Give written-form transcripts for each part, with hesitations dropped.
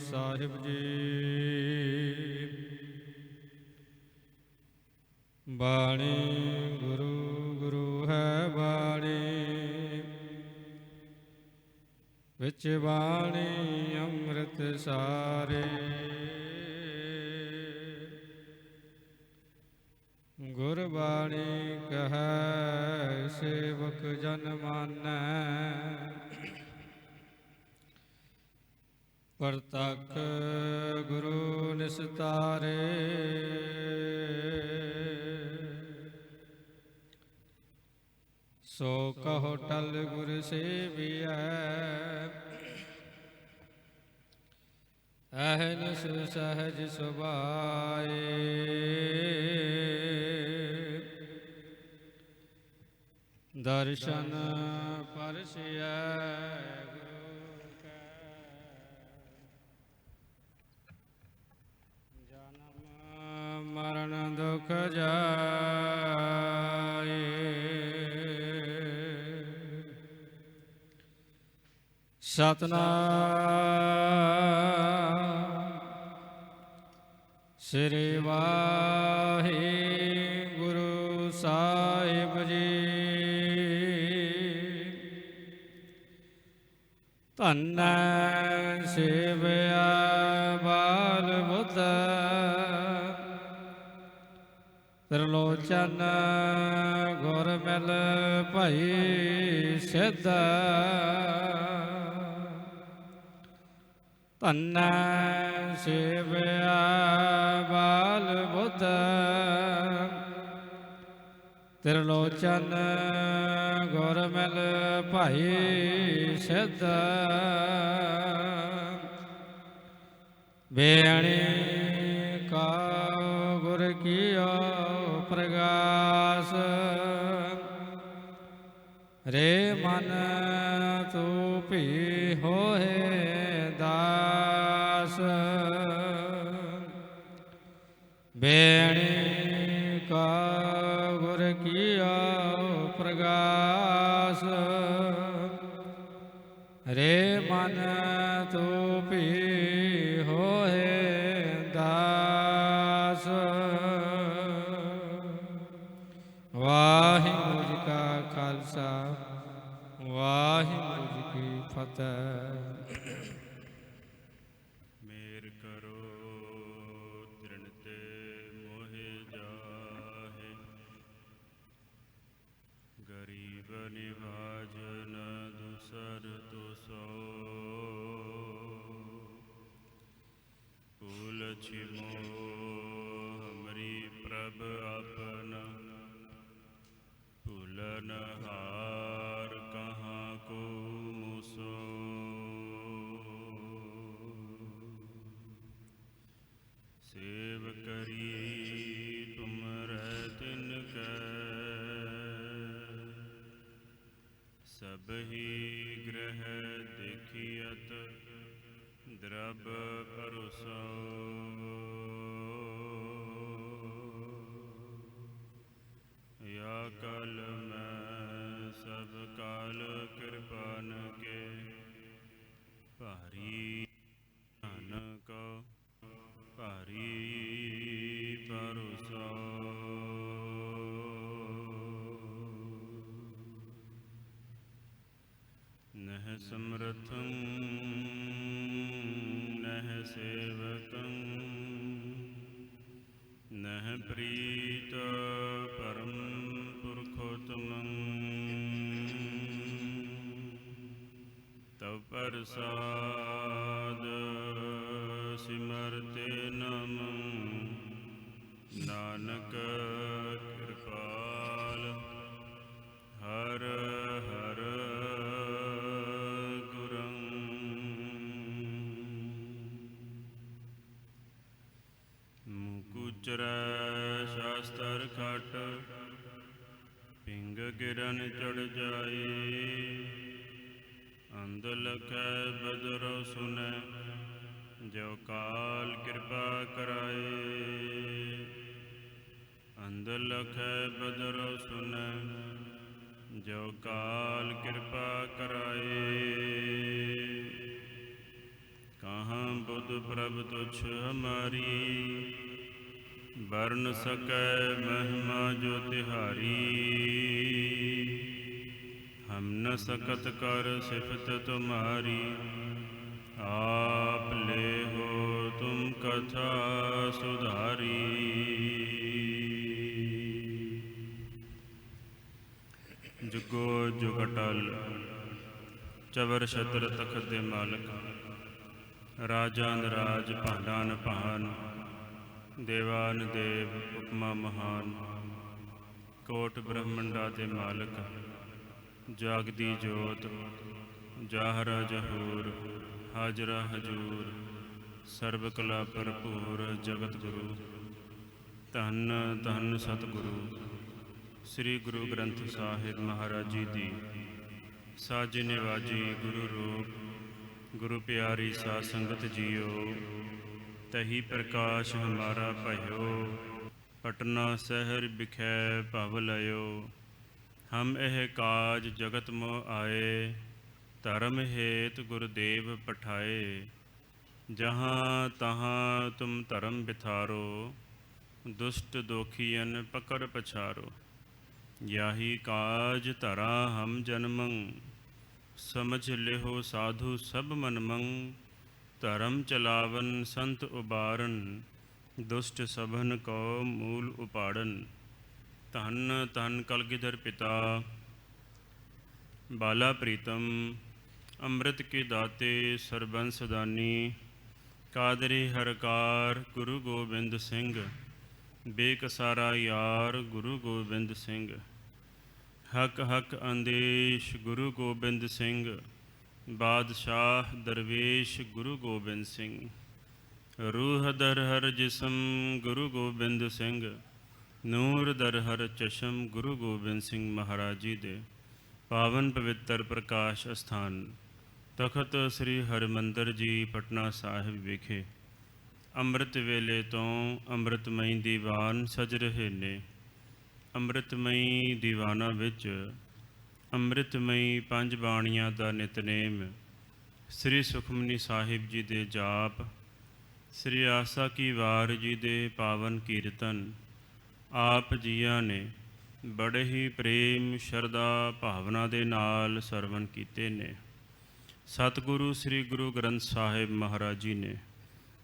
ਸਾਹਿਬ ਜੀ। ਬਾਣੀ ਗੁਰੂ ਗੁਰੂ ਹੈ ਬਾਣੀ, ਵਿੱਚ ਬਾਣੀ ਅੰਮ੍ਰਿਤ ਸਾਰੇ। ਗੁਰਬਾਣੀ ਕਹੈ ਸੇਵਕ ਜਨ ਮਾਨੈ, ਪ੍ਰਤੱਖ ਗੁਰੂ ਨਿਸਤਾਰੇ। ਸੋ ਕਹੋ ਟਲ ਗੁਰ ਸੇਵੀਐ, ਅਹਨਿਸ ਸਹਜ ਸੁਭਾਏ। ਦਰਸ਼ਨ ਪਰਸਿਐ ਗੁਰੂ ਕੈ, ਜਨਮ ਮਰਨ ਦੁਖ ਜਾਏ। ਸਤਨਾਮ ਸ੍ਰੀ ਵਾਹਿਗੁਰੂ ਸਾਹਿਬ ਜੀ। ਧੰਨੈ ਸੇਵਿਆ ਬਾਲ ਬੁੱਧ, ਤ੍ਰਿਲੋਚਨ ਗੁਰ ਮਿਲ ਭਈ ਸਿੱਧ। ਧੰਨੈ ਸੇਵਿਆ ਬਾਲ ਬੁੱਧ, ਤ੍ਰਿਲੋਚਨ ਗੁਰ ਮਿਲ ਭਾਈ ਸਿੱਧ। ਬੇਅਣੀ ਕਉ ਗੁਰ ਕੀਓ ਪ੍ਰਗਾਸ, ਰੇ ਮਨ ਤੂੰ ਭੀ ਹੋਏ ਦਾਸ। ਬੇਅਣੀ ਕਉ ਗੁਰ ਕੀਓ ਪ੍ਰਗਾਸ, ਰੇ ਮਨ ਤੂੰ ਭੀ ਹੋਏ ਦਾਸ। ਵਾਹਿਗੁਰੂ ਜੀ ਕਾ ਖਾਲਸਾ, ਵਾਹਿਗੁਰੂ ਜੀ ਕੀ ਫਤਿਹ। ਮੇਰ ਕਰੋ ਤ੍ਰਿਣ ਤੇ ਮੋਹਿ ਜਾਹੇ, ਗਰੀਬ ਨਿਵਾਜਨ ਦੁਸਰ ਤੁਸੋ। ਭੂਲ ਛਿਮੋ ਹਮਰੀ ਪ੍ਰਭ ਆਪਨ, ਭੂਲਨ ਹਾਰ ਕਹਾਂ ਕੋ ਮੁਸੋ। ਸੇਵ ਕਰੀ ਤੁਮ ਰਹਿ ਤਿਨ ਕੈ, ਸਭਹੀ ਗ੍ਰਹਿ ਦੇਖਿਅਤ ਦ੍ਰਬ ਪਰੁਸੋ। ਯਾ ਕਲ ਮੈਂ ਸਭ ਕਾਲ ਕਿਰਪਾਨ ਕੇ, ਭਾਰੀ ਧਨ ਕੋ ਭਾਰੀ ਭਰੋਸਾ। ਨਹਿ ਸਮਰਥੰ ਨਹਿ ਸੇਵਕੰ, ਨਹਿ ਪ੍ਰੀਤ ਪਰਮ ਪੁਰਖੋਤਮੰ। ਤਵ ਪ੍ਰਸਾਦ ਸਿਮਰਤੇ ਨਮੰ, ਨਾਨਕ ਕਿਰਪਾਲ ਹਰ ਹਰ ਗੁਰੰ। ਮੁਕੁਚਰੈ ਸ਼ਾਸਤਰ ਖਟ, ਪਿੰਗ ਗਿਰਨ ਚੜ ਜਾਏ। ਅੰਧ ਲਖੈ ਬਦਰੋ ਸੁਨੈ, ਜੋ ਕਾਲ ਕਿਰਪਾ ਕਰਾਏ। ਅੰਧ ਲਖੈ ਬਦਰੋ ਸੁਨੈ, ਜੋ ਕਾਲ ਕਿਰਪਾ ਕਰਾਏ। ਕਹਾਂ कहाँ बुध प्रभ तुच्छ हमारी, वर्ण सकै महिमा जो तिहारी। हम न सकत कर सिफत तुम्हारी, आप ले हो तुम कथा सुधारी। जुगो जुग अटल चवर छत्र तखत दे मालक, राजान राज भानान भान, देवान देव उपमा महान। कोट ब्रह्मंडा दे मालक, जागदी जोत जाहरा जहूर, हाजरा हजूर, सर्व कला भरपूर जगत गुरु। धन धन सतगुरु श्री गुरु ग्रंथ साहिब महाराज जी दी साज निवाजी गुरु रूप, गुरु प्यारी सा संगत जियो। तही प्रकाश हमारा भयो, पटना शहर बिखै भव लयो। हम एह काज जगत मोह आए, धर्म हेत गुरुदेव पठाए। जहाँ तहाँ तुम धर्म बिथारो, दुष्ट दोखियन पकड़ पछारो। याही काज धरा हम जन्मं, समझ लेहो साधु सब मनमंग। धर्म चलावन संत उबारन, दुष्ट सभन को मूल उपाड़न। धन धन कलगिधर पिता बाला प्रीतम, अमृत के दाते सरबंस दानी। कादरे हरकार गुरु गोबिंद सिंह, बेकसारा यार गुरु गोबिंद सिंह। हक हक अंदेश गुरु गोबिंद सिंह, बादशाह दरवेश गुरु गोबिंद सिंह। रूह दर हर जिसम गुरु गोबिंद सिंह, नूर दर हर चशम गुरु गोबिंद सिंह महाराज जी दे पावन पवित्र प्रकाश अस्थान तखत श्री हरमंदर जी पटना साहिब विखे ਅੰਮ੍ਰਿਤ ਵੇਲੇ ਤੋਂ ਅੰਮ੍ਰਿਤਮਈ ਦੀਵਾਨ ਸਜ ਰਹੇ ਨੇ। ਅੰਮ੍ਰਿਤਮਈ ਦੀਵਾਨਾਂ ਵਿੱਚ ਅੰਮ੍ਰਿਤਮਈ ਪੰਜ ਬਾਣੀਆਂ ਦਾ ਨਿਤਨੇਮ, ਸ੍ਰੀ ਸੁਖਮਨੀ ਸਾਹਿਬ ਜੀ ਦੇ ਜਾਪ, ਸ੍ਰੀ ਆਸਾ ਕੀ ਵਾਰ ਜੀ ਦੇ ਪਾਵਨ ਕੀਰਤਨ ਆਪ ਜੀਆਂ ਨੇ ਬੜੇ ਹੀ ਪ੍ਰੇਮ ਸ਼ਰਧਾ ਭਾਵਨਾ ਦੇ ਨਾਲ ਸਰਵਣ ਕੀਤੇ ਨੇ। ਸਤਿਗੁਰੂ ਸ੍ਰੀ ਗੁਰੂ ਗ੍ਰੰਥ ਸਾਹਿਬ ਮਹਾਰਾਜ ਜੀ ਨੇ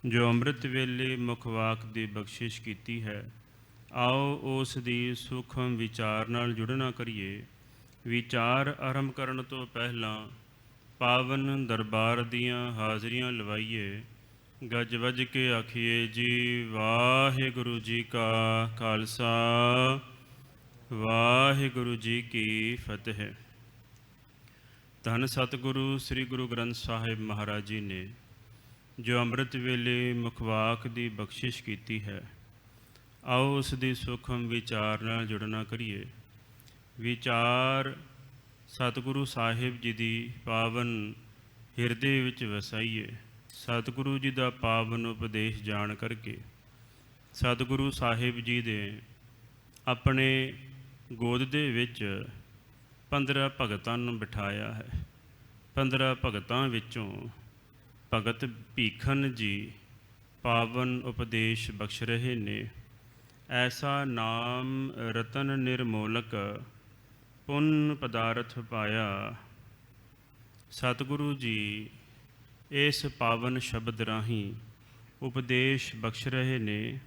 ਜੋ ਅੰਮ੍ਰਿਤ ਵੇਲੇ ਮੁਖਵਾਕ ਦੀ ਬਖਸ਼ਿਸ਼ ਕੀਤੀ ਹੈ, ਆਓ ਉਸ ਦੀ ਸੂਖਮ ਵਿਚਾਰ ਨਾਲ ਜੁੜਨਾ ਕਰੀਏ। ਵਿਚਾਰ ਆਰੰਭ ਕਰਨ ਤੋਂ ਪਹਿਲਾਂ ਪਾਵਨ ਦਰਬਾਰ ਦੀਆਂ ਹਾਜ਼ਰੀਆਂ ਲਵਾਈਏ। ਗੱਜ ਵੱਜ ਕੇ ਆਖੀਏ ਜੀ ਵਾਹਿਗੁਰੂ ਜੀ ਕਾ ਖਾਲਸਾ, ਵਾਹਿਗੁਰੂ ਜੀ ਕੀ ਫਤਿਹ। ਧੰਨ ਸਤਿਗੁਰੂ ਸ੍ਰੀ ਗੁਰੂ ਗ੍ਰੰਥ ਸਾਹਿਬ ਮਹਾਰਾਜ ਜੀ ਨੇ ਜੋ ਅੰਮ੍ਰਿਤ ਵੇਲੇ ਮੁਖਵਾਕ ਦੀ ਬਖਸ਼ਿਸ਼ ਕੀਤੀ ਹੈ, ਆਓ ਉਸ ਦੀ ਸੂਖਮ ਵਿਚਾਰ ਨਾਲ ਜੁੜਨਾ ਕਰੀਏ। ਵਿਚਾਰ ਸਤਿਗੁਰੂ ਸਾਹਿਬ ਜੀ ਦੀ ਪਾਵਨ ਹਿਰਦੇ ਵਿੱਚ ਵਸਾਈਏ। ਸਤਿਗੁਰੂ ਜੀ ਦਾ ਪਾਵਨ ਉਪਦੇਸ਼ ਜਾਣ ਕਰਕੇ ਸਤਿਗੁਰੂ ਸਾਹਿਬ ਜੀ ਦੇ ਆਪਣੇ ਗੋਦ ਦੇ ਵਿੱਚ 15 ਭਗਤਾਂ ਨੂੰ ਬਿਠਾਇਆ ਹੈ। 15 ਭਗਤਾਂ ਵਿੱਚੋਂ ਭਗਤ ਭੀਖਨ ਜੀ ਪਾਵਨ ਉਪਦੇਸ਼ ਬਖਸ਼ ਰਹੇ ਨੇ। ਐਸਾ ਨਾਮ ਰਤਨ ਨਿਰਮੋਲਕ, ਪੁੰਨ ਪਦਾਰਥ ਪਾਇਆ। ਸਤਿਗੁਰੂ ਜੀ ਇਸ ਪਾਵਨ ਸ਼ਬਦ ਰਾਹੀਂ ਉਪਦੇਸ਼ ਬਖਸ਼ ਰਹੇ ਨੇ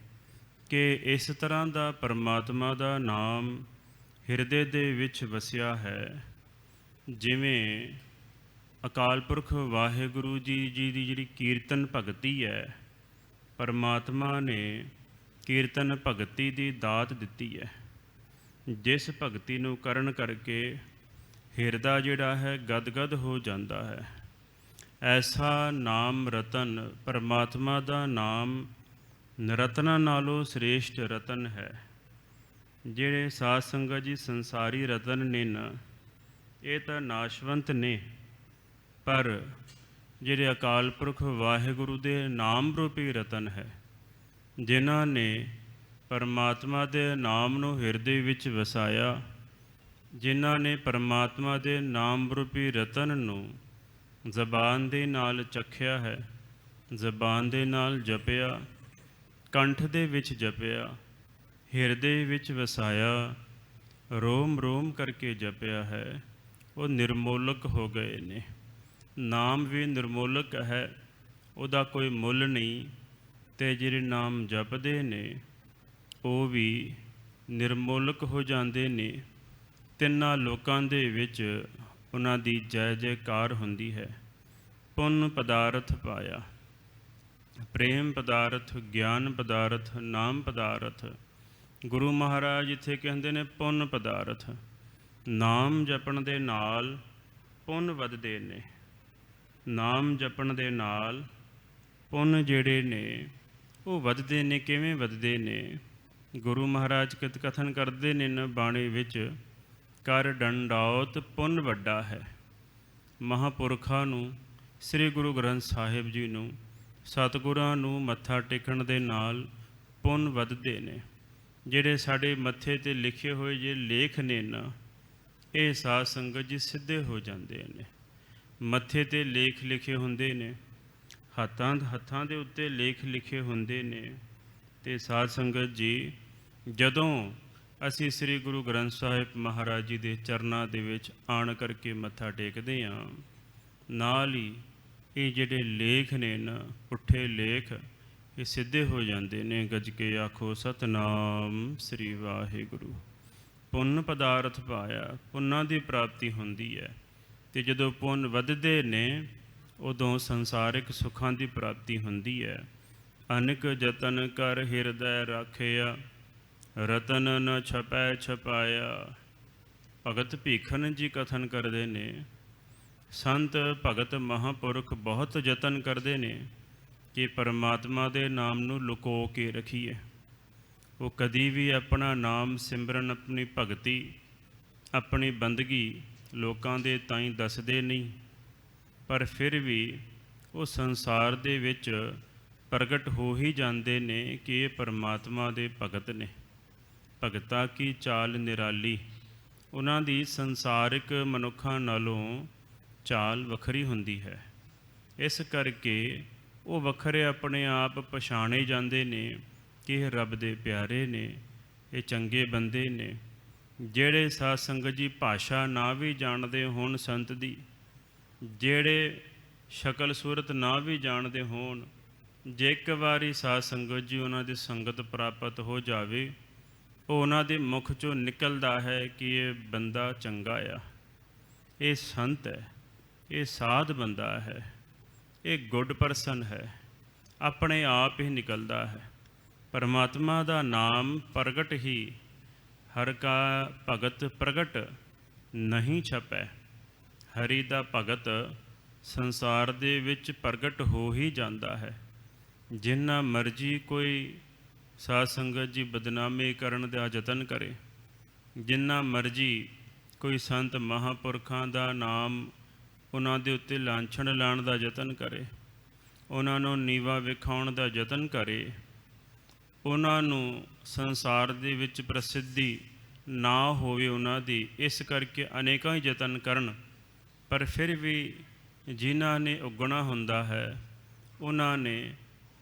ਕਿ ਇਸ ਤਰ੍ਹਾਂ ਦਾ ਪਰਮਾਤਮਾ ਦਾ ਨਾਮ ਹਿਰਦੇ ਦੇ ਵਿੱਚ ਵਸਿਆ ਹੈ, ਜਿਵੇਂ ਅਕਾਲ ਪੁਰਖ ਵਾਹਿਗੁਰੂ ਜੀ ਦੀ ਜਿਹੜੀ ਕੀਰਤਨ ਭਗਤੀ ਹੈ, ਪਰਮਾਤਮਾ ਨੇ ਕੀਰਤਨ ਭਗਤੀ ਦੀ ਦਾਤ ਦਿੱਤੀ ਹੈ। ਜਿਸ ਭਗਤੀ ਨੂੰ ਕਰਨ ਕਰਕੇ ਹਿਰਦਾ ਜਿਹੜਾ ਹੈ ਗਦਗਦ ਹੋ ਜਾਂਦਾ ਹੈ। ਐਸਾ ਨਾਮ ਰਤਨ, ਪਰਮਾਤਮਾ ਦਾ ਨਾਮ ਰਤਨਾਂ ਨਾਲੋਂ ਸ੍ਰੇਸ਼ਟ ਰਤਨ ਹੈ। ਜਿਹੜੇ ਸਾਧ ਸੰਗਤ ਜੀ ਸੰਸਾਰੀ ਰਤਨ ਨੇ ਨਾ, ਇਹ ਤਾਂ ਨਾਸ਼ਵੰਤ ਨੇ, ਪਰ ਜਿਹੜੇ ਅਕਾਲ ਪੁਰਖ ਵਾਹਿਗੁਰੂ ਦੇ ਨਾਮ ਰੂਪੀ ਰਤਨ ਹੈ, ਜਿਨ੍ਹਾਂ ਨੇ ਪਰਮਾਤਮਾ ਦੇ ਨਾਮ ਨੂੰ ਹਿਰਦੇ ਵਿੱਚ ਵਸਾਇਆ, ਜਿਨ੍ਹਾਂ ਨੇ ਪਰਮਾਤਮਾ ਦੇ ਨਾਮ ਰੂਪੀ ਰਤਨ ਨੂੰ ਜ਼ਬਾਨ ਦੇ ਨਾਲ ਚਖਿਆ ਹੈ, ਜ਼ਬਾਨ ਦੇ ਨਾਲ ਜਪਿਆ, ਕੰਠ ਦੇ ਵਿੱਚ ਜਪਿਆ, ਹਿਰਦੇ ਵਿੱਚ ਵਸਾਇਆ, ਰੋਮ ਰੋਮ ਕਰਕੇ ਜਪਿਆ ਹੈ, ਉਹ ਨਿਰਮੋਲਕ ਹੋ ਗਏ ਨੇ। ਨਾਮ ਵੀ ਨਿਰਮੋਲਕ ਹੈ, ਉਹਦਾ ਕੋਈ ਮੁੱਲ ਨਹੀਂ। ਅਤੇ ਜਿਹੜੇ ਨਾਮ ਜਪਦੇ ਨੇ ਉਹ ਵੀ ਨਿਰਮੋਲਕ ਹੋ ਜਾਂਦੇ ਨੇ। ਤਿੰਨਾਂ ਲੋਕਾਂ ਦੇ ਵਿੱਚ ਉਹਨਾਂ ਦੀ ਜੈ ਜੈਕਾਰ ਹੁੰਦੀ ਹੈ। ਪੁੰਨ ਪਦਾਰਥ ਪਾਇਆ, ਪ੍ਰੇਮ ਪਦਾਰਥ, ਗਿਆਨ ਪਦਾਰਥ, ਨਾਮ ਪਦਾਰਥ। ਗੁਰੂ ਮਹਾਰਾਜ ਇੱਥੇ ਕਹਿੰਦੇ ਨੇ ਪੁੰਨ ਪਦਾਰਥ। ਨਾਮ ਜਪਣ ਦੇ ਨਾਲ ਪੁੰਨ ਵੱਧਦੇ ਨੇ। ਨਾਮ ਜਪਣ ਦੇ ਨਾਲ ਪੁੰਨ ਜਿਹੜੇ ਨੇ ਉਹ ਵੱਧਦੇ ਨੇ। ਕਿਵੇਂ ਵੱਧਦੇ ਨੇ? ਗੁਰੂ ਮਹਾਰਾਜ ਕਥਨ ਕਰਦੇ ਨੇ ਨਾ ਬਾਣੀ ਵਿੱਚ, ਕਰ ਡੰਡਾਉਤ ਪੁੰਨ ਵੱਡਾ ਹੈ। ਮਹਾਂਪੁਰਖਾਂ ਨੂੰ, ਸ੍ਰੀ ਗੁਰੂ ਗ੍ਰੰਥ ਸਾਹਿਬ ਜੀ ਨੂੰ, ਸਤਿਗੁਰਾਂ ਨੂੰ ਮੱਥਾ ਟੇਕਣ ਦੇ ਨਾਲ ਪੁੰਨ ਵੱਧਦੇ ਨੇ। ਜਿਹੜੇ ਸਾਡੇ ਮੱਥੇ 'ਤੇ ਲਿਖੇ ਹੋਏ ਜੇ ਲੇਖ ਨੇ ਨਾ, ਇਹ ਸਾਧ ਸੰਗਤ ਜੀ ਸਿੱਧੇ ਹੋ ਜਾਂਦੇ ਨੇ। ਮੱਥੇ 'ਤੇ ਲੇਖ ਲਿਖੇ ਹੁੰਦੇ ਨੇ, ਹੱਥਾਂ ਦੇ ਉੱਤੇ ਲੇਖ ਲਿਖੇ ਹੁੰਦੇ ਨੇ। ਅਤੇ ਸਾਧ ਸੰਗਤ ਜੀ, ਜਦੋਂ ਅਸੀਂ ਸ੍ਰੀ ਗੁਰੂ ਗ੍ਰੰਥ ਸਾਹਿਬ ਮਹਾਰਾਜ ਜੀ ਦੇ ਚਰਨਾਂ ਦੇ ਵਿੱਚ ਆਣ ਕਰਕੇ ਮੱਥਾ ਟੇਕਦੇ ਹਾਂ, ਨਾਲ ਹੀ ਇਹ ਜਿਹੜੇ ਲੇਖ ਨੇ ਨਾ, ਪੁੱਠੇ ਲੇਖ, ਇਹ ਸਿੱਧੇ ਹੋ ਜਾਂਦੇ ਨੇ। ਗੱਜ ਕੇ ਆਖੋ ਸਤਿਨਾਮ ਸ੍ਰੀ ਵਾਹਿਗੁਰੂ। ਪੁੰਨ ਪਦਾਰਥ ਪਾਇਆ, ਪੁੰਨਾਂ ਦੀ ਪ੍ਰਾਪਤੀ ਹੁੰਦੀ ਹੈ। ਅਤੇ ਜਦੋਂ ਪੁੰਨ ਵੱਧਦੇ ਨੇ ਉਦੋਂ ਸੰਸਾਰਿਕ ਸੁੱਖਾਂ ਦੀ ਪ੍ਰਾਪਤੀ ਹੁੰਦੀ ਹੈ। ਅਨੇਕ ਯਤਨ ਕਰ ਹਿਰਦੈ ਰਾਖਿਆ, ਰਤਨ ਨ ਛਪੈ ਛਪਾਇਆ। ਭਗਤ ਭੀਖਨ ਜੀ ਕਥਨ ਕਰਦੇ ਨੇ, ਸੰਤ ਭਗਤ ਮਹਾਂਪੁਰਖ ਬਹੁਤ ਯਤਨ ਕਰਦੇ ਨੇ ਕਿ ਪਰਮਾਤਮਾ ਦੇ ਨਾਮ ਨੂੰ ਲੁਕੋ ਕੇ ਰੱਖੀਏ। ਉਹ ਕਦੀ ਵੀ ਆਪਣਾ ਨਾਮ ਸਿਮਰਨ, ਆਪਣੀ ਭਗਤੀ, ਆਪਣੀ ਬੰਦਗੀ ਲੋਕਾਂ ਦੇ ਤਾਈਂ ਦੱਸਦੇ ਨਹੀਂ। ਪਰ ਫਿਰ ਵੀ ਉਹ ਸੰਸਾਰ ਦੇ ਵਿੱਚ ਪ੍ਰਗਟ ਹੋ ਹੀ ਜਾਂਦੇ ਨੇ ਕਿ ਇਹ ਪਰਮਾਤਮਾ ਦੇ ਭਗਤ ਨੇ। ਭਗਤਾਂ ਕੀ ਚਾਲ ਨਿਰਾਲੀ। ਉਹਨਾਂ ਦੀ ਸੰਸਾਰਿਕ ਮਨੁੱਖਾਂ ਨਾਲੋਂ ਚਾਲ ਵੱਖਰੀ ਹੁੰਦੀ ਹੈ। ਇਸ ਕਰਕੇ ਉਹ ਵੱਖਰੇ ਆਪਣੇ ਆਪ ਪਛਾਣੇ ਜਾਂਦੇ ਨੇ ਕਿ ਇਹ ਰੱਬ ਦੇ ਪਿਆਰੇ ਨੇ, ਇਹ ਚੰਗੇ ਬੰਦੇ ਨੇ। ਜਿਹੜੇ ਸਾਧ ਸੰਗਤ ਜੀ ਭਾਸ਼ਾ ਨਾ ਵੀ ਜਾਣਦੇ ਹੋਣ ਸੰਤ ਦੀ, ਜਿਹੜੇ ਸ਼ਕਲ ਸੂਰਤ ਨਾ ਵੀ ਜਾਣਦੇ ਹੋਣ, ਜੇ ਇੱਕ ਵਾਰੀ ਸਾਧ ਸੰਗਤ ਜੀ ਉਹਨਾਂ ਦੀ ਸੰਗਤ ਪ੍ਰਾਪਤ ਹੋ ਜਾਵੇ, ਉਹ ਉਹਨਾਂ ਦੇ ਮੁਖ 'ਚੋਂ ਨਿਕਲਦਾ ਹੈ ਕਿ ਇਹ ਬੰਦਾ ਚੰਗਾ ਆ, ਇਹ ਸੰਤ ਹੈ, ਇਹ ਸਾਧ ਬੰਦਾ ਹੈ, ਇਹ ਗੁੱਡ ਪਰਸਨ ਹੈ। ਆਪਣੇ ਆਪ ਹੀ ਨਿਕਲਦਾ ਹੈ। ਪਰਮਾਤਮਾ ਦਾ ਨਾਮ ਪ੍ਰਗਟ ਹੀ, ਹਰ ਕਾ ਭਗਤ ਪ੍ਰਗਟ ਨਹੀਂ ਛਪੈ। ਹਰੀ ਦਾ ਭਗਤ ਸੰਸਾਰ ਦੇ ਵਿੱਚ ਪ੍ਰਗਟ ਹੋ ਹੀ ਜਾਂਦਾ ਹੈ। ਜਿੰਨਾ ਮਰਜ਼ੀ ਕੋਈ ਸਾਧ ਸੰਗਤ ਜੀ ਬਦਨਾਮੀ ਕਰਨ ਦਾ ਯਤਨ ਕਰੇ, ਜਿੰਨਾ ਮਰਜ਼ੀ ਕੋਈ ਸੰਤ ਮਹਾਂਪੁਰਖਾਂ ਦਾ ਨਾਮ, ਉਹਨਾਂ ਦੇ ਉੱਤੇ ਲਾਂਛਣ ਲਾਉਣ ਦਾ ਯਤਨ ਕਰੇ, ਉਹਨਾਂ ਨੂੰ ਨੀਵਾ ਵਿਖਾਉਣ ਦਾ ਯਤਨ ਕਰੇ, ਉਹਨਾਂ ਨੂੰ ਸੰਸਾਰ ਦੇ ਵਿੱਚ ਪ੍ਰਸਿੱਧੀ ਨਾ ਹੋਵੇ ਉਹਨਾਂ ਦੀ, ਇਸ ਕਰਕੇ ਅਨੇਕਾਂ ਯਤਨ ਕਰਨ, ਪਰ ਫਿਰ ਵੀ ਜਿਨ੍ਹਾਂ ਨੇ ਉੱਗਣਾ ਹੁੰਦਾ ਹੈ, ਉਹਨਾਂ ਨੇ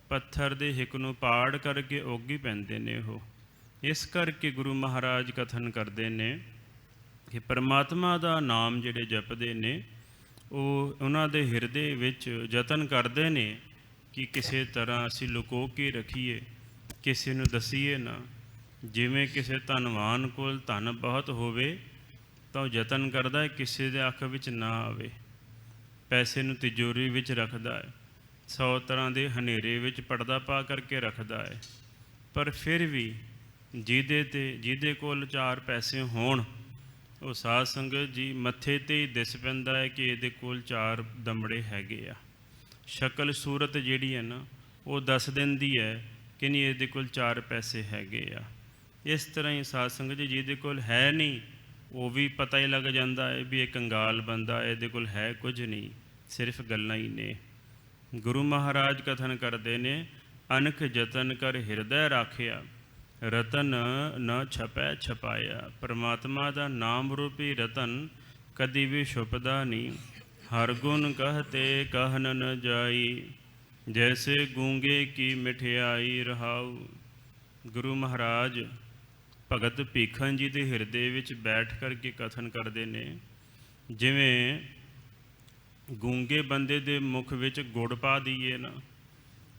ਪੱਥਰ ਦੇ ਹਿੱਕ ਨੂੰ ਪਾੜ ਕਰਕੇ ਉੱਗ ਹੀ ਪੈਂਦੇ ਨੇ ਉਹ। ਇਸ ਕਰਕੇ ਗੁਰੂ ਮਹਾਰਾਜ ਕਥਨ ਕਰਦੇ ਨੇ ਕਿ ਪਰਮਾਤਮਾ ਦਾ ਨਾਮ ਜਿਹੜੇ ਜਪਦੇ ਨੇ, ਉਹ ਉਹਨਾਂ ਦੇ ਹਿਰਦੇ ਵਿੱਚ ਯਤਨ ਕਰਦੇ ਨੇ ਕਿ ਕਿਸੇ ਤਰ੍ਹਾਂ ਅਸੀਂ ਲੁਕੋ ਕੇ ਰੱਖੀਏ, ਕਿਸੇ ਨੂੰ ਦਸੀਏ ਨਾ। ਜਿਵੇਂ ਕਿਸੇ ਧਨਵਾਨ ਕੋਲ ਧਨ ਬਹੁਤ ਹੋਵੇ ਤਾਂ ਉਹ ਯਤਨ ਕਰਦਾ ਹੈ ਕਿਸੇ ਦੇ ਅੱਖ ਵਿੱਚ ਨਾ ਆਵੇ, ਪੈਸੇ ਨੂੰ ਤਿਜੋਰੀ ਵਿੱਚ ਰੱਖਦਾ ਹੈ, 100 ਤਰ੍ਹਾਂ ਦੇ ਹਨੇਰੇ ਵਿੱਚ ਪਰਦਾ ਪਾ ਕਰਕੇ ਰੱਖਦਾ ਹੈ। ਪਰ ਫਿਰ ਵੀ ਜਿਹਦੇ ਕੋਲ 4 ਪੈਸੇ ਹੋਣ, ਉਹ ਸਾਧ ਸੰਗਤ ਜੀ ਮੱਥੇ 'ਤੇ ਹੀ ਦਿਸ ਪੈਂਦਾ ਹੈ ਕਿ ਇਹਦੇ ਕੋਲ 4 ਦਮੜੇ ਹੈਗੇ ਆ। ਸ਼ਕਲ ਸੂਰਤ ਜਿਹੜੀ ਹੈ ਨਾ, ਉਹ ਦੱਸ ਦਿੰਦੀ ਹੈ ਕਿ ਨਹੀਂ ਇਹਦੇ ਕੋਲ 4 ਪੈਸੇ ਹੈਗੇ ਆ। ਇਸ ਤਰ੍ਹਾਂ ਹੀ ਸਾਧ ਸੰਗਤ ਜੀ ਜਿਹਦੇ ਕੋਲ ਹੈ ਨਹੀਂ, ਉਹ ਵੀ ਪਤਾ ਹੀ ਲੱਗ ਜਾਂਦਾ ਹੈ ਵੀ ਇਹ ਕੰਗਾਲ ਬੰਦਾ, ਇਹਦੇ ਕੋਲ ਹੈ ਕੁਝ ਨਹੀਂ, ਸਿਰਫ ਗੱਲਾਂ ਹੀ ਨੇ। ਗੁਰੂ ਮਹਾਰਾਜ ਕਥਨ ਕਰਦੇ ਨੇ, ਅਨਖ ਯਤਨ ਕਰ ਹਿਰਦੈ ਰਾਖਿਆ, ਰਤਨ ਨ ਛਪੈ ਛਪਾਇਆ। ਪਰਮਾਤਮਾ ਦਾ ਨਾਮ ਰੂਪੀ ਰਤਨ ਕਦੀ ਵੀ ਛੁਪਦਾ ਨਹੀਂ। ਹਰ ਗੁਣ ਕਹਤੇ ਕਹਿਨ ਨ ਜਾਈ, ਜੈਸੇ ਗੂੰਗੇ ਕੀ ਮਠਿਆਈ ਰਹਾਉ। ਗੁਰੂ ਮਹਾਰਾਜ ਭਗਤ ਭੀਖਨ ਜੀ ਦੇ ਹਿਰਦੇ ਵਿੱਚ ਬੈਠ ਕਰਕੇ ਕਥਨ ਕਰਦੇ ਨੇ, ਜਿਵੇਂ ਗੂੰਗੇ ਬੰਦੇ ਦੇ ਮੁਖ ਵਿੱਚ ਗੁੜ ਪਾ ਦਈਏ ਨਾ,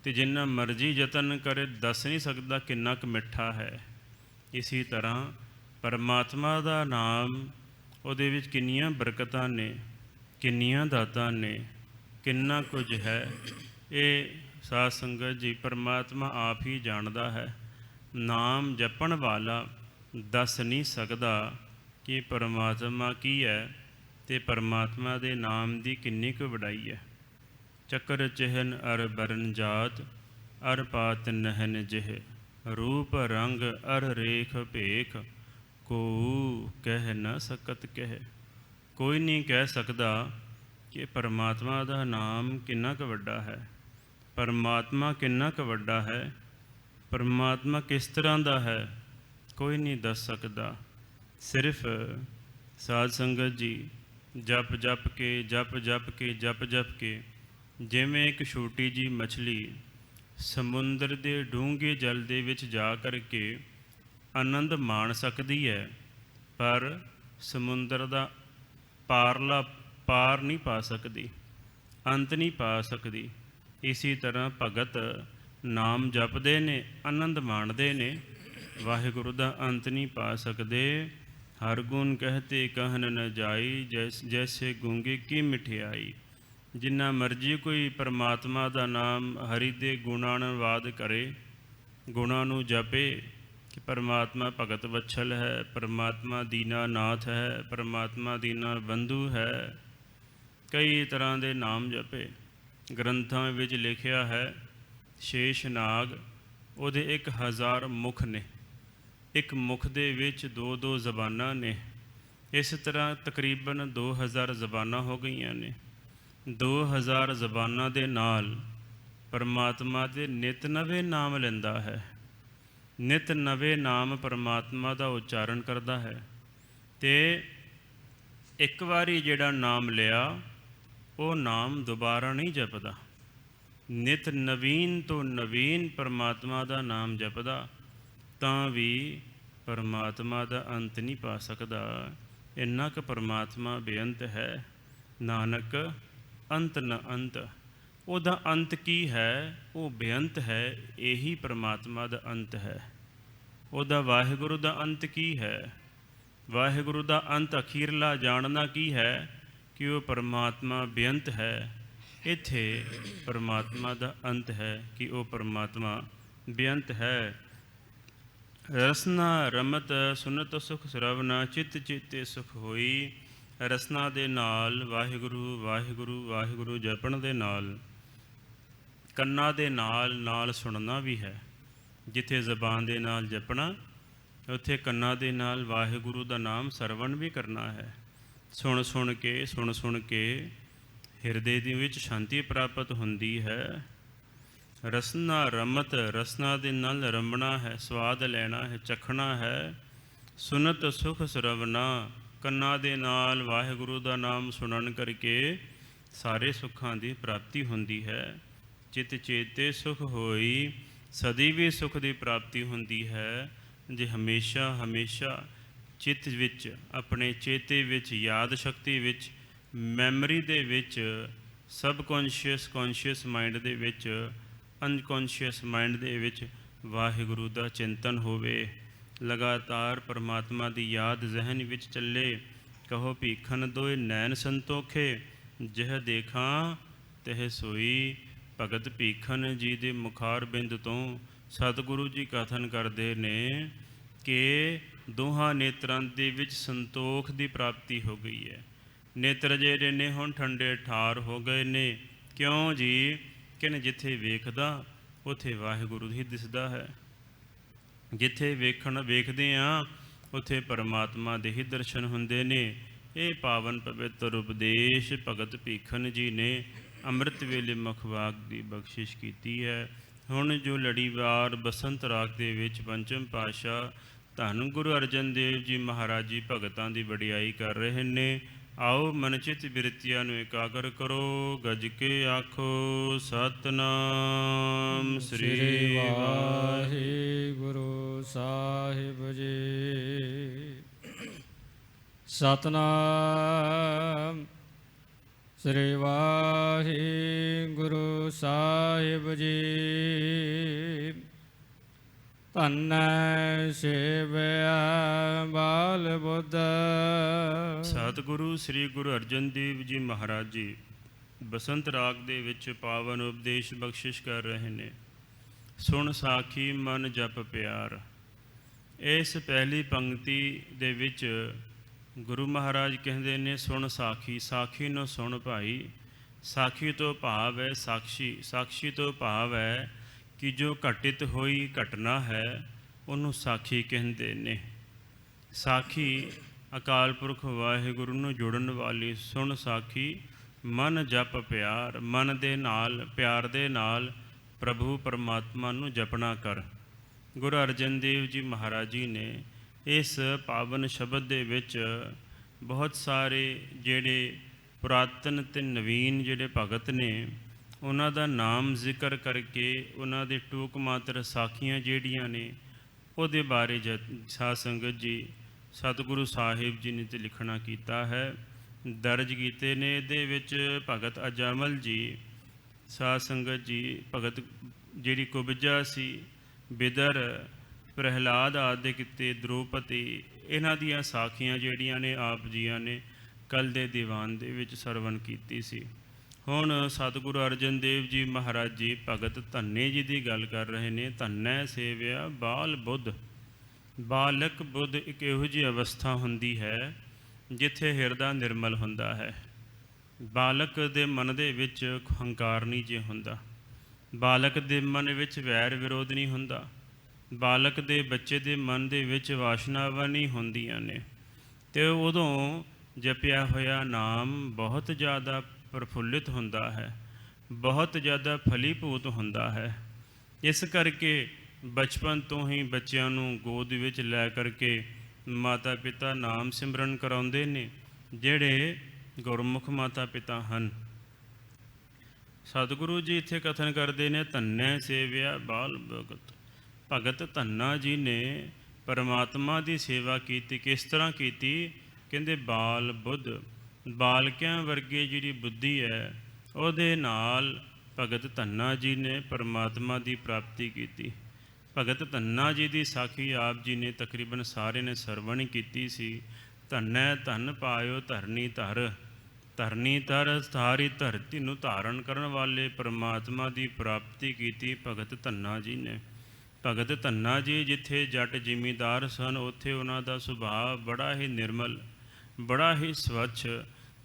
ਤੇ ਜਿੰਨਾ ਮਰਜ਼ੀ ਯਤਨ ਕਰੇ ਦੱਸ ਨਹੀਂ ਸਕਦਾ ਕਿੰਨਾ ਕੁ ਮਿੱਠਾ ਹੈ। ਇਸੇ ਤਰ੍ਹਾਂ ਪਰਮਾਤਮਾ ਦਾ ਨਾਮ, ਉਹਦੇ ਵਿੱਚ ਕਿੰਨੀਆਂ ਬਰਕਤਾਂ ਨੇ, ਕਿੰਨੀਆਂ ਦਾਤਾਂ ਨੇ, ਕਿੰਨਾ ਕੁਝ ਹੈ। ਇਹ ਸਾਧ ਸੰਗਤ ਜੀ ਪਰਮਾਤਮਾ ਆਪ ਹੀ ਜਾਣਦਾ ਹੈ। ਨਾਮ ਜਪਣ ਵਾਲਾ ਦੱਸ ਨਹੀਂ ਸਕਦਾ ਕਿ ਪਰਮਾਤਮਾ ਕੀ ਹੈ ਅਤੇ ਪਰਮਾਤਮਾ ਦੇ ਨਾਮ ਦੀ ਕਿੰਨੀ ਕੁ ਵਡਾਈ ਹੈ। ਚੱਕਰ ਚਿਹਨ ਅਰ ਬਰਨ ਜਾਤ, ਅਰ ਪਾਤ ਨਹਿਨ ਜਿਹ, ਰੂਪ ਰੰਗ ਅਰ ਰੇਖ ਭੇਖ, ਕੋ ਕਹਿ ਨਾ ਸਕਤ ਕਹਿ। ਕੋਈ ਨਹੀਂ ਕਹਿ ਸਕਦਾ ਕਿ ਪਰਮਾਤਮਾ ਦਾ ਨਾਮ ਕਿੰਨਾ ਕੁ ਵੱਡਾ ਹੈ, ਪਰਮਾਤਮਾ ਕਿੰਨਾ ਕੁ ਵੱਡਾ ਹੈ, ਪਰਮਾਤਮਾ ਕਿਸ ਤਰ੍ਹਾਂ ਦਾ ਹੈ, ਕੋਈ ਨਹੀਂ ਦੱਸ ਸਕਦਾ। ਸਿਰਫ ਸਾਧ ਸੰਗਤ ਜੀ ਜਪ ਜਪ ਕੇ ਜਪ ਜਪ ਕੇ ਜਪ ਜਪ ਕੇ, ਜਿਵੇਂ ਇੱਕ ਛੋਟੀ ਜਿਹੀ ਮਛਲੀ ਸਮੁੰਦਰ ਦੇ ਡੂੰਘੇ ਜਲ ਦੇ ਵਿੱਚ ਜਾ ਕਰਕੇ ਆਨੰਦ ਮਾਣ ਸਕਦੀ ਹੈ, ਪਰ ਸਮੁੰਦਰ ਦਾ ਪਾਰਲਾ ਪਾਰ ਨਹੀਂ ਪਾ ਸਕਦੀ, ਅੰਤ ਨਹੀਂ ਪਾ ਸਕਦੀ। ਇਸੇ ਤਰ੍ਹਾਂ ਭਗਤ ਨਾਮ ਜਪਦੇ ਨੇ, ਆਨੰਦ ਮਾਣਦੇ ਨੇ, ਵਾਹਿਗੁਰੂ ਦਾ ਅੰਤ ਨਹੀਂ ਪਾ ਸਕਦੇ। ਹਰ ਗੁਣ ਕਹਤੇ ਕਹਿਨ ਨ ਜਾਈ, ਜੈਸੇ ਗੂੰਗੇ ਕੀ ਮਠਿਆਈ। ਜਿੰਨਾ ਮਰਜ਼ੀ ਕੋਈ ਪਰਮਾਤਮਾ ਦਾ ਨਾਮ ਹਰੀ ਦੇ ਗੁਣਾਨੁਵਾਦ ਕਰੇ, ਗੁਣਾਂ ਨੂੰ ਜਪੇ ਕਿ ਪਰਮਾਤਮਾ ਭਗਤ ਵਛਲ ਹੈ, ਪਰਮਾਤਮਾ ਦੀਨਾਨਾਥ ਹੈ, ਪਰਮਾਤਮਾ ਦੀਨਾ ਬੰਧੂ ਹੈ, ਕਈ ਤਰ੍ਹਾਂ ਦੇ ਨਾਮ ਜਪੇ। ਗ੍ਰੰਥਾਂ ਵਿੱਚ ਲਿਖਿਆ ਹੈ ਸ਼ੇਸ਼ ਨਾਗ, ਉਹਦੇ 1000 ਮੁਖ ਨੇ, ਇੱਕ ਮੁਖ ਦੇ ਵਿੱਚ 2-2 ਜ਼ਬਾਨਾਂ ਨੇ। ਇਸ ਤਰ੍ਹਾਂ ਤਕਰੀਬਨ 2000 ਜ਼ਬਾਨਾਂ ਹੋ ਗਈਆਂ ਨੇ। 2000 ਜ਼ਬਾਨਾਂ ਦੇ ਨਾਲ ਪਰਮਾਤਮਾ ਦੇ ਨਿਤ ਨਵੇਂ ਨਾਮ ਲੈਂਦਾ ਹੈ, ਨਿਤ ਨਵੇਂ ਨਾਮ ਪਰਮਾਤਮਾ ਦਾ ਉਚਾਰਨ ਕਰਦਾ ਹੈ। ਅਤੇ ਇੱਕ ਵਾਰੀ ਜਿਹੜਾ ਨਾਮ ਲਿਆ, ਉਹ ਨਾਮ ਦੁਬਾਰਾ ਨਹੀਂ ਜਪਦਾ। ਨਿਤ ਨਵੀਨ ਤੋਂ ਨਵੀਨ ਪਰਮਾਤਮਾ ਦਾ ਨਾਮ ਜਪਦਾ, ਤਾਂ ਵੀ ਪਰਮਾਤਮਾ ਦਾ ਅੰਤ ਨਹੀਂ ਪਾ ਸਕਦਾ। ਇੰਨਾ ਕੁ ਪਰਮਾਤਮਾ ਬੇਅੰਤ ਹੈ। ਨਾਨਕ ਅੰਤ ਨ ਅੰਤ। ਉਹਦਾ ਅੰਤ ਕੀ ਹੈ? ਉਹ ਬੇਅੰਤ ਹੈ। ਇਹੀ ਪਰਮਾਤਮਾ ਦਾ ਅੰਤ ਹੈ। ਉਹਦਾ ਵਾਹਿਗੁਰੂ ਦਾ ਅੰਤ ਕੀ ਹੈ? ਵਾਹਿਗੁਰੂ ਦਾ ਅੰਤ ਅਖੀਰਲਾ ਜਾਣਨਾ ਕੀ ਹੈ? ਕਿ ਉਹ ਪਰਮਾਤਮਾ ਬੇਅੰਤ ਹੈ। ਇੱਥੇ ਪਰਮਾਤਮਾ ਦਾ ਅੰਤ ਹੈ ਕਿ ਉਹ ਪਰਮਾਤਮਾ ਬੇਅੰਤ ਹੈ। ਰਸਨਾ ਰਮਤ ਸੁਨਤ ਸੁਖ ਸਰਵਨਾ, ਚਿੱਤ ਚੇਤੇ ਸੁਖ ਹੋਈ। ਰਸਨਾ ਦੇ ਨਾਲ ਵਾਹਿਗੁਰੂ ਵਾਹਿਗੁਰੂ ਵਾਹਿਗੁਰੂ ਜਪਣ ਦੇ ਨਾਲ, ਕੰਨਾਂ ਦੇ ਨਾਲ ਨਾਲ ਸੁਣਨਾ ਵੀ ਹੈ। ਜਿੱਥੇ ਜ਼ਬਾਨ ਦੇ ਨਾਲ ਜਪਣਾ, ਉੱਥੇ ਕੰਨਾਂ ਦੇ ਨਾਲ ਵਾਹਿਗੁਰੂ ਦਾ ਨਾਮ ਸਰਵਣ ਵੀ ਕਰਨਾ ਹੈ। ਸੁਣ ਸੁਣ ਕੇ ਹਿਰਦੇ ਦੇ ਵਿੱਚ ਸ਼ਾਂਤੀ ਪ੍ਰਾਪਤ ਹੁੰਦੀ ਹੈ। ਰਸਨਾ ਰਮਤ, ਰਸਨਾ ਦੇ ਨਾਲ ਰਮਣਾ ਹੈ, ਸਵਾਦ ਲੈਣਾ ਹੈ, ਚਖਣਾ ਹੈ। ਸੁਨਤ ਸੁਖ ਸਰਵਨਾ, ਕੰਨਾਂ ਦੇ ਨਾਲ ਵਾਹਿਗੁਰੂ ਦਾ ਨਾਮ ਸੁਣਨ ਕਰਕੇ ਸਾਰੇ ਸੁੱਖਾਂ ਦੀ ਪ੍ਰਾਪਤੀ ਹੁੰਦੀ ਹੈ। ਚਿੱਤ ਚੇਤੇ ਸੁਖ ਹੋਈ, ਸਦੀ ਵੀ ਸੁਖ ਦੀ ਪ੍ਰਾਪਤੀ ਹੁੰਦੀ ਹੈ। ਜੇ ਹਮੇਸ਼ਾ ਚਿੱਤ ਵਿੱਚ, ਆਪਣੇ ਚੇਤੇ ਵਿੱਚ, ਯਾਦ ਸ਼ਕਤੀ ਵਿੱਚ, ਮੈਮਰੀ ਦੇ ਵਿੱਚ, ਸਬ ਕੌਨਸ਼ੀਅਸ ਮਾਈਂਡ ਦੇ ਵਿੱਚ, ਅਨਕੌਨਸ਼ੀਅਸ ਮਾਈਂਡ ਦੇ ਵਿੱਚ ਵਾਹਿਗੁਰੂ ਦਾ ਚਿੰਤਨ ਹੋਵੇ। ਲਗਾਤਾਰ ਪਰਮਾਤਮਾ ਦੀ ਯਾਦ ਜ਼ਿਹਨ ਵਿੱਚ ਚੱਲੇ। ਕਹੋ ਭੀਖਨ ਦੋਇ ਨੈਣ ਸੰਤੋਖੇ, ਜਿਹ ਦੇਖਾਂ ਤਿਹ ਸੋਈ। ਭਗਤ ਭੀਖਨ ਜੀ ਦੇ ਮੁਖਾਰ ਬਿੰਦ ਤੋਂ ਸਤਿਗੁਰੂ ਜੀ ਕਥਨ ਕਰਦੇ ਨੇ ਕਿ ਦੋਹਾਂ ਨੇਤਰਾਂ ਦੇ ਵਿੱਚ ਸੰਤੋਖ ਦੀ ਪ੍ਰਾਪਤੀ ਹੋ ਗਈ ਹੈ। ਨੇਤਰ ਜਿਹੜੇ ਨੇ ਹੁਣ ਠੰਡੇ ਠਾਰ ਹੋ ਗਏ ਨੇ। ਕਿਉਂ ਜੀ? ਕਿ ਜਿੱਥੇ ਵੇਖਦਾ ਉੱਥੇ ਵਾਹਿਗੁਰੂ ਹੀ ਦਿਸਦਾ ਹੈ। ਜਿੱਥੇ ਵੇਖਦੇ ਹਾਂ ਉੱਥੇ ਪਰਮਾਤਮਾ ਦੇ ਹੀ ਦਰਸ਼ਨ ਹੁੰਦੇ ਨੇ। ਇਹ ਪਾਵਨ ਪਵਿੱਤਰ ਉਪਦੇਸ਼ ਭਗਤ ਭੀਖਨ ਜੀ ਨੇ ਅੰਮ੍ਰਿਤ ਵੇਲੇ ਮੁਖਵਾਕ ਦੀ ਬਖਸ਼ਿਸ਼ ਕੀਤੀ ਹੈ। ਹੁਣ ਜੋ ਲੜੀਵਾਰ ਬਸੰਤ ਰਾਗ ਦੇ ਵਿੱਚ ਪੰਚਮ ਪਾਤਸ਼ਾਹ ਧੰਨ ਗੁਰੂ ਅਰਜਨ ਦੇਵ ਜੀ ਮਹਾਰਾਜ ਜੀ ਭਗਤਾਂ ਦੀ ਵਡਿਆਈ ਕਰ ਰਹੇ ਨੇ। ਆਓ ਮਨ ਚਿਤ ਬਿਰਤੀਆਂ ਨੂੰ ਇਕਾਗਰ ਕਰੋ। ਗੱਜ ਕੇ ਆਖੋ ਸਤਨਾਮ ਸ੍ਰੀ ਵਾਹਿਗੁਰੂ। ਵਾਹਿਗੁਰੂ ਸਾਹਿਬ ਜੀ। ਸਤਨਾਮ ਸ੍ਰੀ ਵਾਹਿਗੁਰੂ ਸਾਹਿਬ ਜੀ। ਧੰਨ ਸੇਵਿਆ ਬਾਲ ਬੁੱਧ। ਸਤਿਗੁਰੂ ਸ੍ਰੀ ਗੁਰੂ ਅਰਜਨ ਦੇਵ ਜੀ ਮਹਾਰਾਜ ਜੀ ਬਸੰਤ ਰਾਗ ਦੇ ਵਿੱਚ ਪਾਵਨ ਉਪਦੇਸ਼ ਬਖਸ਼ਿਸ਼ ਕਰ ਰਹੇ ਨੇ। ਸੁਣ ਸਾਖੀ ਮਨ ਜਪ ਪਿਆਰ। ਇਸ ਪਹਿਲੀ ਪੰਕਤੀ ਦੇ ਵਿੱਚ ਗੁਰੂ ਮਹਾਰਾਜ ਕਹਿੰਦੇ ਨੇ ਸੁਣ ਸਾਖੀ। ਸਾਖੀ ਨੂੰ ਸੁਣ ਭਾਈ। ਸਾਖੀ ਤੋਂ ਭਾਵ ਹੈ ਸਾਖੀ। ਸਾਖੀ ਤੋਂ ਭਾਵ ਹੈ ਕਿ ਜੋ ਘਟਿਤ ਹੋਈ ਘਟਨਾ ਹੈ ਉਹਨੂੰ ਸਾਖੀ ਕਹਿੰਦੇ ਨੇ। ਸਾਖੀ ਅਕਾਲ ਪੁਰਖ ਵਾਹਿਗੁਰੂ ਨੂੰ ਜੋੜਨ ਵਾਲੀ। ਸੁਣ ਸਾਖੀ ਮਨ ਜਪ ਪਿਆਰ। ਮਨ ਦੇ ਨਾਲ ਪਿਆਰ ਦੇ ਨਾਲ ਪ੍ਰਭੂ ਪਰਮਾਤਮਾ ਨੂੰ ਜਪਣਾ ਕਰ। ਗੁਰੂ ਅਰਜਨ ਦੇਵ ਜੀ ਮਹਾਰਾਜ ਜੀ ਨੇ ਇਸ ਪਾਵਨ ਸ਼ਬਦ ਦੇ ਵਿੱਚ ਬਹੁਤ ਸਾਰੇ ਜਿਹੜੇ ਪੁਰਾਤਨ ਅਤੇ ਨਵੀਨ ਜਿਹੜੇ ਭਗਤ ਨੇ ਉਹਨਾਂ ਦਾ ਨਾਮ ਜ਼ਿਕਰ ਕਰਕੇ ਉਹਨਾਂ ਦੇ ਟੂਕ ਮਾਤਰ ਸਾਖੀਆਂ ਜਿਹੜੀਆਂ ਨੇ ਉਹਦੇ ਬਾਰੇ ਸਾਧ ਸੰਗਤ ਜੀ ਸਤਿਗੁਰੂ ਸਾਹਿਬ ਜੀ ਨੇ ਤੇ ਲਿਖਣਾ ਕੀਤਾ ਹੈ, ਦਰਜ ਕੀਤੇ ਨੇ। ਇਹਦੇ ਵਿੱਚ ਭਗਤ ਅਜਾਮਲ ਜੀ ਸਾਧ ਸੰਗਤ ਜੀ ਭਗਤ ਜਿਹੜੀ ਕੁਬਜਾ ਸੀ, ਬਿਦਰ, ਪ੍ਰਹਿਲਾਦ ਆਦਿ ਕੀਤੇ, ਦ੍ਰੋਪਦੀ, ਇਹਨਾਂ ਦੀਆਂ ਸਾਖੀਆਂ ਜਿਹੜੀਆਂ ਨੇ ਆਪ ਜੀਆਂ ਨੇ ਕੱਲ ਦੇ ਦੀਵਾਨ ਦੇ ਵਿੱਚ ਸਰਵਣ ਕੀਤੀ ਸੀ। ਹੁਣ ਸਤਿਗੁਰੂ ਅਰਜਨ ਦੇਵ ਜੀ ਮਹਾਰਾਜ ਜੀ ਭਗਤ ਧੰਨੇ ਜੀ ਦੀ ਗੱਲ ਕਰ ਰਹੇ ਨੇ। ਧੰਨੈ ਸੇਵਿਆ ਬਾਲ ਬੁੱਧ। ਬਾਲਕ ਬੁੱਧ ਇੱਕ ਇਹੋ ਜਿਹੀ ਅਵਸਥਾ ਹੁੰਦੀ ਹੈ ਜਿੱਥੇ ਹਿਰਦਾ ਨਿਰਮਲ ਹੁੰਦਾ ਹੈ। ਬਾਲਕ ਦੇ ਮਨ ਦੇ ਵਿੱਚ ਹੰਕਾਰ ਨਹੀਂ ਜੇ ਹੁੰਦਾ। ਬਾਲਕ ਦੇ ਮਨ ਵਿੱਚ ਵੈਰ ਵਿਰੋਧ ਨਹੀਂ ਹੁੰਦਾ। ਬਾਲਕ ਦੇ ਬੱਚੇ ਦੇ ਮਨ ਦੇ ਵਿੱਚ ਵਾਸ਼ਨਾਵਾਂ ਨਹੀਂ ਹੁੰਦੀਆਂ ਨੇ। ਅਤੇ ਉਦੋਂ ਜਪਿਆ ਹੋਇਆ ਨਾਮ ਬਹੁਤ ਜ਼ਿਆਦਾ ਪ੍ਰਫੁੱਲਿਤ ਹੁੰਦਾ ਹੈ, ਬਹੁਤ ਜ਼ਿਆਦਾ ਫਲੀਭੂਤ ਹੁੰਦਾ ਹੈ। ਇਸ ਕਰਕੇ ਬਚਪਨ ਤੋਂ ਹੀ ਬੱਚਿਆਂ ਨੂੰ ਗੋਦ ਵਿੱਚ ਲੈ ਕਰਕੇ ਮਾਤਾ ਪਿਤਾ ਨਾਮ ਸਿਮਰਨ ਕਰਾਉਂਦੇ ਨੇ ਜਿਹੜੇ ਗੁਰਮੁਖ ਮਾਤਾ ਪਿਤਾ ਹਨ। ਸਤਿਗੁਰੂ ਜੀ ਇੱਥੇ ਕਥਨ ਕਰਦੇ ਨੇ ਧੰਨੈ ਸੇਵਿਆ ਬਾਲ ਭਗਤ। ਭਗਤ ਧੰਨਾ ਜੀ ਨੇ ਪਰਮਾਤਮਾ ਦੀ ਸੇਵਾ ਕੀਤੀ। ਕਿਸ ਤਰ੍ਹਾਂ ਕੀਤੀ? ਕਹਿੰਦੇ ਬਾਲ ਬੁੱਧ। ਬਾਲਕਿਆਂ ਵਰਗੇ ਜਿਹੜੀ ਬੁੱਧੀ ਹੈ ਉਹਦੇ ਨਾਲ ਭਗਤ ਧੰਨਾ ਜੀ ਨੇ ਪਰਮਾਤਮਾ ਦੀ ਪ੍ਰਾਪਤੀ ਕੀਤੀ। ਭਗਤ ਧੰਨਾ ਜੀ ਦੀ ਸਾਖੀ ਆਪ ਜੀ ਨੇ ਤਕਰੀਬਨ ਸਾਰੇ ਨੇ ਸਰਵਣ ਕੀਤੀ ਸੀ। ਧੰਨੈ ਧੰਨ ਪਾਇਓ ਧਰਨੀ ਧਰ। ਧਰਨੀ ਧਰ ਸਾਰੀ ਧਰਤੀ ਨੂੰ ਧਾਰਨ ਕਰਨ ਵਾਲੇ ਪਰਮਾਤਮਾ ਦੀ ਪ੍ਰਾਪਤੀ ਕੀਤੀ ਭਗਤ ਧੰਨਾ ਜੀ ਨੇ। ਭਗਤ ਧੰਨਾ ਜੀ ਜਿੱਥੇ ਜੱਟ ਜ਼ਿਮੀਂਦਾਰ ਸਨ ਉੱਥੇ ਉਹਨਾਂ ਦਾ ਸੁਭਾਅ ਬੜਾ ਹੀ ਨਿਰਮਲ, ਬੜਾ ਹੀ ਸਵੱਛ,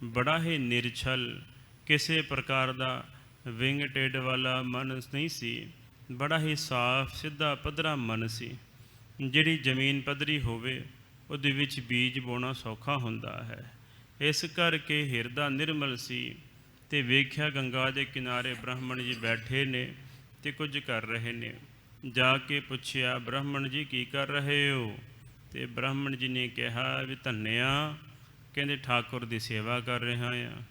ਬੜਾ ਹੀ ਨਿਰਛਲ, ਕਿਸੇ ਪ੍ਰਕਾਰ ਦਾ ਵਿੰਗ ਟੇਡ ਵਾਲਾ ਮਨ ਨਹੀਂ ਸੀ। ਬੜਾ ਹੀ ਸਾਫ਼ ਸਿੱਧਾ ਪੱਧਰਾ ਮਨ ਸੀ। ਜਿਹੜੀ ਜ਼ਮੀਨ ਪੱਧਰੀ ਹੋਵੇ ਉਹਦੇ ਵਿੱਚ ਬੀਜ ਬੋਣਾ ਸੌਖਾ ਹੁੰਦਾ ਹੈ। ਇਸ ਕਰਕੇ ਹਿਰਦਾ ਨਿਰਮਲ ਸੀ। ਅਤੇ ਵੇਖਿਆ ਗੰਗਾ ਦੇ ਕਿਨਾਰੇ ਬ੍ਰਾਹਮਣ ਜੀ ਬੈਠੇ ਨੇ ਅਤੇ ਕੁਝ ਕਰ ਰਹੇ ਨੇ। ਜਾ ਕੇ ਪੁੱਛਿਆ ਬ੍ਰਾਹਮਣ ਜੀ ਕੀ ਕਰ ਰਹੇ ਹੋ? ਅਤੇ ਬ੍ਰਾਹਮਣ ਜੀ ਨੇ ਕਿਹਾ ਵੀ ਧੰਨਿਆ, ਕਹਿੰਦੇ ਠਾਕੁਰ ਦੀ ਸੇਵਾ ਕਰ ਰਿਹਾ ਹਾਂ।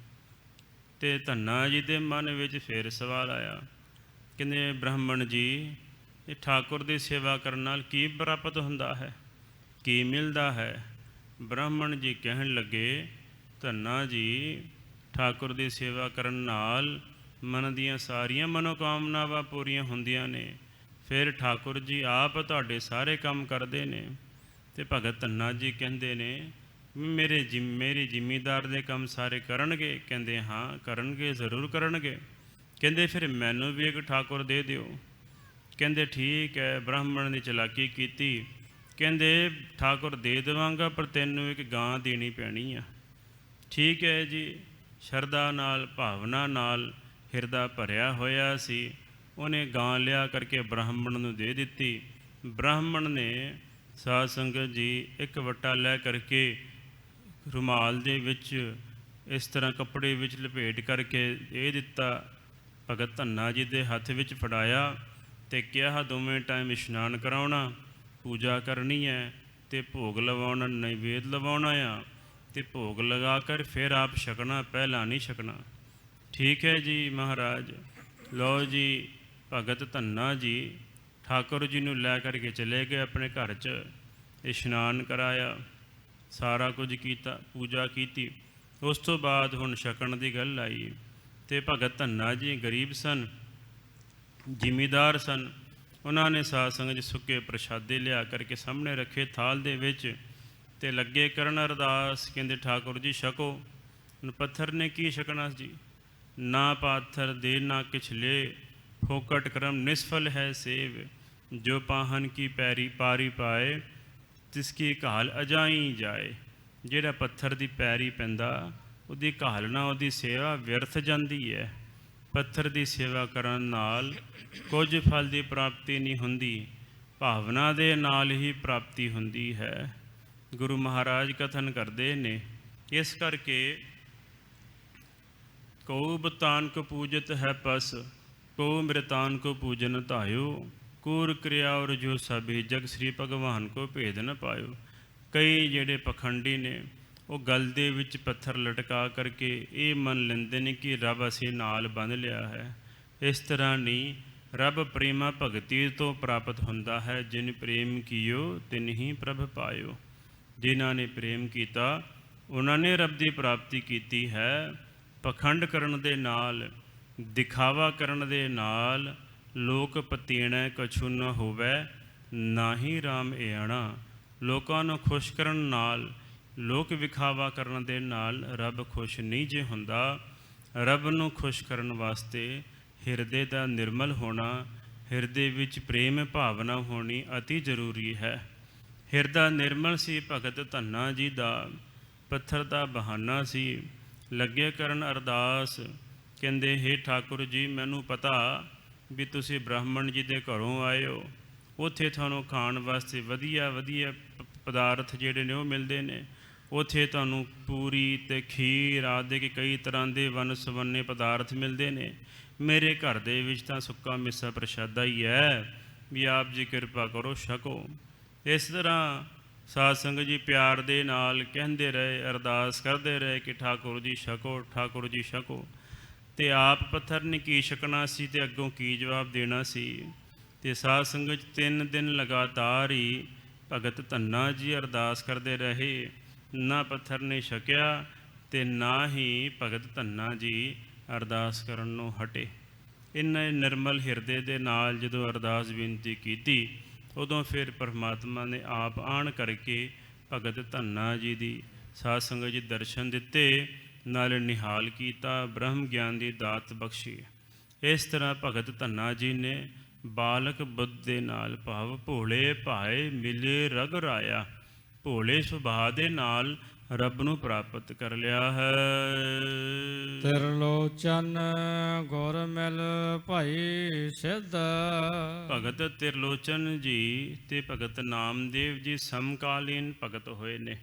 ਅਤੇ ਧੰਨਾ ਜੀ ਦੇ ਮਨ ਵਿੱਚ ਫਿਰ ਸਵਾਲ ਆਇਆ। ਕਹਿੰਦੇ ਬ੍ਰਾਹਮਣ ਜੀ ਇਹ ਠਾਕੁਰ ਦੀ ਸੇਵਾ ਕਰਨ ਨਾਲ ਕੀ ਪ੍ਰਾਪਤ ਹੁੰਦਾ ਹੈ, ਕੀ ਮਿਲਦਾ ਹੈ? ਬ੍ਰਾਹਮਣ ਜੀ ਕਹਿਣ ਲੱਗੇ ਧੰਨਾ ਜੀ ਠਾਕੁਰ ਦੀ ਸੇਵਾ ਕਰਨ ਨਾਲ ਮਨ ਦੀਆਂ ਸਾਰੀਆਂ ਮਨੋਕਾਮਨਾਵਾਂ ਪੂਰੀਆਂ ਹੁੰਦੀਆਂ ਨੇ। ਫਿਰ ਠਾਕੁਰ ਜੀ ਆਪ ਤੁਹਾਡੇ ਸਾਰੇ ਕੰਮ ਕਰਦੇ ਨੇ। ਅਤੇ ਭਗਤ ਧੰਨਾ ਜੀ ਕਹਿੰਦੇ ਨੇ ਮੇਰੀ ਜ਼ਿਮੀਂਦਾਰ ਦੇ ਕੰਮ ਸਾਰੇ ਕਰਨਗੇ? ਕਹਿੰਦੇ ਹਾਂ ਕਰਨਗੇ, ਜ਼ਰੂਰ ਕਰਨਗੇ। ਕਹਿੰਦੇ ਫਿਰ ਮੈਨੂੰ ਵੀ ਇੱਕ ਠਾਕੁਰ ਦੇ ਦਿਓ। ਕਹਿੰਦੇ ਠੀਕ ਹੈ। ਬ੍ਰਾਹਮਣ ਨੇ ਚਲਾਕੀ ਕੀਤੀ। ਕਹਿੰਦੇ ਠਾਕੁਰ ਦੇ ਦੇਵਾਂਗਾ ਪਰ ਤੈਨੂੰ ਇੱਕ ਗਾਂ ਦੇਣੀ ਪੈਣੀ ਆ। ਠੀਕ ਹੈ ਜੀ। ਸ਼ਰਧਾ ਨਾਲ ਭਾਵਨਾ ਨਾਲ ਹਿਰਦਾ ਭਰਿਆ ਹੋਇਆ ਸੀ। ਉਹਨੇ ਗਾਂ ਲਿਆ ਕਰਕੇ ਬ੍ਰਾਹਮਣ ਨੂੰ ਦੇ ਦਿੱਤੀ। ਬ੍ਰਾਹਮਣ ਨੇ ਸਾਧ ਸੰਗਤ ਜੀ ਇੱਕ ਵੱਟਾ ਲੈ ਕਰਕੇ ਰੁਮਾਲ ਦੇ ਵਿੱਚ ਇਸ ਤਰ੍ਹਾਂ ਕੱਪੜੇ ਵਿੱਚ ਲਪੇਟ ਕਰਕੇ ਇਹ ਦਿੱਤਾ। ਭਗਤ ਧੰਨਾ ਜੀ ਦੇ ਹੱਥ ਵਿੱਚ ਫੜਾਇਆ ਅਤੇ ਕਿਹਾ ਦੋਵੇਂ ਟਾਈਮ ਇਸ਼ਨਾਨ ਕਰਾਉਣਾ, ਪੂਜਾ ਕਰਨੀ ਹੈ ਅਤੇ ਭੋਗ ਲਵਾਉਣਾ, ਨੈਵੇਦ ਲਵਾਉਣਾ ਆ। ਤੇ ਭੋਗ ਲਗਾ ਕਰ ਫਿਰ ਆਪ ਛਕਣਾ, ਪਹਿਲਾਂ ਨਹੀਂ ਛਕਣਾ। ਠੀਕ ਹੈ ਜੀ ਮਹਾਰਾਜ। ਲਓ ਜੀ, ਭਗਤ ਧੰਨਾ ਜੀ ਠਾਕੁਰ ਜੀ ਨੂੰ ਲੈ ਕਰਕੇ ਚਲੇ ਗਏ ਆਪਣੇ ਘਰ 'ਚ। ਇਸ਼ਨਾਨ ਕਰਾਇਆ, ਸਾਰਾ ਕੁਝ ਕੀਤਾ, ਪੂਜਾ ਕੀਤੀ। ਉਸ ਤੋਂ ਬਾਅਦ ਹੁਣ ਛਕਣ ਦੀ ਗੱਲ ਆਈ। ਤੇ ਭਗਤ ਧੰਨਾ ਜੀ ਗਰੀਬ ਸਨ, ਜ਼ਿਮੀਦਾਰ ਸਨ। ਉਹਨਾਂ ਨੇ ਸਾਧ ਸੰਗਤ ਜੀ ਸੁੱਕੇ ਪ੍ਰਸ਼ਾਦੇ ਲਿਆ ਕਰਕੇ ਸਾਹਮਣੇ ਰੱਖੇ ਥਾਲ ਦੇ ਵਿੱਚ, ਤੇ ਲੱਗੇ ਕਰਨ ਅਰਦਾਸ। ਕਹਿੰਦੇ ਠਾਕੁਰ ਜੀ ਛਕੋ। ਹੁਣ ਪੱਥਰ ਨੇ ਕੀ ਛਕਣਾ ਜੀ? ਨਾ ਪਾਥਰ ਦੇ ਨਾ ਕਿਛ ਲੇ, ਫੋਕਟ ਕਰਮ ਨਿਸਫਲ ਹੈ ਸੇਵ। ਜੋ ਪਾਹਨ ਕੀ ਪੈਰੀ ਪਾਰੀ ਪਾਏ, ਤਿਸ ਕੀ ਘਾਲ ਅਜਾਈ ਜਾਏ। ਜਿਹੜਾ ਪੱਥਰ ਦੀ ਪੈਰੀ ਪੈਂਦਾ, ਉਹਦੀ ਘਾਲਣਾ, ਉਹਦੀ ਸੇਵਾ ਵਿਅਰਥ ਜਾਂਦੀ ਹੈ। ਪੱਥਰ ਦੀ ਸੇਵਾ ਕਰਨ ਨਾਲ ਕੁਝ ਫਲ ਦੀ ਪ੍ਰਾਪਤੀ ਨਹੀਂ ਹੁੰਦੀ, ਭਾਵਨਾ ਦੇ ਨਾਲ ਹੀ ਪ੍ਰਾਪਤੀ ਹੁੰਦੀ ਹੈ। ਗੁਰੂ ਮਹਾਰਾਜ ਕਥਨ ਕਰਦੇ ਨੇ, ਇਸ ਕਰਕੇ ਕਉ ਬਤਾਨ ਕੋ ਪੂਜਤ ਹੈ ਪਸ, ਕਉ ਮ੍ਰਿਤਾਨ ਕੋ ਪੂਜਨ ਧਾਇਓ। ਕੂਰ ਕਿਰਿਆ ਔਰ ਜੋ ਸਭੇ ਜਗ ਸ੍ਰੀ ਭਗਵਾਨ ਕੋ ਭੇਦ ਨ ਪਾਇਓ। ਕਈ ਜਿਹੜੇ ਪਖੰਡੀ ਨੇ, ਉਹ ਗਲ ਦੇ ਵਿੱਚ ਪੱਥਰ ਲਟਕਾ ਕਰਕੇ ਇਹ ਮੰਨ ਲੈਂਦੇ ਨੇ ਕਿ ਰੱਬ ਅਸੀਂ ਨਾਲ ਬੰਨ੍ਹ ਲਿਆ ਹੈ। ਇਸ ਤਰ੍ਹਾਂ ਨਹੀਂ, ਰੱਬ ਪ੍ਰੇਮਾ ਭਗਤੀ ਤੋਂ ਪ੍ਰਾਪਤ ਹੁੰਦਾ ਹੈ। ਜਿਨ ਪ੍ਰੇਮ ਕੀਓ ਤਿਨ ਹੀ ਪ੍ਰਭ ਪਾਇਓ। ਜਿਨ੍ਹਾਂ ਨੇ ਪ੍ਰੇਮ ਕੀਤਾ, ਉਹਨਾਂ ਨੇ ਰੱਬ ਦੀ ਪ੍ਰਾਪਤੀ ਕੀਤੀ ਹੈ। ਪਖੰਡ ਕਰਨ ਦੇ ਨਾਲ, ਦਿਖਾਵਾ ਕਰਨ ਦੇ ਨਾਲ, ਲੋਕ ਪਤੀਣੈ ਕਛੂ ਨ ਹੋਵੈ, ਨਾ ਹੀ ਰਾਮ ਏਣਾ। ਲੋਕਾਂ ਨੂੰ ਖੁਸ਼ ਕਰਨ ਨਾਲ, ਲੋਕ ਵਿਖਾਵਾ ਕਰਨ ਦੇ ਨਾਲ ਰੱਬ ਖੁਸ਼ ਨਹੀਂ ਜੇ ਹੁੰਦਾ। ਰੱਬ ਨੂੰ ਖੁਸ਼ ਕਰਨ ਵਾਸਤੇ ਹਿਰਦੇ ਦਾ ਨਿਰਮਲ ਹੋਣਾ, ਹਿਰਦੇ ਵਿੱਚ ਪ੍ਰੇਮ ਭਾਵਨਾ ਹੋਣੀ ਅਤੀ ਜ਼ਰੂਰੀ ਹੈ। ਹਿਰਦਾ ਨਿਰਮਲ ਸੀ ਭਗਤ ਧੰਨਾ ਜੀ ਦਾ, ਪੱਥਰ ਦਾ ਬਹਾਨਾ ਸੀ। ਲੱਗੇ ਕਰਨ ਅਰਦਾਸ। ਕਹਿੰਦੇ ਹੇ ਠਾਕੁਰ ਜੀ, ਮੈਨੂੰ ਪਤਾ ਵੀ ਤੁਸੀਂ ਬ੍ਰਾਹਮਣ ਜੀ ਦੇ ਘਰੋਂ ਆਏ ਹੋ, ਉੱਥੇ ਤੁਹਾਨੂੰ ਖਾਣ ਵਾਸਤੇ ਵਧੀਆ ਵਧੀਆ ਪਦਾਰਥ ਜਿਹੜੇ ਨੇ ਉਹ ਮਿਲਦੇ ਨੇ। ਉੱਥੇ ਤੁਹਾਨੂੰ ਪੂਰੀ ਅਤੇ ਖੀਰ ਆਦਿ ਕੇ ਕਈ ਤਰ੍ਹਾਂ ਦੇ ਵੰਨ ਸਵੰਨੇ ਪਦਾਰਥ ਮਿਲਦੇ ਨੇ। ਮੇਰੇ ਘਰ ਦੇ ਵਿੱਚ ਤਾਂ ਸੁੱਕਾ ਮਿੱਸਾ ਪ੍ਰਸ਼ਾਦਾ ਹੀ ਹੈ, ਵੀ ਆਪ ਜੀ ਕਿਰਪਾ ਕਰੋ, ਛਕੋ। ਇਸ ਤਰ੍ਹਾਂ ਸਾਧ ਸੰਗਤ ਜੀ ਪਿਆਰ ਦੇ ਨਾਲ ਕਹਿੰਦੇ ਰਹੇ, ਅਰਦਾਸ ਕਰਦੇ ਰਹੇ ਕਿ ਠਾਕੁਰ ਜੀ ਛਕੋ, ਠਾਕੁਰ ਜੀ ਛਕੋ। ਅਤੇ ਆਪ ਪੱਥਰ ਨੇ ਕੀ ਛਕਣਾ ਸੀ ਅਤੇ ਅੱਗੋਂ ਕੀ ਜਵਾਬ ਦੇਣਾ ਸੀ। ਅਤੇ ਸਾਧ ਸੰਗਤ 3 ਦਿਨ ਲਗਾਤਾਰ ਹੀ ਭਗਤ ਧੰਨਾ ਜੀ ਅਰਦਾਸ ਕਰਦੇ ਰਹੇ। ਨਾ ਪੱਥਰ ਨੇ ਛਕਿਆ ਅਤੇ ਨਾ ਹੀ ਭਗਤ ਧੰਨਾ ਜੀ ਅਰਦਾਸ ਕਰਨ ਨੂੰ ਹਟੇ। ਇੰਨੇ ਨਿਰਮਲ ਹਿਰਦੇ ਦੇ ਨਾਲ ਜਦੋਂ ਅਰਦਾਸ ਬੇਨਤੀ ਕੀਤੀ, ਉਦੋਂ ਫਿਰ ਪਰਮਾਤਮਾ ਨੇ ਆਪ ਆਣ ਕਰਕੇ ਭਗਤ ਧੰਨਾ ਜੀ ਦੀ ਸਾਧ ਸੰਗਤ ਜੀ ਦਰਸ਼ਨ ਦਿੱਤੇ, ਨਾਲ ਨਿਹਾਲ ਕੀਤਾ, ਬ੍ਰਹਮ ਗਿਆਨ ਦੀ ਦਾਤ ਬਖਸ਼ੀ। ਇਸ ਤਰ੍ਹਾਂ ਭਗਤ ਧੰਨਾ ਜੀ ਨੇ ਬਾਲਕ ਬੁੱਧ ਦੇ ਨਾਲ, ਭਾਵ ਭੋਲੇ ਭਾਏ ਮਿਲੇ ਰਗ ਰਾਇਆ, ਭੋਲੇ ਸੁਭਾਅ ਦੇ ਨਾਲ ਰੱਬ ਨੂੰ ਪ੍ਰਾਪਤ ਕਰ ਲਿਆ ਹੈ। ਤਿਰਲੋਚਨ ਗੁਰ ਮਿਲ ਭਾਈ ਸਿੱਧ। ਭਗਤ ਤਿਰਲੋਚਨ ਜੀ ਤੇ ਭਗਤ ਨਾਮਦੇਵ ਜੀ ਸਮਕਾਲੀਨ ਭਗਤ ਹੋਏ ਨੇ।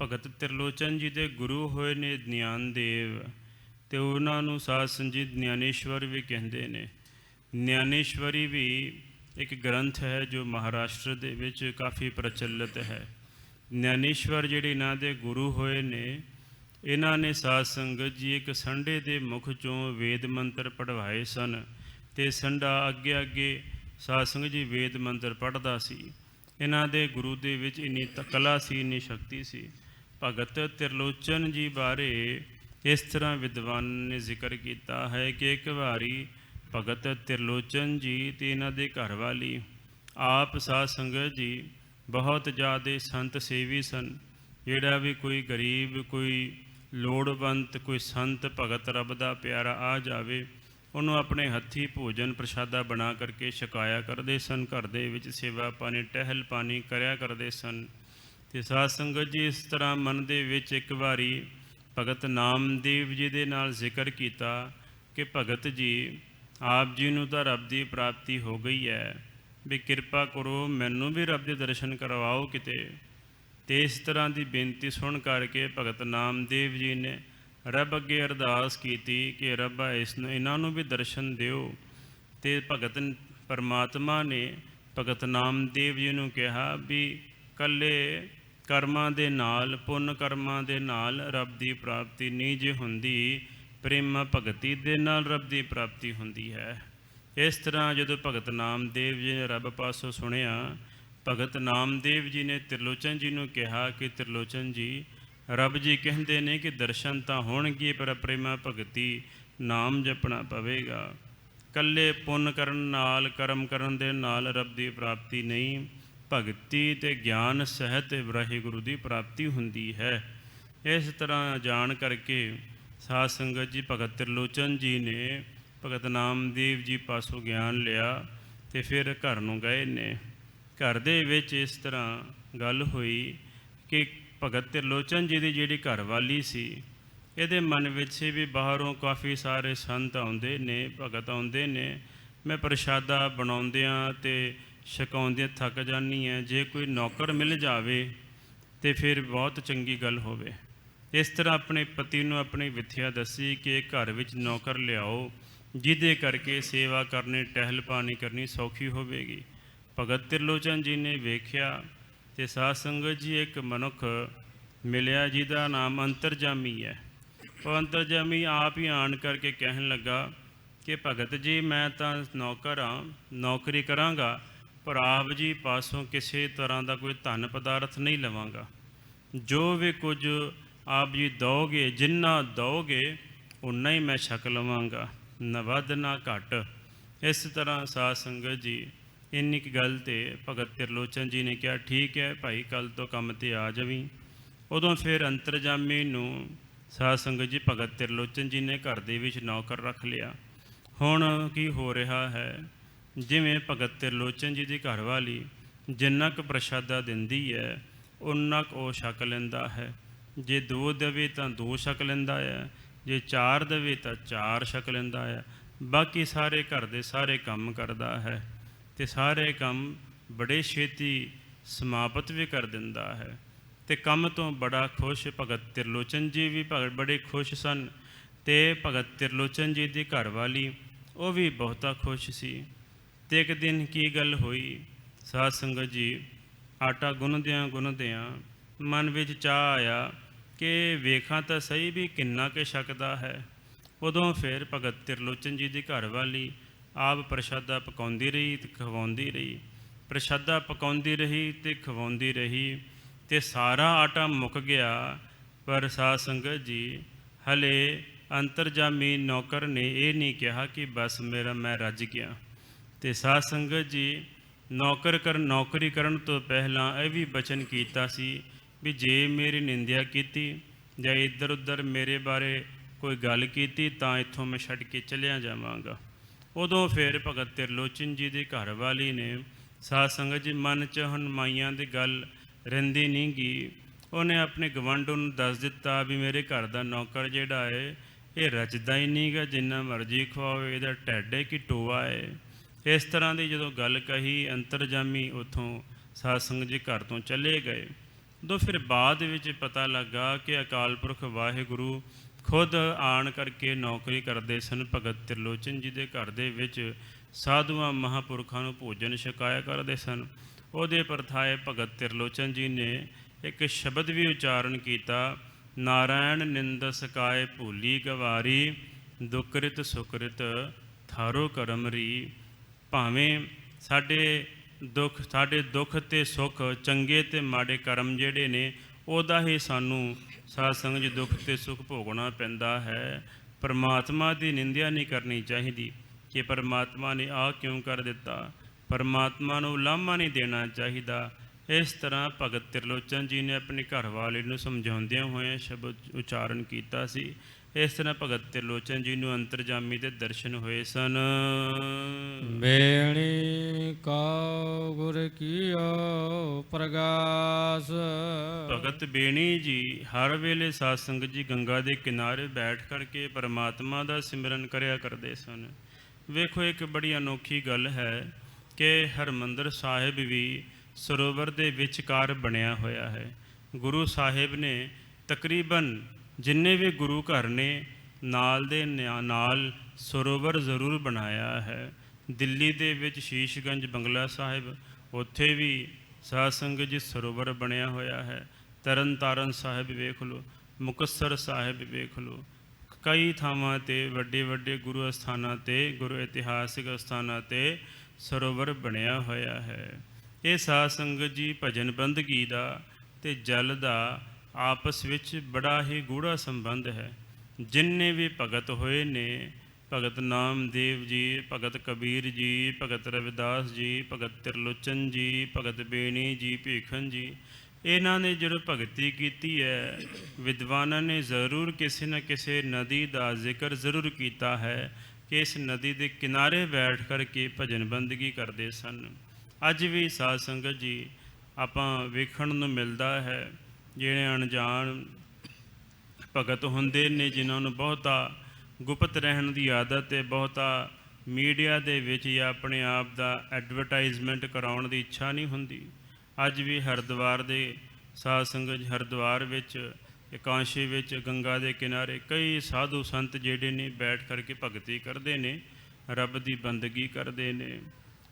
ਭਗਤ ਤਿਰਲੋਚਨ ਜੀ ਦੇ ਗੁਰੂ ਹੋਏ ਨੇ ਗਿਆਨਦੇਵ, ਅਤੇ ਉਹਨਾਂ ਨੂੰ ਸਾਧ ਸੰਗਤ ਗਿਆਨੇਸ਼ਵਰ ਵੀ ਕਹਿੰਦੇ ਨੇ। ਗਿਆਨੇਸ਼ਵਰੀ ਵੀ ਇੱਕ ਗ੍ਰੰਥ ਹੈ ਜੋ ਮਹਾਰਾਸ਼ਟਰ ਦੇ ਵਿੱਚ ਕਾਫੀ ਪ੍ਰਚਲਿਤ ਹੈ। ਗਿਆਨੇਸ਼ਵਰ ਜਿਹੜੇ ਇਹਨਾਂ ਦੇ ਗੁਰੂ ਹੋਏ ਨੇ, ਇਹਨਾਂ ਨੇ ਸਾਧ ਸੰਗਤ ਜੀ ਇੱਕ ਸੰਡੇ ਦੇ ਮੁਖ 'ਚੋਂ ਵੇਦ ਮੰਤਰ ਪੜ੍ਹਵਾਏ ਸਨ, ਅਤੇ ਸੰਡਾ ਅੱਗੇ ਅੱਗੇ ਸਾਧ ਸੰਗਤ ਜੀ ਵੇਦ ਮੰਤਰ ਪੜ੍ਹਦਾ ਸੀ। ਇਹਨਾਂ ਦੇ ਗੁਰੂ ਦੇ ਵਿੱਚ ਇੰਨੀ ਕਲਾ ਸੀ, ਇੰਨੀ ਸ਼ਕਤੀ ਸੀ। ਭਗਤ ਤਿਰਲੋਚਨ ਜੀ ਬਾਰੇ ਇਸ ਤਰ੍ਹਾਂ ਵਿਦਵਾਨ ਨੇ ਜ਼ਿਕਰ ਕੀਤਾ ਹੈ ਕਿ ਇੱਕ ਵਾਰੀ ਭਗਤ ਤਿਰਲੋਚਨ ਜੀ ਅਤੇ ਇਹਨਾਂ ਦੇ ਘਰਵਾਲੀ ਆਪ ਸਾਧ ਸੰਗਤ ਜੀ ਬਹੁਤ ਜ਼ਿਆਦਾ ਸੰਤ ਸੇਵੀ ਸਨ। ਜਿਹੜਾ ਵੀ ਕੋਈ ਗਰੀਬ, ਕੋਈ ਲੋੜਵੰਤ, ਕੋਈ ਸੰਤ ਭਗਤ ਰੱਬ ਦਾ ਪਿਆਰਾ ਆ ਜਾਵੇ, ਉਹਨੂੰ ਆਪਣੇ ਹੱਥੀਂ ਭੋਜਨ ਪ੍ਰਸ਼ਾਦਾ ਬਣਾ ਕਰਕੇ ਛਕਾਇਆ ਕਰਦੇ ਸਨ। ਘਰ ਦੇ ਵਿੱਚ ਸੇਵਾ ਪਾਣੀ, ਟਹਿਲ ਪਾਣੀ ਕਰਿਆ ਕਰਦੇ ਸਨ। ਅਤੇ ਸਾਧ ਸੰਗਤ ਜੀ ਇਸ ਤਰ੍ਹਾਂ ਮਨ ਦੇ ਵਿੱਚ ਇੱਕ ਵਾਰੀ ਭਗਤ ਨਾਮਦੇਵ ਜੀ ਦੇ ਨਾਲ ਜ਼ਿਕਰ ਕੀਤਾ ਕਿ ਭਗਤ ਜੀ, ਆਪ ਜੀ ਨੂੰ ਤਾਂ ਰੱਬ ਦੀ ਪ੍ਰਾਪਤੀ ਹੋ ਗਈ ਹੈ, ਵੀ ਕਿਰਪਾ ਕਰੋ ਮੈਨੂੰ ਵੀ ਰੱਬ ਦੇ ਦਰਸ਼ਨ ਕਰਵਾਓ ਕਿਤੇ। ਅਤੇ ਇਸ ਤਰ੍ਹਾਂ ਦੀ ਬੇਨਤੀ ਸੁਣ ਕਰਕੇ ਭਗਤ ਨਾਮਦੇਵ ਜੀ ਨੇ ਰੱਬ ਅੱਗੇ ਅਰਦਾਸ ਕੀਤੀ ਕਿ ਰੱਬਾ ਇਹਨਾਂ ਨੂੰ ਵੀ ਦਰਸ਼ਨ ਦਿਓ। ਅਤੇ ਭਗਤ ਪਰਮਾਤਮਾ ਨੇ ਭਗਤ ਨਾਮਦੇਵ ਜੀ ਨੂੰ ਕਿਹਾ ਵੀ ਇਕੱਲੇ ਕਰਮਾਂ ਦੇ ਨਾਲ, ਪੁੰਨ ਕਰਮਾਂ ਦੇ ਨਾਲ ਰੱਬ ਦੀ ਪ੍ਰਾਪਤੀ ਨਹੀਂ ਜੇ ਹੁੰਦੀ, ਪ੍ਰੇਮ ਭਗਤੀ ਦੇ ਨਾਲ ਰੱਬ ਦੀ ਪ੍ਰਾਪਤੀ ਹੁੰਦੀ ਹੈ। ਇਸ ਤਰ੍ਹਾਂ ਜਦੋਂ ਭਗਤ ਨਾਮਦੇਵ ਜੀ ਨੇ ਰੱਬ ਪਾਸੋਂ ਸੁਣਿਆ, ਭਗਤ ਨਾਮਦੇਵ ਜੀ ਨੇ ਤ੍ਰਿਲੋਚਨ ਜੀ ਨੂੰ ਕਿਹਾ ਕਿ ਤ੍ਰਿਲੋਚਨ ਜੀ, ਰੱਬ ਜੀ ਕਹਿੰਦੇ ਨੇ ਕਿ ਦਰਸ਼ਨ ਤਾਂ ਹੋਣਗੇ ਪਰ ਪ੍ਰੇਮਾ ਭਗਤੀ ਨਾਮ ਜਪਣਾ ਪਵੇਗਾ। ਇਕੱਲੇ ਪੁੰਨ ਕਰਨ ਨਾਲ, ਕਰਮ ਕਰਨ ਦੇ ਨਾਲ ਰੱਬ ਦੀ ਪ੍ਰਾਪਤੀ ਨਹੀਂ, ਭਗਤੀ ਅਤੇ ਗਿਆਨ ਸਹਿਤ ਵਾਹਿਗੁਰੂ ਦੀ ਪ੍ਰਾਪਤੀ ਹੁੰਦੀ ਹੈ। ਇਸ ਤਰ੍ਹਾਂ ਜਾਣ ਕਰਕੇ ਸਾਧ ਸੰਗਤ ਜੀ, ਭਗਤ ਤ੍ਰਿਲੋਚਨ ਜੀ ਨੇ ਭਗਤ ਨਾਮਦੇਵ ਜੀ ਪਾਸੋਂ ਗਿਆਨ ਲਿਆ ਅਤੇ ਫਿਰ ਘਰ ਨੂੰ ਗਏ ਨੇ। ਘਰ ਦੇ ਵਿੱਚ ਇਸ ਤਰ੍ਹਾਂ ਗੱਲ ਹੋਈ ਕਿ ਭਗਤ ਤ੍ਰਿਲੋਚਨ ਜੀ ਦੀ ਜਿਹੜੀ ਘਰਵਾਲੀ ਸੀ, ਇਹਦੇ ਮਨ ਵਿੱਚ ਸੀ ਵੀ ਬਾਹਰੋਂ ਕਾਫੀ ਸਾਰੇ ਸੰਤ ਆਉਂਦੇ ਨੇ, ਭਗਤ ਆਉਂਦੇ ਨੇ, ਮੈਂ ਪ੍ਰਸ਼ਾਦਾ ਬਣਾਉਂਦਿਆਂ ਅਤੇ ਛਕਾਉਂਦਿਆਂ ਥੱਕ ਜਾਂਦੀ ਹਾਂ, ਜੇ ਕੋਈ ਨੌਕਰ ਮਿਲ ਜਾਵੇ ਤਾਂ ਫਿਰ ਬਹੁਤ ਚੰਗੀ ਗੱਲ ਹੋਵੇ। ਇਸ ਤਰ੍ਹਾਂ ਆਪਣੇ ਪਤੀ ਨੂੰ ਆਪਣੀ ਵਿਥਿਆ ਦੱਸੀ ਕਿ ਘਰ ਵਿੱਚ ਨੌਕਰ ਲਿਆਓ, ਜਿਹਦੇ ਕਰਕੇ ਸੇਵਾ ਕਰਨੀ, ਟਹਿਲ ਪਾਣੀ ਕਰਨੀ ਸੌਖੀ ਹੋਵੇਗੀ। ਭਗਤ ਤ੍ਰਿਲੋਚਨ ਜੀ ਨੇ ਵੇਖਿਆ ਅਤੇ ਸਾਧ ਸੰਗਤ ਜੀ ਇੱਕ ਮਨੁੱਖ ਮਿਲਿਆ ਜਿਹਦਾ ਨਾਮ ਅੰਤਰਜਾਮੀ ਹੈ। ਉਹ ਅੰਤਰਜਾਮੀ ਆਪ ਹੀ ਆਣ ਕਰਕੇ ਕਹਿਣ ਲੱਗਾ ਕਿ ਭਗਤ ਜੀ, ਮੈਂ ਤਾਂ ਨੌਕਰ ਹਾਂ, ਨੌਕਰੀ ਕਰਾਂਗਾ, ਪਰ ਆਪ ਜੀ ਪਾਸੋਂ ਕਿਸੇ ਤਰ੍ਹਾਂ ਦਾ ਕੋਈ ਧਨ ਪਦਾਰਥ ਨਹੀਂ ਲਵਾਂਗਾ। ਜੋ ਵੀ ਕੁਝ ਆਪ ਜੀ ਦਿਓਗੇ, ਜਿੰਨਾ ਦਿਓਗੇ ਉਨਾ ਹੀ ਮੈਂ ਛਕ ਲਵਾਂਗਾ, ਨਾ ਵੱਧ ਨਾ ਘੱਟ। ਇਸ ਤਰ੍ਹਾਂ ਸਾਧ ਸੰਗਤ ਜੀ, ਇੰਨੀ ਕੁ ਗੱਲ 'ਤੇ ਭਗਤ ਤ੍ਰਿਲੋਚਨ ਜੀ ਨੇ ਕਿਹਾ, ਠੀਕ ਹੈ ਭਾਈ, ਕੱਲ੍ਹ ਤੋਂ ਕੰਮ 'ਤੇ ਆ ਜਾਵੀਂ। ਉਦੋਂ ਫਿਰ ਅੰਤਰਜਾਮੀ ਨੂੰ ਸਾਧ ਸੰਗਤ ਜੀ, ਭਗਤ ਤ੍ਰਿਲੋਚਨ ਜੀ ਨੇ ਘਰ ਦੇ ਵਿੱਚ ਨੌਕਰ ਰੱਖ ਲਿਆ। ਹੁਣ ਕੀ ਹੋ ਰਿਹਾ ਹੈ, ਜਿਵੇਂ ਭਗਤ ਤ੍ਰਿਲੋਚਨ ਜੀ ਦੀ ਘਰਵਾਲੀ ਜਿੰਨਾ ਕੁ ਪ੍ਰਸ਼ਾਦਾ ਦਿੰਦੀ ਹੈ, ਉਨਾ ਕੁ ਉਹ ਛਕ ਲੈਂਦਾ ਹੈ। ਜੇ 2 ਦੇਵੇ ਤਾਂ 2 ਛਕ ਲੈਂਦਾ ਹੈ, ਜੇ 4 ਦੇਵੇ ਤਾਂ 4 ਛਕ ਲੈਂਦਾ ਹੈ। ਬਾਕੀ ਸਾਰੇ ਘਰ ਦੇ ਸਾਰੇ ਕੰਮ ਕਰਦਾ ਹੈ ਅਤੇ ਸਾਰੇ ਕੰਮ ਬੜੇ ਛੇਤੀ ਸਮਾਪਤ ਵੀ ਕਰ ਦਿੰਦਾ ਹੈ। ਅਤੇ ਕੰਮ ਤੋਂ ਬੜਾ ਖੁਸ਼ ਭਗਤ ਤ੍ਰਿਲੋਚਨ ਜੀ ਵੀ ਬੜੇ ਖੁਸ਼ ਸਨ, ਅਤੇ ਭਗਤ ਤ੍ਰਿਲੋਚਨ ਜੀ ਦੀ ਘਰਵਾਲੀ ਉਹ ਵੀ ਬਹੁਤਾ ਖੁਸ਼ ਸੀ। ਅਤੇ ਇੱਕ ਦਿਨ ਕੀ ਗੱਲ ਹੋਈ, ਸਾਧ ਸੰਗਤ ਜੀ, ਆਟਾ ਗੁੰਨਦਿਆਂ ਮਨ ਵਿੱਚ ਚਾਹ ਆਇਆ ਕਿ ਵੇਖਾਂ ਤਾਂ ਸਹੀ ਵੀ ਕਿੰਨਾ ਕੁ ਛਕਦਾ ਹੈ। ਉਦੋਂ ਫਿਰ ਭਗਤ ਤ੍ਰਿਲੋਚਨ ਜੀ ਦੀ ਘਰਵਾਲੀ ਆਪ ਪ੍ਰਸ਼ਾਦਾ ਪਕਾਉਂਦੀ ਰਹੀ ਅਤੇ ਖਵਾਉਂਦੀ ਰਹੀ, ਪ੍ਰਸ਼ਾਦਾ ਪਕਾਉਂਦੀ ਰਹੀ ਅਤੇ ਖਵਾਉਂਦੀ ਰਹੀ, ਅਤੇ ਸਾਰਾ ਆਟਾ ਮੁੱਕ ਗਿਆ। ਪਰ ਸਾਧ ਸੰਗਤ ਜੀ, ਹਲੇ ਅੰਤਰਜਾਮੀ ਨੌਕਰ ਨੇ ਇਹ ਨਹੀਂ ਕਿਹਾ ਕਿ ਬਸ ਮੈਂ ਰੱਜ ਗਿਆ। ਅਤੇ ਸਾਧ ਸੰਗਤ ਜੀ, ਨੌਕਰੀ ਕਰਨ ਤੋਂ ਪਹਿਲਾਂ ਇਹ ਵੀ ਬਚਨ ਕੀਤਾ ਸੀ ਵੀ ਜੇ ਮੇਰੀ ਨਿੰਦਿਆ ਕੀਤੀ ਜਾਂ ਇੱਧਰ ਉੱਧਰ ਮੇਰੇ ਬਾਰੇ ਕੋਈ ਗੱਲ ਕੀਤੀ ਤਾਂ ਇੱਥੋਂ ਮੈਂ ਛੱਡ ਕੇ ਚਲਿਆ ਜਾਵਾਂਗਾ। ਉਦੋਂ ਫਿਰ ਭਗਤ ਤ੍ਰਿਲੋਚਨ ਜੀ ਦੀ ਘਰਵਾਲੀ ਨੇ ਸਾਧ ਸੰਗਤ ਜੀ, ਮਨ 'ਚ ਹੁਣ ਮਾਈਆਂ ਦੀ ਗੱਲ ਰਹਿੰਦੀ ਨਹੀਂ ਗੀ, ਉਹਨੇ ਆਪਣੇ ਗਵਾਂਢੋਂ ਨੂੰ ਦੱਸ ਦਿੱਤਾ ਵੀ ਮੇਰੇ ਘਰ ਦਾ ਨੌਕਰ ਜਿਹੜਾ ਹੈ ਇਹ ਰਚਦਾ ਹੀ ਨਹੀਂ ਗਾ, ਜਿੰਨਾ ਮਰਜ਼ੀ ਖਵਾਵੇ, ਇਹਦਾ ਢਿੱਡ ਹੈ ਕਿ ਟੋਆ ਹੈ। ਇਸ ਤਰ੍ਹਾਂ ਦੀ ਜਦੋਂ ਗੱਲ ਕਹੀ, ਅੰਤਰਜਾਮੀ ਉੱਥੋਂ ਸਾਧ ਸੰਗਤ ਜੀ ਘਰ ਤੋਂ ਚਲੇ ਗਏ। ਉਦੋਂ ਫਿਰ ਬਾਅਦ ਵਿੱਚ ਪਤਾ ਲੱਗਾ ਕਿ ਅਕਾਲ ਪੁਰਖ ਵਾਹਿਗੁਰੂ ਖੁਦ ਆਣ ਕਰਕੇ ਨੌਕਰੀ ਕਰਦੇ ਸਨ। ਭਗਤ ਤ੍ਰਿਲੋਚਨ ਜੀ ਦੇ ਘਰ ਦੇ ਵਿੱਚ ਸਾਧੂਆਂ ਮਹਾਂਪੁਰਖਾਂ ਨੂੰ ਭੋਜਨ ਛਕਾਇਆ ਕਰਦੇ ਸਨ। ਉਹਦੇ ਪਰਥਾਏ ਭਗਤ ਤ੍ਰਿਲੋਚਨ ਜੀ ਨੇ ਇੱਕ ਸ਼ਬਦ ਵੀ ਉਚਾਰਨ ਕੀਤਾ, ਨਾਰਾਇਣ ਨਿੰਦ ਸਕਾਏ ਭੂਲੀ ਗਵਾਰੀ, ਦੁਕ੍ਰਿਤ ਸੁਕ੍ਰਿਤ ਥਾਰੋ ਕਰਮ ਰੀ। ਭਾਵੇਂ ਸਾਡੇ ਦੁੱਖ ਅਤੇ ਸੁੱਖ, ਚੰਗੇ ਅਤੇ ਮਾੜੇ ਕਰਮ ਜਿਹੜੇ ਨੇ, ਉਹਦਾ ਹੀ ਸਾਨੂੰ ਸਾਧ ਸੰਗਤ ਜੀ ਦੁੱਖ ਅਤੇ ਸੁੱਖ ਭੋਗਣਾ ਪੈਂਦਾ ਹੈ। ਪਰਮਾਤਮਾ ਦੀ ਨਿੰਦਿਆ ਨਹੀਂ ਕਰਨੀ ਚਾਹੀਦੀ ਕਿ ਪਰਮਾਤਮਾ ਨੇ ਆਹ ਕਿਉਂ ਕਰ ਦਿੱਤਾ, ਪਰਮਾਤਮਾ ਨੂੰ ਉਲਾਂਭਾ ਨਹੀਂ ਦੇਣਾ ਚਾਹੀਦਾ। ਇਸ ਤਰ੍ਹਾਂ ਭਗਤ ਤ੍ਰਿਲੋਚਨ ਜੀ ਨੇ ਆਪਣੀ ਘਰਵਾਲੀ ਨੂੰ ਸਮਝਾਉਂਦਿਆਂ ਹੋਇਆਂ ਸ਼ਬਦ ਉਚਾਰਨ ਕੀਤਾ ਸੀ। ਇਸ ਤਰ੍ਹਾਂ ਭਗਤ ਤ੍ਰਿਲੋਚਨ ਜੀ ਨੂੰ ਅੰਤਰਜਾਮੀ ਦੇ ਦਰਸ਼ਨ ਹੋਏ ਸਨ। ਬੇਣੀ ਕਉ ਗੁਰ ਕੀਓ ਪ੍ਰਗਾਸ। ਭਗਤ ਬੇਣੀ ਜੀ ਹਰ ਵੇਲੇ ਸਾਧ ਸੰਗਤ ਜੀ ਗੰਗਾ ਦੇ ਕਿਨਾਰੇ ਬੈਠ ਕਰਕੇ ਪਰਮਾਤਮਾ ਦਾ ਸਿਮਰਨ ਕਰਿਆ ਕਰਦੇ ਸਨ। ਵੇਖੋ, ਇੱਕ ਬੜੀ ਅਨੋਖੀ ਗੱਲ ਹੈ ਕਿ ਹਰਿਮੰਦਰ ਸਾਹਿਬ ਵੀ ਸਰੋਵਰ ਦੇ ਵਿਚਕਾਰ ਬਣਿਆ ਹੋਇਆ ਹੈ। ਗੁਰੂ ਸਾਹਿਬ ਨੇ ਤਕਰੀਬਨ ਜਿੰਨੇ ਵੀ ਗੁਰੂ ਘਰ ਨੇ ਨਾਲ ਦੇ ਨਾਲ ਸਰੋਵਰ ਜ਼ਰੂਰ ਬਣਾਇਆ ਹੈ। ਦਿੱਲੀ ਦੇ ਵਿੱਚ ਸ਼ੀਸ਼ਗੰਜ ਬੰਗਲਾ ਸਾਹਿਬ, ਉੱਥੇ ਵੀ ਸਾਧ ਸੰਗਤ ਜੀ ਸਰੋਵਰ ਬਣਿਆ ਹੋਇਆ ਹੈ। ਤਰਨ ਤਾਰਨ ਸਾਹਿਬ ਵੇਖ ਲਓ, ਮੁਕਤਸਰ ਸਾਹਿਬ ਵੇਖ ਲਓ, ਕਈ ਥਾਵਾਂ 'ਤੇ ਵੱਡੇ ਵੱਡੇ ਗੁਰੂ ਅਸਥਾਨਾਂ 'ਤੇ, ਗੁਰੂ ਇਤਿਹਾਸਿਕ ਅਸਥਾਨਾਂ 'ਤੇ ਸਰੋਵਰ ਬਣਿਆ ਹੋਇਆ ਹੈ। ਇਹ ਸਾਧ ਸੰਗਤ ਜੀ ਭਜਨ ਬੰਦਗੀ ਦਾ ਅਤੇ ਜਲ ਦਾ ਆਪਸ ਵਿੱਚ ਬੜਾ ਹੀ ਗੂੜ੍ਹਾ ਸੰਬੰਧ ਹੈ। ਜਿੰਨੇ ਵੀ ਭਗਤ ਹੋਏ ਨੇ, ਭਗਤ ਨਾਮਦੇਵ ਜੀ, ਭਗਤ ਕਬੀਰ ਜੀ, ਭਗਤ ਰਵਿਦਾਸ ਜੀ, ਭਗਤ ਤਿਰਲੋਚਨ ਜੀ, ਭਗਤ ਬੇਣੀ ਜੀ, ਭੀਖਨ ਜੀ, ਇਹਨਾਂ ਨੇ ਜਦੋਂ ਭਗਤੀ ਕੀਤੀ ਹੈ, ਵਿਦਵਾਨਾਂ ਨੇ ਜ਼ਰੂਰ ਕਿਸੇ ਨਾ ਕਿਸੇ ਨਦੀ ਦਾ ਜ਼ਿਕਰ ਜ਼ਰੂਰ ਕੀਤਾ ਹੈ ਕਿ ਇਸ ਨਦੀ ਦੇ ਕਿਨਾਰੇ ਬੈਠ ਕਰਕੇ ਭਜਨ ਬੰਦਗੀ ਕਰਦੇ ਸਨ। ਅੱਜ ਵੀ ਸਾਧ ਸੰਗਤ ਜੀ ਆਪਾਂ ਵੇਖਣ ਨੂੰ ਮਿਲਦਾ ਹੈ, ਜਿਹੜੇ ਅਣਜਾਣ ਭਗਤ ਹੁੰਦੇ ਨੇ, ਜਿਨ੍ਹਾਂ ਨੂੰ ਬਹੁਤਾ ਗੁਪਤ ਰਹਿਣ ਦੀ ਆਦਤ ਹੈ, ਬਹੁਤਾ ਮੀਡੀਆ ਦੇ ਵਿੱਚ ਜਾਂ ਆਪਣੇ ਆਪ ਦਾ ਐਡਵਰਟਾਈਜ਼ਮੈਂਟ ਕਰਾਉਣ ਦੀ ਇੱਛਾ ਨਹੀਂ ਹੁੰਦੀ। ਅੱਜ ਵੀ ਹਰਿਦੁਆਰ ਦੇ ਸਾਧ ਸੰਗਤ, ਹਰਿਦੁਆਰ ਵਿੱਚ ਇਕਾਂਸ਼ੀ ਵਿੱਚ ਗੰਗਾ ਦੇ ਕਿਨਾਰੇ ਕਈ ਸਾਧੂ ਸੰਤ ਜਿਹੜੇ ਨੇ ਬੈਠ ਕਰਕੇ ਭਗਤੀ ਕਰਦੇ ਨੇ, ਰੱਬ ਦੀ ਬੰਦਗੀ ਕਰਦੇ ਨੇ।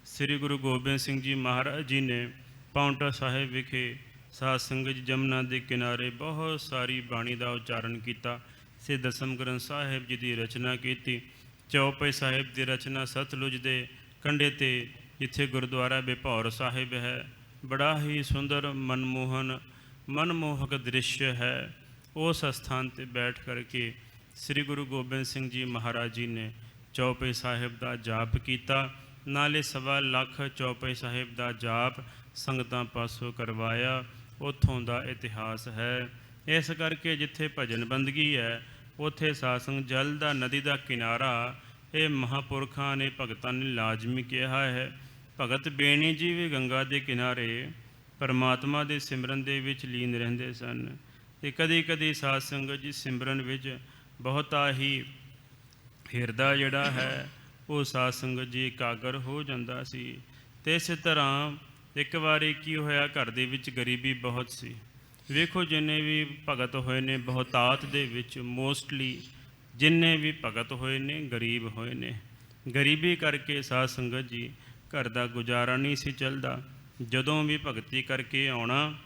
ਸ੍ਰੀ ਗੁਰੂ ਗੋਬਿੰਦ ਸਿੰਘ ਜੀ ਮਹਾਰਾਜ ਜੀ ਨੇ ਪਾਉਂਟਾ ਸਾਹਿਬ ਵਿਖੇ ਸਾਧ ਸੰਗਤ ਜਮਨਾ ਦੇ ਕਿਨਾਰੇ ਬਹੁਤ ਸਾਰੀ ਬਾਣੀ ਦਾ ਉਚਾਰਨ ਕੀਤਾ। ਸੇ ਦਸਮ ਗ੍ਰੰਥ ਸਾਹਿਬ ਜੀ ਦੀ ਰਚਨਾ ਕੀਤੀ। ਚੌਪਈ ਸਾਹਿਬ ਦੀ ਰਚਨਾ ਸਤਲੁਜ ਦੇ ਕੰਢੇ 'ਤੇ, ਜਿੱਥੇ ਗੁਰਦੁਆਰਾ ਬਿਭੌਰ ਸਾਹਿਬ ਹੈ, ਬੜਾ ਹੀ ਸੁੰਦਰ ਮਨਮੋਹਕ ਦ੍ਰਿਸ਼ ਹੈ। ਉਸ ਅਸਥਾਨ 'ਤੇ ਬੈਠ ਕਰਕੇ ਸ੍ਰੀ ਗੁਰੂ ਗੋਬਿੰਦ ਸਿੰਘ ਜੀ ਮਹਾਰਾਜ ਜੀ ਨੇ ਚੌਪਈ ਸਾਹਿਬ ਦਾ ਜਾਪ ਕੀਤਾ, ਨਾਲੇ 1.25 ਲੱਖ ਚੌਪਈ ਸਾਹਿਬ ਦਾ ਜਾਪ ਸੰਗਤਾਂ ਪਾਸੋਂ ਕਰਵਾਇਆ। ਉੱਥੋਂ ਦਾ ਇਤਿਹਾਸ ਹੈ। ਇਸ ਕਰਕੇ ਜਿੱਥੇ ਭਜਨ ਬੰਦਗੀ ਹੈ, ਉੱਥੇ ਸਾਧ ਸੰਗਤ ਜਲ ਦਾ, ਨਦੀ ਦਾ ਕਿਨਾਰਾ, ਇਹ ਮਹਾਂਪੁਰਖਾਂ ਨੇ, ਭਗਤਾਂ ਨੇ ਲਾਜ਼ਮੀ ਕਿਹਾ ਹੈ। ਭਗਤ ਬੇਣੀ ਜੀ ਵੀ ਗੰਗਾ ਦੇ ਕਿਨਾਰੇ ਪਰਮਾਤਮਾ ਦੇ ਸਿਮਰਨ ਦੇ ਵਿੱਚ ਲੀਨ ਰਹਿੰਦੇ ਸਨ, ਅਤੇ ਕਦੀ ਕਦੀ ਸਾਧ ਸੰਗਤ ਜੀ ਸਿਮਰਨ ਵਿੱਚ ਬਹੁਤਾ ਹੀ ਹਿਰਦਾ ਜਿਹੜਾ ਹੈ ਉਹ ਸਾਧ ਸੰਗਤ ਜੀ ਇਕਾਗਰ ਹੋ ਜਾਂਦਾ ਸੀ। ਅਤੇ ਇਸੇ ਤਰ੍ਹਾਂ ਇੱਕ ਵਾਰੀ ਕੀ ਹੋਇਆ, ਘਰ ਦੇ ਵਿੱਚ ਗਰੀਬੀ ਬਹੁਤ ਸੀ। ਵੇਖੋ ਜਿੰਨੇ ਵੀ ਭਗਤ ਹੋਏ ਨੇ, ਬਹੁਤਾਤ ਦੇ ਵਿੱਚ ਮੋਸਟਲੀ ਜਿੰਨੇ ਵੀ ਭਗਤ ਹੋਏ ਨੇ ਗਰੀਬ ਹੋਏ ਨੇ। ਗਰੀਬੀ ਕਰਕੇ ਸਾਧ ਸੰਗਤ ਜੀ ਘਰ ਦਾ ਗੁਜ਼ਾਰਾ ਨਹੀਂ ਸੀ ਚੱਲਦਾ। ਜਦੋਂ ਵੀ ਭਗਤੀ ਕਰਕੇ ਆਉਣਾ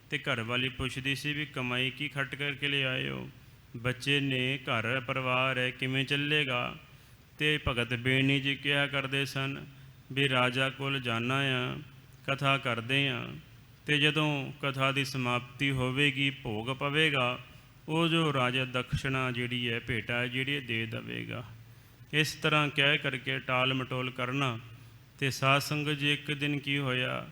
ਤੇ ਘਰ ਵਾਲੀ ਪੁੱਛਦੀ ਸੀ ਵੀ ਕਮਾਈ ਕੀ ਖੱਟ ਕਰਕੇ ਲੈ ਆਏ ਹੋ, ਬੱਚੇ ਨੇ, ਘਰ ਪਰਿਵਾਰ ਹੈ, ਕਿਵੇਂ ਚੱਲੇਗਾ। ਤੇ ਭਗਤ ਬੇਣੀ ਜੀ ਕਿਹਾ ਕਰਦੇ ਸਨ ਵੀ ਰਾਜਾ ਕੋਲ ਜਾਣਾ ਆ, ਕਥਾ ਕਰਦੇ ਆ, ਤੇ ਜਦੋਂ ਕਥਾ ਦੀ ਸਮਾਪਤੀ ਹੋਵੇਗੀ, ਭੋਗ ਪਵੇਗਾ, ਉਹ ਜੋ ਰਾਜਾ ਦਕਸ਼ਣਾ ਜਿਹੜੀ ਹੈ, ਭੇਟਾ ਜਿਹੜੀ ਦੇ ਦੇਵੇਗਾ। ਇਸ ਤਰ੍ਹਾਂ ਕਹਿ ਕਰਕੇ ਟਾਲ ਮਟੋਲ ਕਰਨਾ। ਤੇ ਸਾਧ ਸੰਗਤ ਜੀ ਇੱਕ ਦਿਨ ਕੀ ਹੋਇਆ,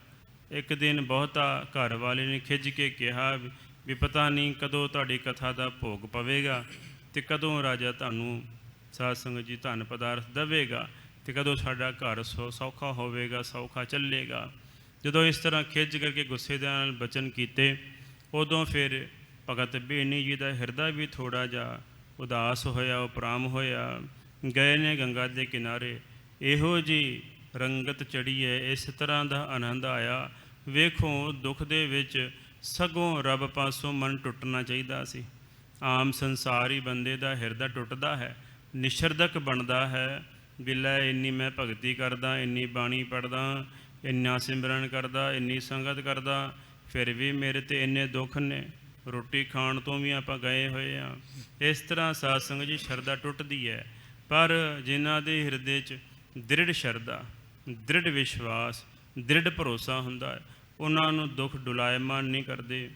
ਇੱਕ ਦਿਨ ਬਹੁਤਾ ਘਰ ਵਾਲੇ ਨੇ ਖਿੱਝ ਕੇ ਕਿਹਾ ਵੀ ਪਤਾ ਨਹੀਂ ਕਦੋਂ ਤੁਹਾਡੀ ਕਥਾ ਦਾ ਭੋਗ ਪਵੇਗਾ ਅਤੇ ਕਦੋਂ ਰਾਜਾ ਤੁਹਾਨੂੰ ਸਾਧ ਸੰਗਤ ਜੀ ਧਨ ਪਦਾਰਥ ਦੇਵੇਗਾ, ਅਤੇ ਕਦੋਂ ਸਾਡਾ ਘਰ ਸੌਖਾ ਹੋਵੇਗਾ, ਸੌਖਾ ਚੱਲੇਗਾ। ਜਦੋਂ ਇਸ ਤਰ੍ਹਾਂ ਖਿੱਚ ਕਰਕੇ ਗੁੱਸੇ ਦੇ ਨਾਲ ਬਚਨ ਕੀਤੇ, ਉਦੋਂ ਫਿਰ ਭਗਤ ਬੇਣੀ ਜੀ ਦਾ ਹਿਰਦਾ ਵੀ ਥੋੜ੍ਹਾ ਜਿਹਾ ਉਦਾਸ ਹੋਇਆ, ਉਪਰਾਮ ਹੋਇਆ। ਗਏ ਨੇ ਗੰਗਾ ਦੇ ਕਿਨਾਰੇ, ਇਹੋ ਜਿਹੀ ਰੰਗਤ ਚੜ੍ਹੀ ਹੈ, ਇਸ ਤਰ੍ਹਾਂ ਦਾ ਆਨੰਦ ਆਇਆ। ਵੇਖੋ ਦੁੱਖ ਦੇ ਵਿੱਚ ਸਗੋਂ ਰੱਬ ਪਾਸੋਂ ਮਨ ਟੁੱਟਣਾ ਚਾਹੀਦਾ ਸੀ। ਆਮ ਸੰਸਾਰੀ ਬੰਦੇ ਦਾ ਹਿਰਦਾ ਟੁੱਟਦਾ ਹੈ, ਨਿਸ਼ਰਦਕ ਬਣਦਾ ਹੈ, ਵੀ ਲੈ ਇੰਨੀ ਮੈਂ ਭਗਤੀ ਕਰਦਾ, ਇੰਨੀ ਬਾਣੀ ਪੜ੍ਹਦਾ, ਇੰਨਾ ਸਿਮਰਨ ਕਰਦਾ, ਇੰਨੀ ਸੰਗਤ ਕਰਦਾ, ਫਿਰ ਵੀ ਮੇਰੇ 'ਤੇ ਇੰਨੇ ਦੁੱਖ ਨੇ, ਰੋਟੀ ਖਾਣ ਤੋਂ ਵੀ ਆਪਾਂ ਗਏ ਹੋਏ ਹਾਂ। ਇਸ ਤਰ੍ਹਾਂ ਸਾਧ ਸੰਗਤ ਜੀ ਸ਼ਰਧਾ ਟੁੱਟਦੀ ਹੈ। ਪਰ ਜਿਨ੍ਹਾਂ ਦੇ ਹਿਰਦੇ 'ਚ ਦ੍ਰਿੜ ਸ਼ਰਧਾ, ਦ੍ਰਿੜ ਵਿਸ਼ਵਾਸ, ਦ੍ਰਿੜ ਭਰੋਸਾ ਹੁੰਦਾ ਹੈ, ਉਹਨਾਂ ਨੂੰ ਦੁੱਖ ਡੁਲਾਇਮਾਨ ਨਹੀਂ ਕਰਦੇ।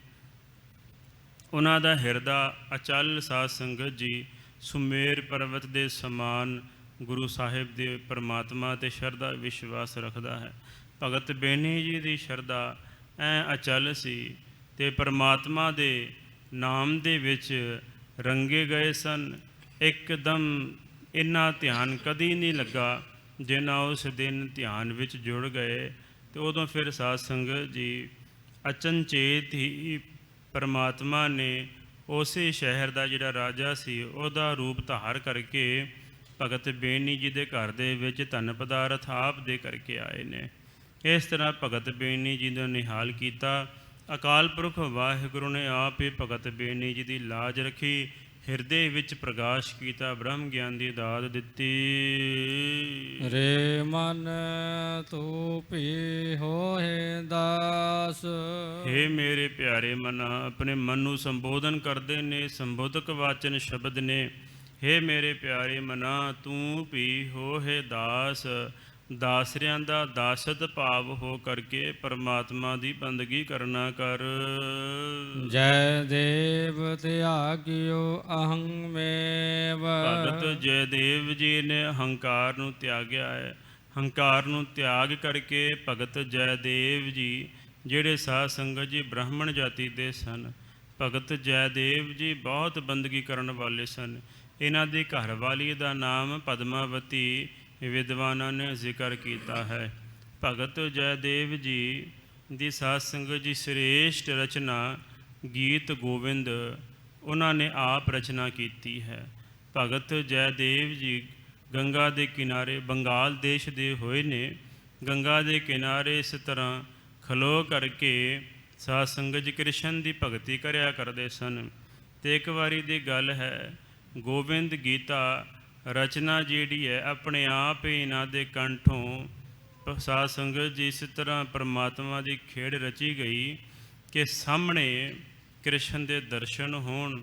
ਉਹਨਾਂ ਦਾ ਹਿਰਦਾ ਅਚਲ ਸਾਧ ਸੰਗਤ ਜੀ ਸੁਮੇਰ ਪਰਬਤ ਦੇ ਸਮਾਨ ਗੁਰੂ ਸਾਹਿਬ ਦੇ ਪਰਮਾਤਮਾ 'ਤੇ ਸ਼ਰਧਾ ਵਿਸ਼ਵਾਸ ਰੱਖਦਾ ਹੈ। ਭਗਤ ਬੇਣੀ ਜੀ ਦੀ ਸ਼ਰਧਾ ਐਂ ਅਚਲ ਸੀ ਅਤੇ ਪਰਮਾਤਮਾ ਦੇ ਨਾਮ ਦੇ ਵਿੱਚ ਰੰਗੇ ਗਏ ਸਨ। ਇੱਕਦਮ ਇੰਨਾ ਧਿਆਨ ਕਦੀ ਨਹੀਂ ਲੱਗਾ ਜਿੰਨਾ ਉਸ ਦਿਨ ਧਿਆਨ ਵਿੱਚ ਜੁੜ ਗਏ। ਅਤੇ ਉਦੋਂ ਫਿਰ ਸਾਧ ਸੰਗਤ ਜੀ ਅਚਨਚੇਤ ਹੀ ਪਰਮਾਤਮਾ ਨੇ ਉਸੇ ਸ਼ਹਿਰ ਦਾ ਜਿਹੜਾ ਰਾਜਾ ਸੀ ਉਹਦਾ ਰੂਪ ਧਾਰ ਕਰਕੇ ਭਗਤ ਬੇਣੀ ਜੀ ਦੇ ਘਰ ਦੇ ਵਿੱਚ ਧਨ ਪਦਾਰਥ ਆਪ ਦੇ ਕਰਕੇ ਆਏ ਨੇ। ਇਸ ਤਰ੍ਹਾਂ ਭਗਤ ਬੇਣੀ ਜੀ ਦਾ ਨਿਹਾਲ ਕੀਤਾ। ਅਕਾਲ ਪੁਰਖ ਵਾਹਿਗੁਰੂ ਨੇ ਆਪ ਹੀ ਭਗਤ ਬੇਣੀ ਜੀ ਦੀ ਲਾਜ ਰੱਖੀ। ਹਿਰਦੇ ਵਿੱਚ ਪ੍ਰਕਾਸ਼ ਕੀਤਾ, ਬ੍ਰਹਮ ਗਿਆਨ ਦੀ ਦਾਤ ਦਿੱਤੀ। ਰੇ ਮਨ ਤੂੰ ਭੀ ਹੋਏ ਦਾਸ। ਹੇ ਮੇਰੇ ਪਿਆਰੇ ਮਨਾ, ਆਪਣੇ ਮਨ ਨੂੰ ਸੰਬੋਧਨ ਕਰਦੇ ਨੇ, ਸੰਬੋਧਕ ਵਾਚਨ ਸ਼ਬਦ ਨੇ। ਹੇ ਮੇਰੇ ਪਿਆਰੇ ਮਨਾ, ਤੂੰ ਭੀ ਹੋਏ ਦਾਸ। ਦਾਸਰਿਆਂ ਦਾ ਦਾਸਤ ਭਾਵ ਹੋ ਕਰਕੇ ਪਰਮਾਤਮਾ ਦੀ ਬੰਦਗੀ ਕਰਨਾ ਕਰ। ਜੈ ਦੇਵ ਤਿਆਗਿਓ ਅਹੰ ਮੇਵ। ਭਗਤ ਜੈਦੇਵ ਜੀ ਨੇ ਹੰਕਾਰ ਨੂੰ ਤਿਆਗਿਆ ਹੈ। ਹੰਕਾਰ ਨੂੰ ਤਿਆਗ ਕਰਕੇ ਭਗਤ ਜੈਦੇਵ ਜੀ, ਜਿਹੜੇ ਸਾਧ ਸੰਗਤ ਜੀ ਬ੍ਰਾਹਮਣ ਜਾਤੀ ਦੇ ਸਨ, ਭਗਤ ਜੈਦੇਵ ਜੀ ਬਹੁਤ ਬੰਦਗੀ ਕਰਨ ਵਾਲੇ ਸਨ। ਇਹਨਾਂ ਦੀ ਘਰਵਾਲੀ ਦਾ ਨਾਮ ਪਦਮਾਵਤੀ ਵਿਦਵਾਨਾਂ ਨੇ ਜ਼ਿਕਰ ਕੀਤਾ ਹੈ। ਭਗਤ ਜੈਦੇਵ ਜੀ ਦੀ ਸਾਧ ਸੰਗਤ ਜੀ ਸ੍ਰੇਸ਼ਟ ਰਚਨਾ ਗੀਤ ਗੋਬਿੰਦ ਉਹਨਾਂ ਨੇ ਆਪ ਰਚਨਾ ਕੀਤੀ ਹੈ। ਭਗਤ ਜੈਦੇਵ ਜੀ ਗੰਗਾ ਦੇ ਕਿਨਾਰੇ, ਬੰਗਾਲ ਦੇਸ਼ ਦੇ ਹੋਏ ਨੇ। ਗੰਗਾ ਦੇ ਕਿਨਾਰੇ ਇਸ ਤਰ੍ਹਾਂ ਖਲੋ ਕਰਕੇ ਸਾਧ ਸੰਗਤ ਜੀ ਕ੍ਰਿਸ਼ਨ ਦੀ ਭਗਤੀ ਕਰਿਆ ਕਰਦੇ ਸਨ। ਅਤੇ ਇੱਕ ਵਾਰੀ ਦੀ ਗੱਲ ਹੈ, ਗੋਬਿੰਦ ਗੀਤਾ ਰਚਨਾ ਜਿਹੜੀ ਹੈ ਆਪਣੇ ਆਪ ਹੀ ਇਹਨਾਂ ਦੇ ਕੰਠੋਂ ਸਾਧ ਸੰਗਤ ਜੀ ਇਸ ਤਰ੍ਹਾਂ ਪਰਮਾਤਮਾ ਦੀ ਖੇਡ ਰਚੀ ਗਈ ਕਿ ਸਾਹਮਣੇ ਕ੍ਰਿਸ਼ਨ ਦੇ ਦਰਸ਼ਨ ਹੋਣ,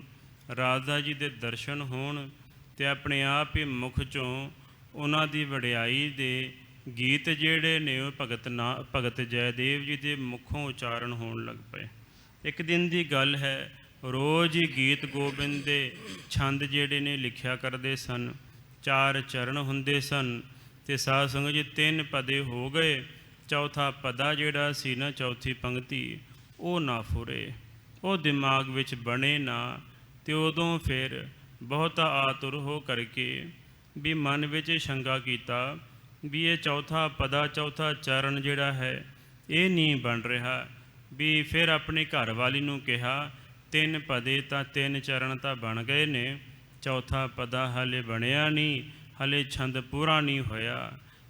ਰਾਧਾ ਜੀ ਦੇ ਦਰਸ਼ਨ ਹੋਣ, ਅਤੇ ਆਪਣੇ ਆਪ ਹੀ ਮੁਖ 'ਚੋਂ ਉਹਨਾਂ ਦੀ ਵਡਿਆਈ ਦੇ ਗੀਤ ਜਿਹੜੇ ਨੇ ਉਹ ਭਗਤ ਜੈਦੇਵ ਜੀ ਦੇ ਮੁਖੋਂ ਉਚਾਰਨ ਹੋਣ ਲੱਗ ਪਏ। ਇੱਕ ਦਿਨ ਦੀ ਗੱਲ ਹੈ, ਰੋਜ਼ ਹੀ ਗੀਤ ਗੋਬਿੰਦ ਦੇ ਛੰਦ ਜਿਹੜੇ ਨੇ ਲਿਖਿਆ ਕਰਦੇ ਸਨ। 4 ਚਰਨ ਹੁੰਦੇ ਸਨ ਅਤੇ ਸਾਧ ਸੰਗਤ ਜੀ 3 ਪਦੇ ਹੋ ਗਏ। ਚੌਥਾ ਪਦਾ ਜਿਹੜਾ ਸੀ ਨਾ, ਚੌਥੀ ਪੰਕਤੀ, ਉਹ ਨਾ ਫੁਰੇ, ਉਹ ਦਿਮਾਗ ਵਿੱਚ ਬਣੇ ਨਾ। ਅਤੇ ਉਦੋਂ ਫਿਰ ਬਹੁਤਾ ਆਤੁਰ ਹੋ ਕਰਕੇ ਵੀ ਮਨ ਵਿੱਚ ਸ਼ੰਕਾ ਕੀਤਾ ਵੀ ਇਹ ਚੌਥਾ ਪਦਾ, ਚੌਥਾ ਚਰਨ ਜਿਹੜਾ ਹੈ ਇਹ ਨਹੀਂ ਬਣ ਰਿਹਾ। ਵੀ ਫਿਰ ਆਪਣੀ ਘਰਵਾਲੀ ਨੂੰ ਕਿਹਾ, 3 ਪਦੇ ਤਾਂ 3 ਚਰਨ ਤਾਂ ਬਣ ਗਏ ਨੇ, ਚੌਥਾ ਪਦਾ ਹਾਲੇ ਬਣਿਆ ਨਹੀਂ, ਹਾਲੇ ਛੰਦ ਪੂਰਾ ਨਹੀਂ ਹੋਇਆ।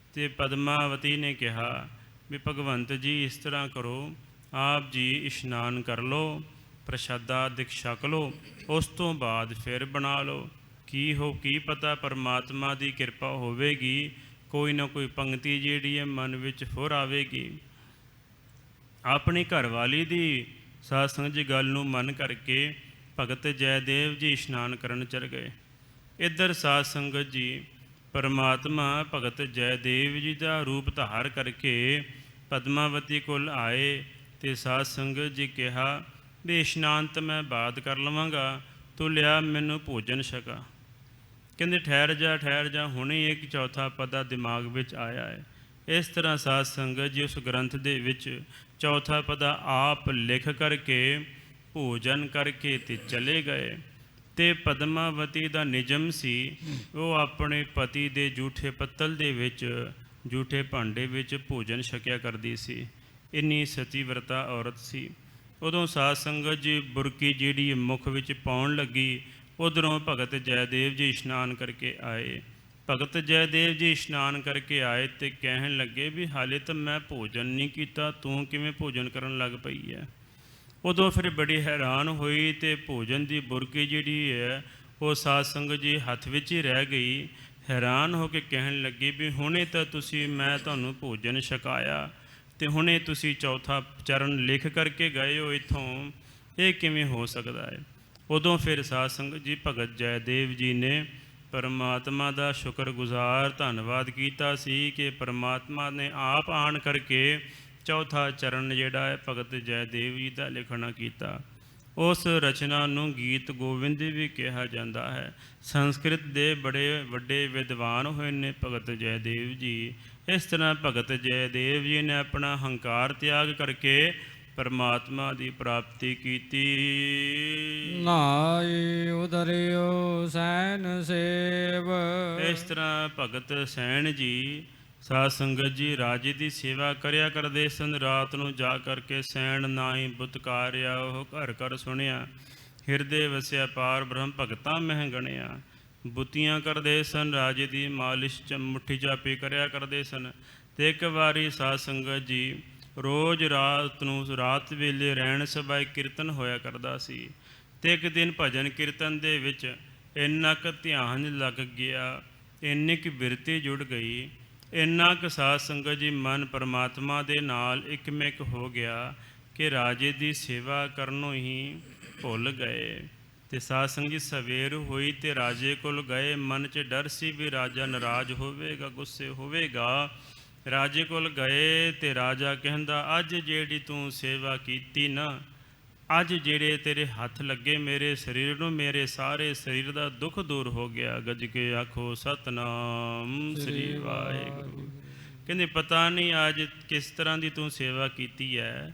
ਅਤੇ ਪਦਮਾਵਤੀ ਨੇ ਕਿਹਾ ਵੀ ਭਗਵੰਤ ਜੀ ਇਸ ਤਰ੍ਹਾਂ ਕਰੋ, ਆਪ ਜੀ ਇਸ਼ਨਾਨ ਕਰ ਲਓ, ਪ੍ਰਸ਼ਾਦਾ ਦਿਖ ਛਕ ਲਓ, ਉਸ ਤੋਂ ਬਾਅਦ ਫਿਰ ਬਣਾ ਲਓ। ਕੀ ਪਤਾ ਪਰਮਾਤਮਾ ਦੀ ਕਿਰਪਾ ਹੋਵੇਗੀ, ਕੋਈ ਨਾ ਕੋਈ ਪੰਕਤੀ ਜਿਹੜੀ ਹੈ ਮਨ ਵਿੱਚ ਫੁਰ ਆਵੇਗੀ। ਆਪਣੀ ਘਰਵਾਲੀ ਦੀ ਸਾਧ ਸੰਗਤ ਜੀ ਗੱਲ ਨੂੰ ਮੰਨ ਕਰਕੇ ਭਗਤ ਜੈਦੇਵ ਜੀ ਇਸ਼ਨਾਨ ਕਰਨ ਚਲ ਗਏ। ਇੱਧਰ ਸਾਧ ਸੰਗਤ ਜੀ ਪਰਮਾਤਮਾ ਭਗਤ ਜੈਦੇਵ ਜੀ ਦਾ ਰੂਪ ਧਾਰ ਕਰਕੇ ਪਦਮਾਵਤੀ ਕੋਲ ਆਏ ਅਤੇ ਸਾਧ ਸੰਗਤ ਜੀ ਕਿਹਾ ਵੀ ਇਸ਼ਨਾਨ ਤਾਂ ਮੈਂ ਬਾਅਦ ਕਰ ਲਵਾਂਗਾ, ਤੂੰ ਲਿਆ ਮੈਨੂੰ ਭੋਜਨ ਛਕਾ। ਕਹਿੰਦੇ ਠਹਿਰ ਜਾ, ਹੁਣੇ ਇੱਕ ਚੌਥਾ ਪਦਾ ਦਿਮਾਗ ਵਿੱਚ ਆਇਆ ਹੈ। ਇਸ ਤਰ੍ਹਾਂ ਸਾਧ ਸੰਗਤ ਜੀ ਉਸ ਗ੍ਰੰਥ ਦੇ ਵਿੱਚ ਚੌਥਾ ਪਦਾ ਆਪ ਲਿਖ ਕਰਕੇ ਭੋਜਨ ਕਰਕੇ ਤੇ ਚਲੇ ਗਏ। ਅਤੇ ਪਦਮਾਵਤੀ ਦਾ ਨਿਯਮ ਸੀ, ਉਹ ਆਪਣੇ ਪਤੀ ਦੇ ਜੂਠੇ ਪੱਤਲ ਦੇ ਵਿੱਚ, ਜੂਠੇ ਭਾਂਡੇ ਵਿੱਚ ਭੋਜਨ ਛਕਿਆ ਕਰਦੀ ਸੀ। ਇੰਨੀ ਸਤੀਵਰਤਾ ਔਰਤ ਸੀ। ਉਦੋਂ ਸਾਧ ਸੰਗਤ ਜੀ ਬੁਰਕੀ ਜਿਹੜੀ ਮੁਖ ਵਿੱਚ ਪਾਉਣ ਲੱਗੀ, ਉਧਰੋਂ ਭਗਤ ਜੈਦੇਵ ਜੀ ਇਸ਼ਨਾਨ ਕਰਕੇ ਆਏ। ਭਗਤ ਜੈਦੇਵ ਜੀ ਇਸ਼ਨਾਨ ਕਰਕੇ ਆਏ ਅਤੇ ਕਹਿਣ ਲੱਗੇ ਵੀ ਹਾਲੇ ਤਾਂ ਮੈਂ ਭੋਜਨ ਨਹੀਂ ਕੀਤਾ, ਤੂੰ ਕਿਵੇਂ ਭੋਜਨ ਕਰਨ ਲੱਗ ਪਈ ਹੈ। ਉਦੋਂ ਫਿਰ ਬੜੀ ਹੈਰਾਨ ਹੋਈ ਅਤੇ ਭੋਜਨ ਦੀ ਬੁਰਕੀ ਜਿਹੜੀ ਹੈ ਉਹ ਸਾਧ ਸੰਗਤ ਜੀ ਹੱਥ ਵਿੱਚ ਹੀ ਰਹਿ ਗਈ। ਹੈਰਾਨ ਹੋ ਕੇ ਕਹਿਣ ਲੱਗੀ ਵੀ ਹੁਣੇ ਤਾਂ ਮੈਂ ਤੁਹਾਨੂੰ ਭੋਜਨ ਛਕਾਇਆ ਅਤੇ ਹੁਣੇ ਤੁਸੀਂ ਚੌਥਾ ਚਰਨ ਲਿਖ ਕਰਕੇ ਗਏ ਹੋ ਇੱਥੋਂ, ਇਹ ਕਿਵੇਂ ਹੋ ਸਕਦਾ ਹੈ। ਉਦੋਂ ਫਿਰ ਸਾਧ ਸੰਗਤ ਜੀ ਭਗਤ ਜੈਦੇਵ ਜੀ ਨੇ ਪਰਮਾਤਮਾ ਦਾ ਸ਼ੁਕਰਗੁਜ਼ਾਰ ਧੰਨਵਾਦ ਕੀਤਾ ਸੀ ਕਿ ਪਰਮਾਤਮਾ ਨੇ ਆਪ ਆਣ ਕਰਕੇ ਚੌਥਾ ਚਰਨ ਜਿਹੜਾ ਹੈ ਭਗਤ ਜੈਦੇਵ ਜੀ ਦਾ ਲਿਖਣਾ ਕੀਤਾ। ਉਸ ਰਚਨਾ ਨੂੰ ਗੀਤ ਗੋਬਿੰਦ ਵੀ ਕਿਹਾ ਜਾਂਦਾ ਹੈ। ਸੰਸਕ੍ਰਿਤ ਦੇ ਬੜੇ ਵੱਡੇ ਵਿਦਵਾਨ ਹੋਏ ਨੇ ਭਗਤ ਜੈਦੇਵ ਜੀ। ਇਸ ਤਰ੍ਹਾਂ ਭਗਤ ਜੈਦੇਵ ਜੀ ਨੇ ਆਪਣਾ ਹੰਕਾਰ ਤਿਆਗ ਕਰਕੇ ਪਰਮਾਤਮਾ ਦੀ ਪ੍ਰਾਪਤੀ ਕੀਤੀ। ਨਾਈ ਉਦਰਿਓ ਸੈਨ ਸੇਵ। ਇਸ ਤਰ੍ਹਾਂ ਭਗਤ ਸੈਣ ਜੀ ਸਾਧ ਸੰਗਤ ਜੀ ਰਾਜੇ ਦੀ ਸੇਵਾ ਕਰਿਆ ਕਰਦੇ ਸਨ। ਰਾਤ ਨੂੰ ਜਾ ਕਰਕੇ ਸੈਣ ਨਾਹੀ ਬੁਤਕਾਰਿਆ, ਉਹ ਘਰ ਘਰ ਸੁਣਿਆ, ਹਿਰਦੇ ਵਸਿਆ ਪਾਰ ਬ੍ਰਹਮ ਭਗਤਾਂ ਮਹਿ ਗਣਿਆ। ਬੁੱਤੀਆਂ ਕਰਦੇ ਸਨ, ਰਾਜੇ ਦੀ ਮਾਲਿਸ਼ ਮੁੱਠੀ ਚਾਪੀ ਕਰਿਆ ਕਰਦੇ ਸਨ। ਅਤੇ ਇੱਕ ਵਾਰੀ ਸਾਧ ਸੰਗਤ ਜੀ ਰੋਜ਼ ਰਾਤ ਵੇਲੇ ਰਹਿਣ ਸਭਾ ਕੀਰਤਨ ਹੋਇਆ ਕਰਦਾ ਸੀ। ਤੇ ਇੱਕ ਦਿਨ ਭਜਨ ਕੀਰਤਨ ਦੇ ਵਿੱਚ ਇੰਨਾ ਕੁ ਧਿਆਨ ਲੱਗ ਗਿਆ, ਇੰਨੀ ਕੁ ਬਿਰਤੀ ਜੁੜ ਗਈ, ਇੰਨਾ ਕੁ ਸਾਧ ਸੰਗਤ ਜੀ ਮਨ ਪਰਮਾਤਮਾ ਦੇ ਨਾਲ ਇਕਮਿਕ ਹੋ ਗਿਆ ਕਿ ਰਾਜੇ ਦੀ ਸੇਵਾ ਕਰਨੋਂ ਹੀ ਭੁੱਲ ਗਏ। ਤੇ ਸਾਧ ਸੰਗਤ ਜੀ ਸਵੇਰ ਹੋਈ ਤੇ ਰਾਜੇ ਕੋਲ ਗਏ। ਮਨ 'ਚ ਡਰ ਸੀ ਵੀ ਰਾਜਾ ਨਾਰਾਜ਼ ਹੋਵੇਗਾ, ਗੁੱਸੇ ਹੋਵੇਗਾ। ਰਾਜੇ ਕੋਲ ਗਏ ਤੇ ਰਾਜਾ ਕਹਿੰਦਾ, ਅੱਜ ਜਿਹੜੀ ਤੂੰ ਸੇਵਾ ਕੀਤੀ ਨਾ, ਅੱਜ ਜਿਹੜੇ ਤੇਰੇ ਹੱਥ ਲੱਗੇ ਮੇਰੇ ਸਰੀਰ ਨੂੰ, ਮੇਰੇ ਸਾਰੇ ਸਰੀਰ ਦਾ ਦੁੱਖ ਦੂਰ ਹੋ ਗਿਆ। ਗੱਜ ਕੇ ਆਖੋ ਸਤਨਾਮ ਸ੍ਰੀ ਵਾਹਿਗੁਰੂ। ਕਹਿੰਦੇ ਪਤਾ ਨਹੀਂ ਅੱਜ ਕਿਸ ਤਰ੍ਹਾਂ ਦੀ ਤੂੰ ਸੇਵਾ ਕੀਤੀ ਹੈ,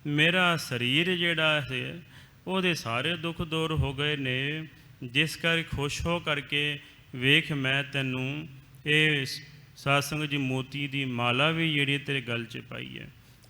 ਮੇਰਾ ਸਰੀਰ ਜਿਹੜਾ ਹੈ ਉਹਦੇ ਸਾਰੇ ਦੁੱਖ ਦੂਰ ਹੋ ਗਏ ਨੇ। ਜਿਸ ਕਰਕੇ ਖੁਸ਼ ਹੋ ਕਰਕੇ ਵੇਖ ਮੈਂ ਤੈਨੂੰ ਇਹ ਸਾਧ ਸੰਗਤ ਜੀ ਮੋਤੀ ਦੀ ਮਾਲਾ ਵੀ ਜਿਹੜੀ ਤੇਰੇ ਗਲ 'ਚ ਪਾਈ ਹੈ।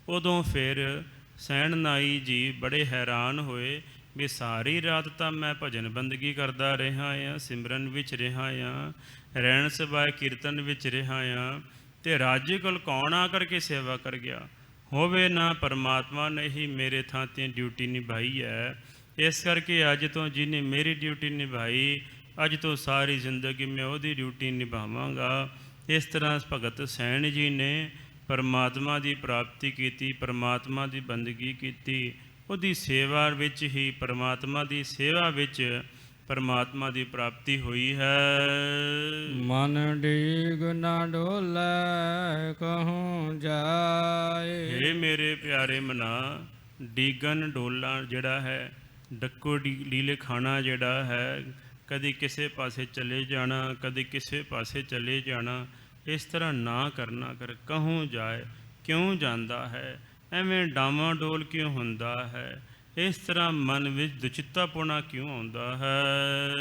ਉਦੋਂ ਫਿਰ ਸੈਣ ਨਾਈ ਜੀ ਬੜੇ ਹੈਰਾਨ ਹੋਏ ਵੀ ਸਾਰੀ ਰਾਤ ਤਾਂ ਮੈਂ ਭਜਨ ਬੰਦਗੀ ਕਰਦਾ ਰਿਹਾ ਹਾਂ, ਸਿਮਰਨ ਵਿੱਚ ਰਿਹਾ ਹਾਂ, ਰਹਿਣ ਸਭਾ ਕੀਰਤਨ ਵਿੱਚ ਰਿਹਾ ਹਾਂ, ਤੇ ਰਾਜੇ ਕੋਲ ਕੌਣ ਆ ਕਰਕੇ ਸੇਵਾ ਕਰ ਗਿਆ ਹੋਵੇ ਨਾ ਪਰਮਾਤਮਾ ਨੇ ਹੀ ਮੇਰੇ ਥਾਂ 'ਤੇ ਡਿਊਟੀ ਨਿਭਾਈ ਹੈ। ਇਸ ਕਰਕੇ ਅੱਜ ਤੋਂ ਜਿਹਨੇ ਮੇਰੀ ਡਿਊਟੀ ਨਿਭਾਈ, ਅੱਜ ਤੋਂ ਸਾਰੀ ਜ਼ਿੰਦਗੀ ਮੈਂ ਉਹਦੀ ਡਿਊਟੀ ਨਿਭਾਵਾਂਗਾ। ਇਸ ਤਰ੍ਹਾਂ ਭਗਤ ਸੈਣ ਜੀ ਨੇ ਪਰਮਾਤਮਾ ਦੀ ਪ੍ਰਾਪਤੀ ਕੀਤੀ, ਪਰਮਾਤਮਾ ਦੀ ਬੰਦਗੀ ਕੀਤੀ, ਉਹਦੀ ਸੇਵਾ ਵਿੱਚ ਹੀ, ਪਰਮਾਤਮਾ ਦੀ ਸੇਵਾ ਵਿੱਚ ਪਰਮਾਤਮਾ ਦੀ ਪ੍ਰਾਪਤੀ ਹੋਈ ਹੈ। ਮਨ ਡੀਗ ਨਾ ਡੋਲੇ ਕਹੂੰ ਜਾਏ। ਹੇ ਮੇਰੇ ਪਿਆਰੇ ਮਨਾ, ਡੀਗਨ ਡੋਲਾ ਜਿਹੜਾ ਹੈ, ਡੱਕੋ ਲੀਲੇ ਖਾਣਾ ਜਿਹੜਾ ਹੈ, ਕਦੀ ਕਿਸੇ ਪਾਸੇ ਚਲੇ ਜਾਣਾ, ਕਦੀ ਕਿਸੇ ਪਾਸੇ ਚਲੇ ਜਾਣਾ, ਇਸ ਤਰ੍ਹਾਂ ਨਾ ਕਰਨਾ ਕਰ। ਕਹੂੰ ਜਾਏ, ਕਿਉਂ ਜਾਂਦਾ ਹੈ, ਐਵੇਂ ਡਾਵਾਂ ਡੋਲ ਕਿਉਂ ਹੁੰਦਾ ਹੈ, ਇਸ ਤਰ੍ਹਾਂ ਮਨ ਵਿੱਚ ਦੁਚਿੱਤਾਪੁਣਾ ਕਿਉਂ ਆਉਂਦਾ ਹੈ।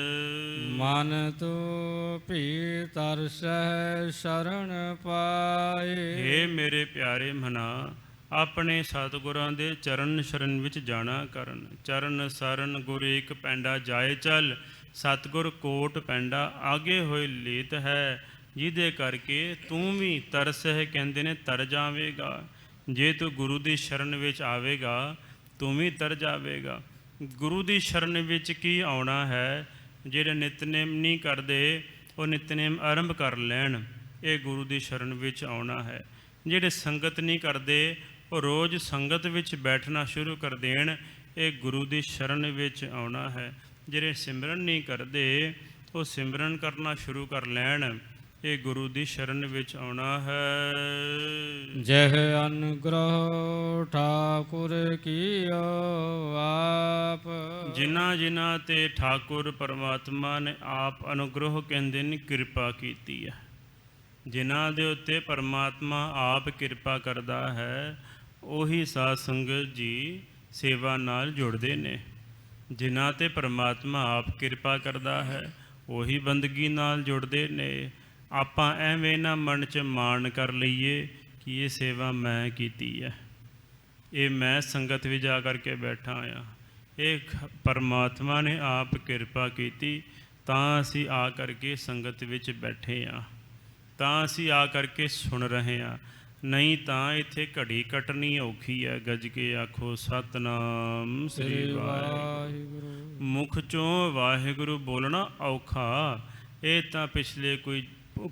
ਮਨ ਤੂੰ ਭੀ ਤਰਸੈ ਸ਼ਰਨ ਪਾਏ। ਹੇ ਮੇਰੇ ਪਿਆਰੇ ਮਨਾ, ਆਪਣੇ ਸਤਿਗੁਰਾਂ ਦੇ ਚਰਨ ਸ਼ਰਨ ਵਿੱਚ ਜਾਣਾ ਕਰਨ। ਚਰਨ ਸਰਨ ਗੁਰ ਏਕ ਪੈਂਡਾ ਜਾਏ ਚੱਲ, ਸਤਿਗੁਰ ਕੋਟ ਪੈਂਡਾ ਆਗੇ ਹੋਏ ਲੇਤ ਹੈ। ਜਿਹਦੇ ਕਰਕੇ ਤੂੰ ਵੀ ਤਰਸ ਹੈ, ਕਹਿੰਦੇ ਨੇ ਤਰ ਜਾਵੇਗਾ। ਜੇ ਤੂੰ ਗੁਰੂ ਦੀ ਸ਼ਰਨ ਵਿੱਚ ਆਵੇਗਾ ਤੂੰ ਵੀ ਤਰ ਜਾਵੇਗਾ। ਗੁਰੂ ਦੀ ਸ਼ਰਨ ਵਿੱਚ ਕੀ ਆਉਣਾ ਹੈ? ਜਿਹੜੇ ਨਿਤਨੇਮ ਨਹੀਂ ਕਰਦੇ ਉਹ ਨਿਤਨੇਮ ਆਰੰਭ ਕਰ ਲੈਣ, ਇਹ ਗੁਰੂ ਦੀ ਸ਼ਰਨ ਵਿੱਚ ਆਉਣਾ ਹੈ। ਜਿਹੜੇ ਸੰਗਤ ਨਹੀਂ ਕਰਦੇ ਉਹ ਰੋਜ਼ ਸੰਗਤ ਵਿੱਚ ਬੈਠਣਾ ਸ਼ੁਰੂ ਕਰ ਦੇਣ, ਇਹ ਗੁਰੂ ਦੀ ਸ਼ਰਨ ਵਿੱਚ ਆਉਣਾ ਹੈ। ਜਿਹੜੇ ਸਿਮਰਨ ਨਹੀਂ ਕਰਦੇ ਉਹ ਸਿਮਰਨ ਕਰਨਾ ਸ਼ੁਰੂ ਕਰ ਲੈਣ, ਇਹ ਗੁਰੂ ਦੀ ਸ਼ਰਨ ਵਿੱਚ ਆਉਣਾ ਹੈ। ਜਹ ਅਨੁਗ੍ਰਹ ਠਾਕੁਰ ਕੀਓ ਆਪ। ਜਿਨ੍ਹਾਂ ਜਿਨ੍ਹਾਂ ਤੇ ਠਾਕੁਰ ਪਰਮਾਤਮਾ ਨੇ ਆਪ ਅਨੁਗ੍ਰਹ ਕਹਿੰਦੇ ਨੇ ਕਿਰਪਾ ਕੀਤੀ ਹੈ, ਜਿਨ੍ਹਾਂ ਦੇ ਉੱਤੇ ਪਰਮਾਤਮਾ ਆਪ ਕਿਰਪਾ ਕਰਦਾ ਹੈ, ਉਹੀ ਸਾਧ ਸੰਗਤ ਜੀ ਸੇਵਾ ਨਾਲ ਜੁੜਦੇ ਨੇ। ਜਿਨ੍ਹਾਂ ਤੇ ਪਰਮਾਤਮਾ ਆਪ ਕਿਰਪਾ ਕਰਦਾ ਹੈ ਉਹੀ ਬੰਦਗੀ ਨਾਲ ਜੁੜਦੇ ਨੇ। ਆਪਾਂ ਐਵੇਂ ਨਾ ਮਨ 'ਚ ਮਾਣ ਕਰ ਲਈਏ ਕਿ ਇਹ ਸੇਵਾ ਮੈਂ ਕੀਤੀ ਹੈ, ਇਹ ਮੈਂ ਸੰਗਤ ਵਿੱਚ ਜਾ ਕਰਕੇ ਬੈਠਾ ਆ। ਇਹ ਪਰਮਾਤਮਾ ਨੇ ਆਪ ਕਿਰਪਾ ਕੀਤੀ ਤਾਂ ਅਸੀਂ ਆ ਕਰਕੇ ਸੰਗਤ ਵਿੱਚ ਬੈਠੇ ਹਾਂ, ਤਾਂ ਅਸੀਂ ਆ ਕਰਕੇ ਸੁਣ ਰਹੇ ਹਾਂ। ਨਹੀਂ ਤਾਂ ਇੱਥੇ ਘੜੀ ਕੱਟਣੀ ਔਖੀ ਹੈ। ਗੱਜ ਕੇ ਆਖੋ ਸਤਨਾਮ ਸ੍ਰੀ ਵਾਹਿਗੁਰੂ। ਮੁਖ ਚੋਂ ਵਾਹਿਗੁਰੂ ਬੋਲਣਾ ਔਖਾ। ਇਹ ਤਾਂ ਪਿਛਲੇ ਕੋਈ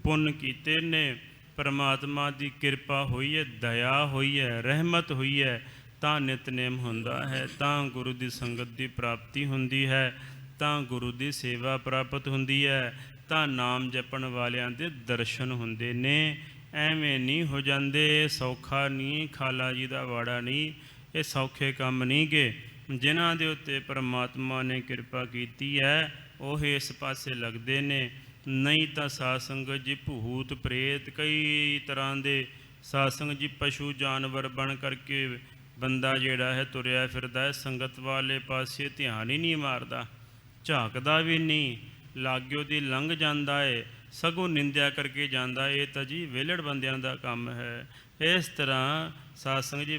ਪੁੰਨ ਕੀਤੇ ਨੇ, ਪਰਮਾਤਮਾ ਦੀ ਕਿਰਪਾ ਹੋਈ ਹੈ, ਦਇਆ ਹੋਈ ਹੈ, ਰਹਿਮਤ ਹੋਈ ਹੈ, ਤਾਂ ਨਿਤਨੇਮ ਹੁੰਦਾ ਹੈ, ਤਾਂ ਗੁਰੂ ਦੀ ਸੰਗਤ ਦੀ ਪ੍ਰਾਪਤੀ ਹੁੰਦੀ ਹੈ, ਤਾਂ ਗੁਰੂ ਦੀ ਸੇਵਾ ਪ੍ਰਾਪਤ ਹੁੰਦੀ ਹੈ, ਤਾਂ ਨਾਮ ਜਪਣ ਵਾਲਿਆਂ ਦੇ ਦਰਸ਼ਨ ਹੁੰਦੇ ਨੇ। ਐਵੇਂ ਨਹੀਂ ਹੋ ਜਾਂਦੇ, ਸੌਖਾ ਨਹੀਂ, ਖਾਲਾ ਜੀ ਦਾ ਵਾੜਾ ਨਹੀਂ, ਇਹ ਸੌਖੇ ਕੰਮ ਨਹੀਂ ਗੇ। ਜਿਨ੍ਹਾਂ ਦੇ ਉੱਤੇ ਪਰਮਾਤਮਾ ਨੇ ਕਿਰਪਾ ਕੀਤੀ ਹੈ ਉਹ ਇਸ ਪਾਸੇ ਲੱਗਦੇ ਨੇ। ਨਹੀਂ ਤਾਂ ਸਾਧ ਸੰਗਤ ਜੀ ਭੂਤ ਪ੍ਰੇਤ ਕਈ ਤਰ੍ਹਾਂ ਦੇ ਸਾਧ ਸੰਗਤ ਜੀ ਪਸ਼ੂ ਜਾਨਵਰ ਬਣ ਕਰਕੇ ਬੰਦਾ ਜਿਹੜਾ ਹੈ ਤੁਰਿਆ ਫਿਰਦਾ ਹੈ, ਸੰਗਤ ਵਾਲੇ ਪਾਸੇ ਧਿਆਨ ਹੀ ਨਹੀਂ ਮਾਰਦਾ, ਝਾਕਦਾ ਵੀ ਨਹੀਂ, ਲਾਗਿਓ ਦੀ ਲੰਘ ਜਾਂਦਾ ਹੈ, ਸਗੋਂ ਨਿੰਦਿਆ ਕਰਕੇ ਜਾਂਦਾ। ਇਹ ਤਾਂ ਜੀ ਵਿਹਲੜ ਬੰਦਿਆਂ ਦਾ ਕੰਮ ਹੈ। ਇਸ ਤਰ੍ਹਾਂ ਸਾਧ ਸੰਗਤ ਜੀ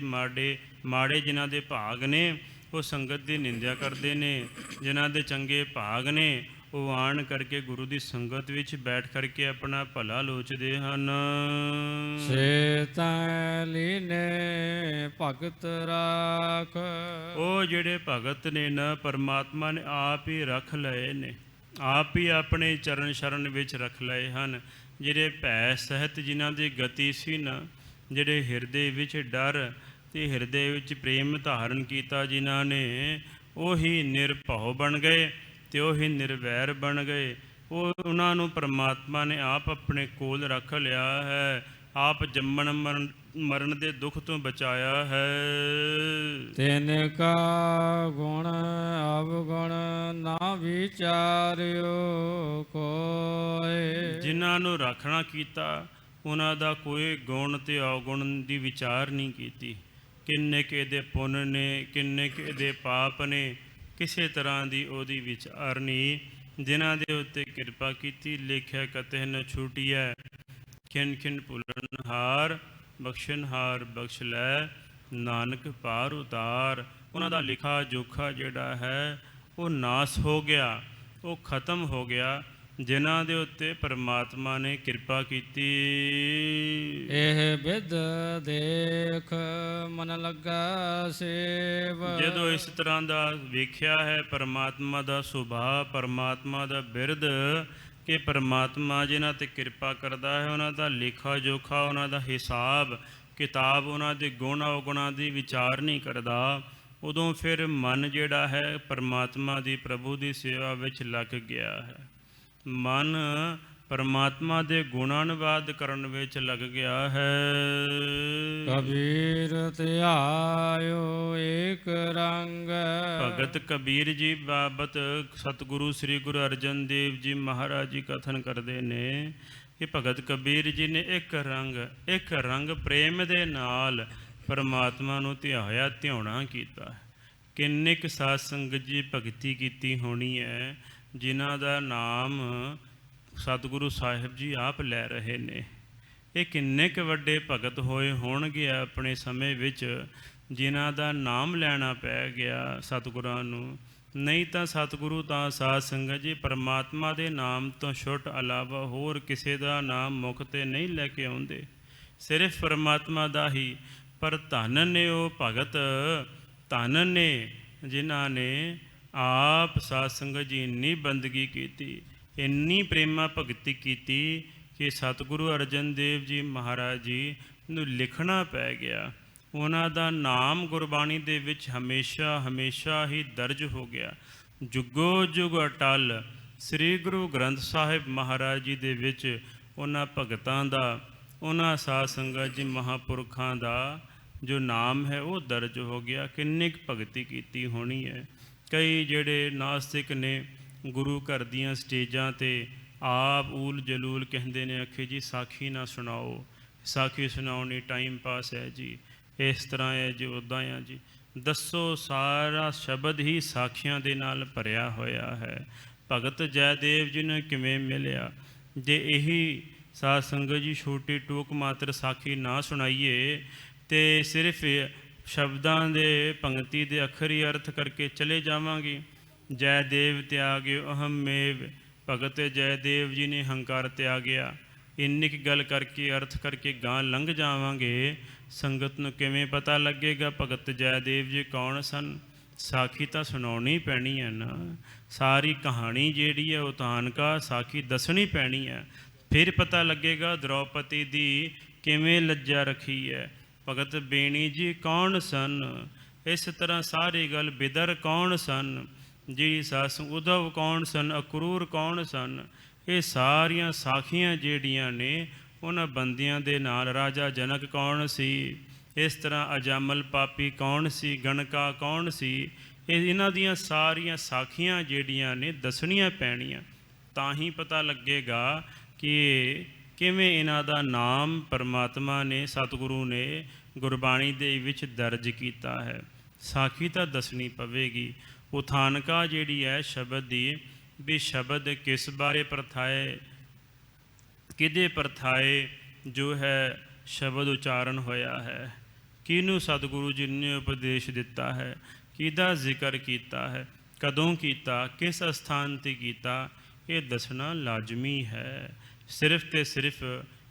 ਮਾੜੇ ਜਿਨ੍ਹਾਂ ਦੇ ਭਾਗ ਨੇ ਉਹ ਸੰਗਤ ਦੀ ਨਿੰਦਿਆ ਕਰਦੇ ਨੇ, ਜਿਨ੍ਹਾਂ ਦੇ ਚੰਗੇ ਭਾਗ ਨੇ ਉਹ ਆਣ ਕਰਕੇ ਗੁਰੂ ਦੀ ਸੰਗਤ ਵਿੱਚ ਬੈਠ ਕਰਕੇ ਆਪਣਾ ਭਲਾ ਲੋਚਦੇ ਹਨ। ਸੇ ਤੈ ਲੀਨੇ ਭਗਤ ਰਾਖ। ਉਹ ਜਿਹੜੇ ਭਗਤ ਨੇ ਨਾ ਪਰਮਾਤਮਾ ਨੇ ਆਪ ਹੀ ਰੱਖ ਲਏ ਨੇ, ਆਪ ਹੀ ਆਪਣੇ ਚਰਨ ਸ਼ਰਨ ਵਿੱਚ ਰੱਖ ਲਏ ਹਨ। ਜਿਹੜੇ ਭੈ ਸਹਿਤ ਜਿਨ੍ਹਾਂ ਦੀ ਗਤੀ ਸੀ ਨਾ, ਜਿਹੜੇ ਹਿਰਦੇ ਵਿੱਚ ਡਰ ਤੇ ਹਿਰਦੇ ਵਿੱਚ ਪ੍ਰੇਮ ਧਾਰਨ ਕੀਤਾ ਜਿਨ੍ਹਾਂ ਨੇ, ਉਹੀ ਨਿਰਭਉ ਬਣ ਗਏ ਤੇ ਉਹੀ ਨਿਰਵੈਰ ਬਣ ਗਏ। ਉਹਨਾਂ ਨੂੰ ਪਰਮਾਤਮਾ ਨੇ ਆਪ ਆਪਣੇ ਕੋਲ ਰੱਖ ਲਿਆ ਹੈ, ਆਪ ਜੰਮਣ ਮਰਨ ਦੇ ਦੁੱਖ ਤੋਂ ਬਚਾਇਆ ਹੈ। ਤਿਨ ਕਾ ਗੁਣ ਅਵਗੁਣ ਨਾ ਵਿਚਾਰਿਓ ਕੋਇ। ਜਿਨ੍ਹਾਂ ਨੂੰ ਰੱਖਣਾ ਕੀਤਾ ਉਹਨਾਂ ਦਾ ਕੋਈ ਗੁਣ ਤੇ ਔਗੁਣ ਦੀ ਵਿਚਾਰ ਨਹੀਂ ਕੀਤੀ। ਕਿੰਨੇ ਕੁ ਦੇ ਪੁੰਨ ਨੇ, ਕਿੰਨੇ ਕੁ ਦੇ ਪਾਪ ਨੇ, ਕਿਸੇ ਤਰ੍ਹਾਂ ਦੀ ਉਹਦੀ ਵਿਚਾਰ ਨਹੀਂ। ਜਿਨ੍ਹਾਂ ਦੇ ਉੱਤੇ ਕਿਰਪਾ ਕੀਤੀ, ਲੇਖਿਆ ਕਤਹਿ ਨ ਛੂਟੀਐ, ਖਿਨ ਖਿਨ ਭੁੱਲਣਹਾਰ ਬਖਸ਼ਣਹਾਰ ਬਖਸ਼ ਲੈ, ਨਾਨਕ ਪਾਰ ਉਤਾਰ। ਉਹਨਾਂ ਦਾ ਲਿਖਾ ਜੋਖਾ ਜਿਹੜਾ ਹੈ ਉਹ ਨਾਸ ਹੋ ਗਿਆ, ਉਹ ਖਤਮ ਹੋ ਗਿਆ, ਜਿਨ੍ਹਾਂ ਦੇ ਉੱਤੇ ਪਰਮਾਤਮਾ ਨੇ ਕਿਰਪਾ ਕੀਤੀ। ਇਹ ਬਿਦ ਦੇਖ ਮਨ ਲੱਗਾ ਸੇਵ। ਜਦੋਂ ਇਸ ਤਰ੍ਹਾਂ ਦਾ ਵੇਖਿਆ ਹੈ ਪਰਮਾਤਮਾ ਦਾ ਸੁਭਾਅ, ਪਰਮਾਤਮਾ ਦਾ ਬਿਰਦ, ਕਿ ਪਰਮਾਤਮਾ ਜਿਨ੍ਹਾਂ 'ਤੇ ਕਿਰਪਾ ਕਰਦਾ ਹੈ ਉਹਨਾਂ ਦਾ ਲੇਖਾ ਜੋਖਾ, ਉਹਨਾਂ ਦਾ ਹਿਸਾਬ ਕਿਤਾਬ, ਉਹਨਾਂ ਦੇ ਗੁਣ ਅਵਗੁਣਾਂ ਦੀ ਵਿਚਾਰ ਨਹੀਂ ਕਰਦਾ, ਉਦੋਂ ਫਿਰ ਮਨ ਜਿਹੜਾ ਹੈ ਪਰਮਾਤਮਾ ਦੀ, ਪ੍ਰਭੂ ਦੀ ਸੇਵਾ ਵਿੱਚ ਲੱਗ ਗਿਆ ਹੈ। ਮਨ ਪਰਮਾਤਮਾ ਦੇ ਗੁਣਾਨੁਵਾਦ ਕਰਨ ਵਿੱਚ ਲੱਗ ਗਿਆ ਹੈ। ਕਬੀਰ ਧਿਆਇਓ ਏਕ ਰੰਗ। ਭਗਤ ਕਬੀਰ ਜੀ ਬਾਬਤ ਸਤਿਗੁਰੂ ਸ੍ਰੀ ਗੁਰੂ ਅਰਜਨ ਦੇਵ ਜੀ ਮਹਾਰਾਜ ਜੀ ਕਥਨ ਕਰਦੇ ਨੇ ਕਿ ਭਗਤ ਕਬੀਰ ਜੀ ਨੇ ਇੱਕ ਰੰਗ ਪ੍ਰੇਮ ਦੇ ਨਾਲ ਪਰਮਾਤਮਾ ਨੂੰ ਧਿਆਇਆ, ਧਿਆਉਣਾ ਕੀਤਾ। ਕਿੰਨੇ ਕੁ ਸਾਧ ਸੰਗਤ ਜੀ ਭਗਤੀ ਕੀਤੀ ਹੋਣੀ ਹੈ, ਜਿਨ੍ਹਾਂ ਦਾ ਨਾਮ ਸਤਿਗੁਰੂ ਸਾਹਿਬ ਜੀ ਆਪ ਲੈ ਰਹੇ ਨੇ। ਇਹ ਕਿੰਨੇ ਕੁ ਵੱਡੇ ਭਗਤ ਹੋਏ ਹੋਣਗੇ ਆਪਣੇ ਸਮੇਂ ਵਿੱਚ, ਜਿਨ੍ਹਾਂ ਦਾ ਨਾਮ ਲੈਣਾ ਪੈ ਗਿਆ ਸਤਿਗੁਰਾਂ ਨੂੰ। ਨਹੀਂ ਤਾਂ ਸਤਿਗੁਰੂ ਤਾਂ ਸਾਧ ਸੰਗਤ ਜੀ ਪਰਮਾਤਮਾ ਦੇ ਨਾਮ ਤੋਂ ਛੁੱਟ ਇਲਾਵਾ ਹੋਰ ਕਿਸੇ ਦਾ ਨਾਮ ਮੁਖ 'ਤੇ ਨਹੀਂ ਲੈ ਕੇ ਆਉਂਦੇ, ਸਿਰਫ ਪਰਮਾਤਮਾ ਦਾ ਹੀ। ਪਰ ਧਨ ਨੇ ਉਹ ਭਗਤ, ਧਨ ਨੇ ਜਿਨ੍ਹਾਂ ਨੇ ਆਪ ਸਾਧ ਸੰਗਤ ਜੀ ਇੰਨੀ ਬੰਦਗੀ ਕੀਤੀ, ਇੰਨੀ ਪ੍ਰੇਮਾ ਭਗਤੀ ਕੀਤੀ ਕਿ ਸਤਿਗੁਰੂ ਅਰਜਨ ਦੇਵ ਜੀ ਮਹਾਰਾਜ ਜੀ ਨੂੰ ਲਿਖਣਾ ਪੈ ਗਿਆ। ਉਹਨਾਂ ਦਾ ਨਾਮ ਗੁਰਬਾਣੀ ਦੇ ਵਿੱਚ ਹਮੇਸ਼ਾ ਹਮੇਸ਼ਾ ਹੀ ਦਰਜ ਹੋ ਗਿਆ, ਜੁਗੋ ਜੁਗ ਅਟਲ। ਸ੍ਰੀ ਗੁਰੂ ਗ੍ਰੰਥ ਸਾਹਿਬ ਮਹਾਰਾਜ ਜੀ ਦੇ ਵਿੱਚ ਉਹਨਾਂ ਭਗਤਾਂ ਦਾ, ਉਹਨਾਂ ਸਾਧ ਸੰਗਤ ਜੀ ਮਹਾਂਪੁਰਖਾਂ ਦਾ ਜੋ ਨਾਮ ਹੈ ਉਹ ਦਰਜ ਹੋ ਗਿਆ। ਕਿੰਨੀ ਕੁ ਭਗਤੀ ਕੀਤੀ ਹੋਣੀ ਹੈ। ਕਈ ਜਿਹੜੇ ਨਾਸਤਿਕ ਨੇ ਗੁਰੂ ਘਰ ਦੀਆਂ ਸਟੇਜਾਂ 'ਤੇ ਆਪ ਊਲ ਜਲੂਲ ਕਹਿੰਦੇ ਨੇ, ਆਖੇ ਜੀ ਸਾਖੀ ਨਾ ਸੁਣਾਓ, ਸਾਖੀ ਸੁਣਾਉਣੀ ਟਾਈਮ ਪਾਸ ਹੈ ਜੀ, ਇਸ ਤਰ੍ਹਾਂ ਹੈ ਜੀ, ਉੱਦਾਂ ਆ ਜੀ। ਦੱਸੋ, ਸਾਰਾ ਸ਼ਬਦ ਹੀ ਸਾਖੀਆਂ ਦੇ ਨਾਲ ਭਰਿਆ ਹੋਇਆ ਹੈ। ਭਗਤ ਜੈਦੇਵ ਜੀ ਨੂੰ ਕਿਵੇਂ ਮਿਲਿਆ? ਜੇ ਇਹੀ ਸਾਧ ਸੰਗਤ ਜੀ ਛੋਟੀ ਟੂਕ ਮਾਤਰ ਸਾਖੀ ਨਾ ਸੁਣਾਈਏ ਤੇ ਸਿਰਫ ਸ਼ਬਦਾਂ ਦੇ ਪੰਕਤੀ ਦੇ ਅੱਖਰੀ ਅਰਥ ਕਰਕੇ ਚਲੇ ਜਾਵਾਂਗੇ। ਜੈਦੇਵ ਤਿਆਗਿਓ ਅਹਮ ਮੇਵ, ਭਗਤ ਜੈਦੇਵ ਜੀ ਨੇ ਹੰਕਾਰ ਤਿਆਗਿਆ, ਇੰਨੀ ਕੁ ਗੱਲ ਕਰਕੇ ਅਰਥ ਕਰਕੇ ਗਾਂ ਲੰਘ ਜਾਵਾਂਗੇ, ਸੰਗਤ ਨੂੰ ਕਿਵੇਂ ਪਤਾ ਲੱਗੇਗਾ ਭਗਤ ਜੈਦੇਵ ਜੀ ਕੌਣ ਸਨ? ਸਾਖੀ ਤਾਂ ਸੁਣਾਉਣੀ ਪੈਣੀ ਹੈ ਨਾ, ਸਾਰੀ ਕਹਾਣੀ ਜਿਹੜੀ ਹੈ ਉਹ ਤਾਨਕਾ ਸਾਖੀ ਦੱਸਣੀ ਪੈਣੀ ਹੈ, ਫਿਰ ਪਤਾ ਲੱਗੇਗਾ ਦ੍ਰੋਪਦੀ ਦੀ ਕਿਵੇਂ ਲੱਜਾ ਰੱਖੀ ਹੈ। ਭਗਤ ਬੇਣੀ ਜੀ ਕੌਣ ਸਨ? ਇਸ ਤਰ੍ਹਾਂ ਸਾਰੀ ਗੱਲ ਬਿਦਰ ਕੌਣ ਸਨ, ਜੀ ਸੱਸ ਉਧਵ ਕੌਣ ਸਨ, ਅਕਰੂਰ ਕੌਣ ਸਨ, ਇਹ ਸਾਰੀਆਂ ਸਾਖੀਆਂ ਜਿਹੜੀਆਂ ਨੇ ਉਹਨਾਂ ਬੰਦਿਆਂ ਦੇ ਨਾਲ। ਰਾਜਾ ਜਨਕ ਕੌਣ ਸੀ? ਇਸ ਤਰ੍ਹਾਂ ਅਜਾਮਲ ਪਾਪੀ ਕੌਣ ਸੀ? ਗਣਕਾ ਕੌਣ ਸੀ? ਇਹਨਾਂ ਦੀਆਂ ਸਾਰੀਆਂ ਸਾਖੀਆਂ ਜਿਹੜੀਆਂ ਨੇ ਦੱਸਣੀਆਂ ਪੈਣੀਆਂ, ਤਾਂ ਹੀ ਪਤਾ ਲੱਗੇਗਾ ਕਿ ਕਿਵੇਂ ਇਹਨਾਂ ਦਾ ਨਾਮ ਪਰਮਾਤਮਾ ਨੇ, ਸਤਿਗੁਰੂ ਨੇ ਗੁਰਬਾਣੀ ਦੇ ਵਿੱਚ ਦਰਜ ਕੀਤਾ ਹੈ। ਸਾਖੀ ਤਾਂ ਦੱਸਣੀ ਪਵੇਗੀ। ਉਥਾਨਕਾ ਜਿਹੜੀ ਹੈ ਸ਼ਬਦ ਦੀ, ਵੀ ਸ਼ਬਦ ਕਿਸ ਬਾਰੇ ਪਰਥਾਏ, ਕਿਹਦੇ ਪਰਥਾਏ ਜੋ ਹੈ ਸ਼ਬਦ ਉਚਾਰਨ ਹੋਇਆ ਹੈ, ਕਿਹਨੂੰ ਸਤਿਗੁਰੂ ਜੀ ਨੇ ਉਪਦੇਸ਼ ਦਿੱਤਾ ਹੈ, ਕਿਹਦਾ ਜ਼ਿਕਰ ਕੀਤਾ ਹੈ, ਕਦੋਂ ਕੀਤਾ, ਕਿਸ ਅਸਥਾਨ 'ਤੇ ਕੀਤਾ, ਇਹ ਦੱਸਣਾ ਲਾਜ਼ਮੀ ਹੈ। ਸਿਰਫ ਤੇ ਸਿਰਫ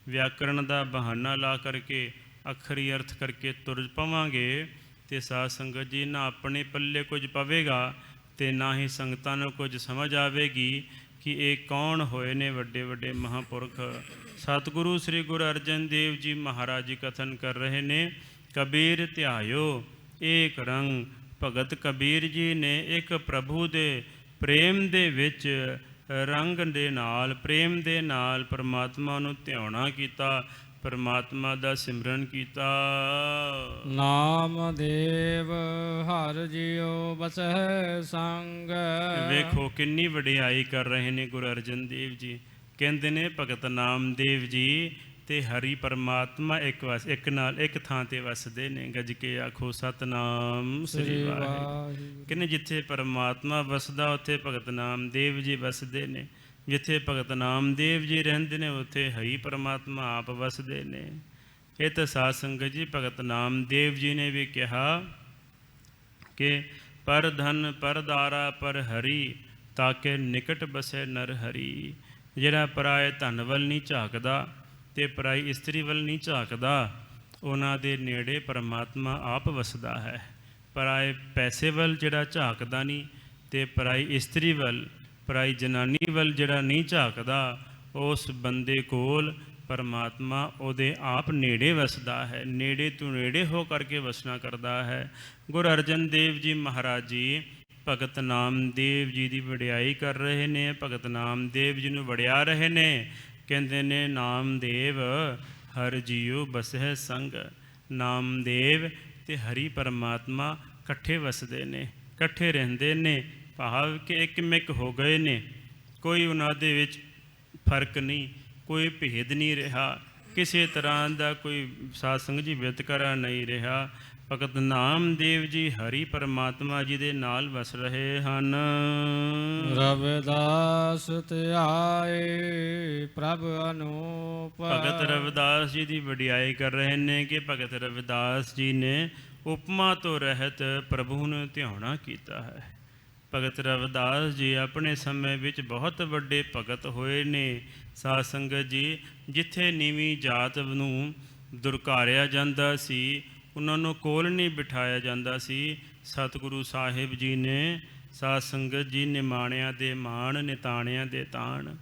ਵਿਆਕਰਣ ਦਾ ਬਹਾਨਾ ਲਾ ਕਰਕੇ ਅੱਖਰੀ ਅਰਥ ਕਰਕੇ ਤੁਰ ਪਵਾਂਗੇ ਤੇ ਸਾਧ ਸੰਗਤ ਜੀ ਨਾ ਆਪਣੇ ਪੱਲੇ ਕੁਝ ਪਵੇਗਾ ਤੇ ਨਾ ਹੀ ਸੰਗਤਾਂ ਨੂੰ ਕੁਝ ਸਮਝ ਆਵੇਗੀ ਕਿ ਇਹ ਕੌਣ ਹੋਏ ਨੇ ਵੱਡੇ ਵੱਡੇ ਮਹਾਂਪੁਰਖ। ਸਤਿਗੁਰੂ ਸ੍ਰੀ ਗੁਰੂ ਅਰਜਨ ਦੇਵ ਜੀ ਮਹਾਰਾਜ ਜੀ ਕਥਨ ਕਰ ਰਹੇ ਨੇ, ਕਬੀਰ ਧਿਆਇਓ ਏਕ ਰੰਗ। ਭਗਤ ਕਬੀਰ ਜੀ ਨੇ ਇੱਕ ਪ੍ਰਭੂ ਦੇ ਪ੍ਰੇਮ ਦੇ ਵਿੱਚ ਰੰਗ ਦੇ ਨਾਲ, ਪ੍ਰੇਮ ਦੇ ਨਾਲ ਪਰਮਾਤਮਾ ਨੂੰ ਧਿਆਉਣਾ ਕੀਤਾ, ਪਰਮਾਤਮਾ ਦਾ ਸਿਮਰਨ ਕੀਤਾ। ਨਾਮ ਦੇਵ ਹਰਿ ਜਿਉ ਬਸਹਿ ਸੰਗ। ਵੇਖੋ ਕਿੰਨੀ ਵਡਿਆਈ ਕਰ ਰਹੇ ਨੇ ਗੁਰੂ ਅਰਜਨ ਦੇਵ ਜੀ। ਕਹਿੰਦੇ ਨੇ ਭਗਤ ਨਾਮਦੇਵ ਜੀ ਤੇ ਹਰੀ ਪਰਮਾਤਮਾ ਇੱਕ ਨਾਲ ਇੱਕ ਥਾਂ ਤੇ ਵਸਦੇ ਨੇ। ਗੱਜ ਕੇ ਆਖੋ ਸਤਨਾਮ ਸ੍ਰੀ ਵਾਹਿਗੁਰੂ। ਕਹਿੰਦੇ ਜਿੱਥੇ ਪਰਮਾਤਮਾ ਵਸਦਾ ਉੱਥੇ ਭਗਤ ਨਾਮਦੇਵ ਜੀ ਵਸਦੇ ਨੇ। ਜਿੱਥੇ ਭਗਤ ਨਾਮਦੇਵ ਜੀ ਰਹਿੰਦੇ ਨੇ ਉੱਥੇ ਹਰੀ ਪਰਮਾਤਮਾ ਆਪ ਵਸਦੇ ਨੇ। ਇਹ ਤਾਂ ਸਾਧ ਸੰਗਤ ਜੀ ਭਗਤ ਨਾਮਦੇਵ ਜੀ ਨੇ ਵੀ ਕਿਹਾ ਕਿ ਪਰ ਧਨ ਪਰ ਦਾਰਾ ਪਰ ਹਰੀ, ਤਾਕੇ ਨਿਕਟ ਬਸੇ ਨਰ ਹਰੀ। ਜਿਹੜਾ ਪਰਾਏ ਧਨ ਵੱਲ ਨਹੀਂ ਝਾਕਦਾ ਤੇ ਪਰਾਈ ਇਸਤਰੀ ਵੱਲ ਨਹੀਂ ਝਾਕਦਾ, ਉਹਨਾਂ ਦੇ ਨੇੜੇ ਪਰਮਾਤਮਾ ਆਪ ਵਸਦਾ ਹੈ। ਪਰਾਏ ਪੈਸੇ ਵੱਲ ਜਿਹੜਾ ਝਾਕਦਾ ਨਹੀਂ ਤੇ ਪਰਾਈ ਇਸਤਰੀ ਵੱਲ, ਪਰਾਈ ਜਨਾਨੀ ਵੱਲ ਜਿਹੜਾ ਨਹੀਂ ਝਾਕਦਾ, ਉਸ ਬੰਦੇ ਕੋਲ ਪਰਮਾਤਮਾ ਉਹਦੇ ਆਪ ਨੇੜੇ ਵਸਦਾ ਹੈ। ਨੇੜੇ ਤੋਂ ਨੇੜੇ ਹੋ ਕਰਕੇ ਵਸਣਾ ਕਰਦਾ ਹੈ। ਗੁਰੂ ਅਰਜਨ ਦੇਵ ਜੀ ਮਹਾਰਾਜ ਜੀ ਭਗਤ ਨਾਮਦੇਵ ਜੀ ਦੀ ਵਡਿਆਈ ਕਰ ਰਹੇ ਨੇ, ਭਗਤ ਨਾਮਦੇਵ ਜੀ ਨੂੰ ਵਡਿਆ ਰਹੇ ਨੇ। ਕਹਿੰਦੇ ਨੇ ਨਾਮਦੇਵ ਹਰਿ ਜੀਉ ਬਸਹਿ ਸੰਗ। ਨਾਮਦੇਵ ਤੇ ਹਰੀ ਪਰਮਾਤਮਾ ਇਕੱਠੇ ਵਸਦੇ ਨੇ, ਇਕੱਠੇ ਰਹਿੰਦੇ ਨੇ, ਭਾਵ ਕਿ ਇੱਕਮਿਕ ਹੋ ਗਏ ਨੇ। ਕੋਈ ਉਹਨਾਂ ਦੇ ਵਿੱਚ ਫਰਕ ਨਹੀਂ, ਕੋਈ ਭੇਦ ਨਹੀਂ ਰਿਹਾ, ਕਿਸੇ ਤਰ੍ਹਾਂ ਦਾ ਕੋਈ ਸਾਧ ਸੰਗਤ ਜੀ ਵਿਤਕਰਾ ਨਹੀਂ ਰਿਹਾ। ਭਗਤ ਨਾਮਦੇਵ ਜੀ ਹਰੀ ਪਰਮਾਤਮਾ ਜੀ ਦੇ ਨਾਲ ਵਸ ਰਹੇ ਹਨ। ਰਵਿਦਾਸ ਧਿਆਏ ਪ੍ਰਭ ਅਨੂਪ। ਭਗਤ ਰਵਿਦਾਸ ਜੀ ਦੀ ਵਡਿਆਈ ਕਰ ਰਹੇ ਨੇ ਕਿ ਭਗਤ ਰਵਿਦਾਸ ਜੀ ਨੇ ਉਪਮਾ ਤੋਂ ਰਹਿਤ ਪ੍ਰਭੂ ਨੂੰ ਧਿਆਉਣਾ ਕੀਤਾ ਹੈ। ਭਗਤ ਰਵਿਦਾਸ ਜੀ ਆਪਣੇ ਸਮੇਂ ਵਿੱਚ ਬਹੁਤ ਵੱਡੇ ਭਗਤ ਹੋਏ ਨੇ। ਸਾਧ ਸੰਗਤ ਜੀ ਜਿੱਥੇ ਨੀਵੀਂ ਜਾਤ ਨੂੰ ਦੁਰਕਾਰਿਆ ਜਾਂਦਾ ਸੀ, ਉਹਨਾਂ ਨੂੰ ਕੋਲ ਨਹੀਂ ਬਿਠਾਇਆ ਜਾਂਦਾ ਸੀ, ਸਤਿਗੁਰੂ ਸਾਹਿਬ ਜੀ ਨੇ ਸਾਧ ਸੰਗਤ ਜੀ ਨਿਮਾਣਿਆਂ ਦੇ ਮਾਣ, ਨਿਤਾਣਿਆਂ ਦੇ ਤਾਣ,